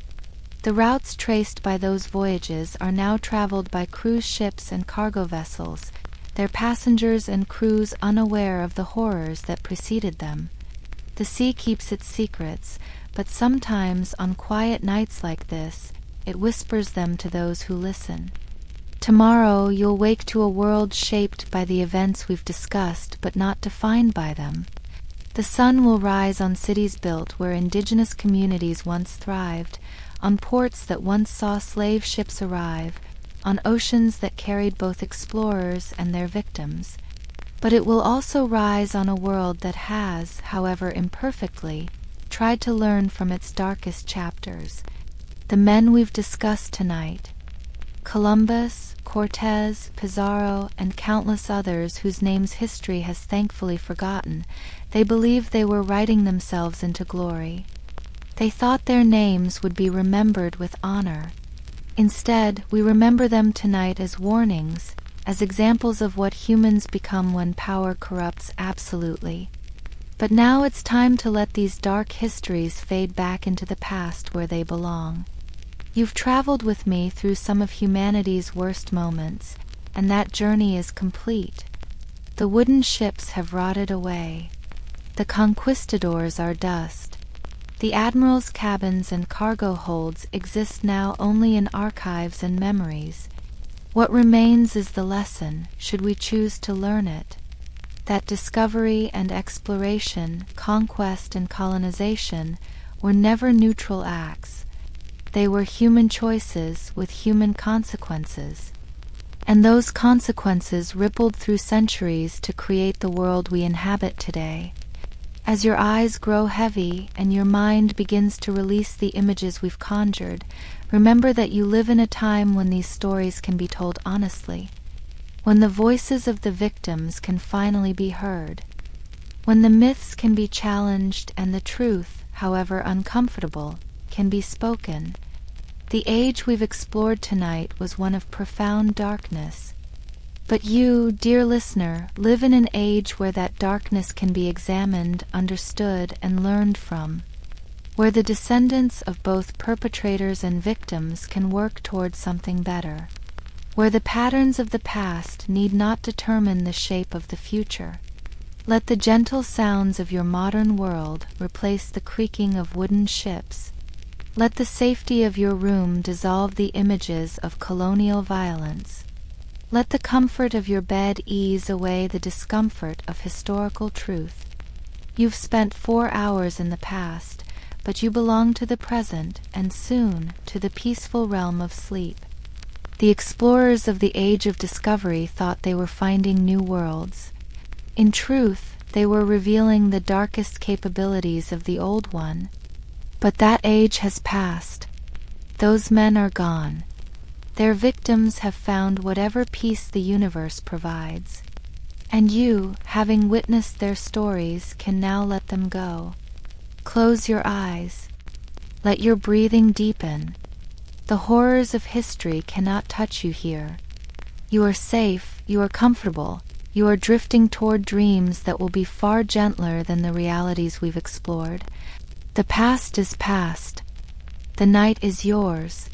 The routes traced by those voyages are now traveled by cruise ships and cargo vessels, their passengers and crews unaware of the horrors that preceded them. The sea keeps its secrets, but sometimes on quiet nights like this, it whispers them to those who listen. Tomorrow you'll wake to a world shaped by the events we've discussed but not defined by them. The sun will rise on cities built where indigenous communities once thrived, on ports that once saw slave ships arrive, on oceans that carried both explorers and their victims. But it will also rise on a world that has, however imperfectly, tried to learn from its darkest chapters. The men we've discussed tonight, Columbus, Cortez, Pizarro, and countless others whose names history has thankfully forgotten, they believed they were writing themselves into glory. They thought their names would be remembered with honor. Instead, we remember them tonight as warnings, as examples of what humans become when power corrupts absolutely. But now it's time to let these dark histories fade back into the past where they belong. You've traveled with me through some of humanity's worst moments, and that journey is complete. The wooden ships have rotted away. The conquistadors are dust. The Admiral's cabins and cargo holds exist now only in archives and memories. What remains is the lesson, should we choose to learn it, that discovery and exploration, conquest and colonization, were never neutral acts. They were human choices with human consequences. And those consequences rippled through centuries to create the world we inhabit today. As your eyes grow heavy and your mind begins to release the images we've conjured, remember that you live in a time when these stories can be told honestly, when the voices of the victims can finally be heard, when the myths can be challenged and the truth, however uncomfortable, can be spoken. The age we've explored tonight was one of profound darkness. But you, dear listener, live in an age where that darkness can be examined, understood, and learned from, where the descendants of both perpetrators and victims can work towards something better, where the patterns of the past need not determine the shape of the future. Let the gentle sounds of your modern world replace the creaking of wooden ships. Let the safety of your room dissolve the images of colonial violence. Let the comfort of your bed ease away the discomfort of historical truth. You've spent 4 hours in the past, but you belong to the present and soon to the peaceful realm of sleep. The explorers of the age of discovery thought they were finding new worlds. In truth, they were revealing the darkest capabilities of the old one. But that age has passed. Those men are gone. Their victims have found whatever peace the universe provides. And you, having witnessed their stories, can now let them go. Close your eyes. Let your breathing deepen. The horrors of history cannot touch you here. You are safe, you are comfortable, you are drifting toward dreams that will be far gentler than the realities we've explored. The past is past. The night is yours.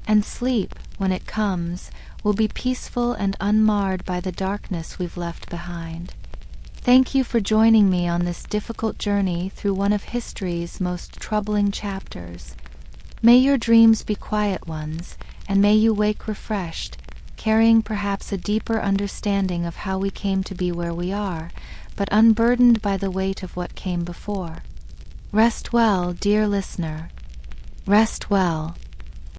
And sleep, when it comes, will be peaceful and unmarred by the darkness we've left behind. Thank you for joining me on this difficult journey through one of history's most troubling chapters. May your dreams be quiet ones, and may you wake refreshed, carrying perhaps a deeper understanding of how we came to be where we are, but unburdened by the weight of what came before. Rest well, dear listener. Rest well.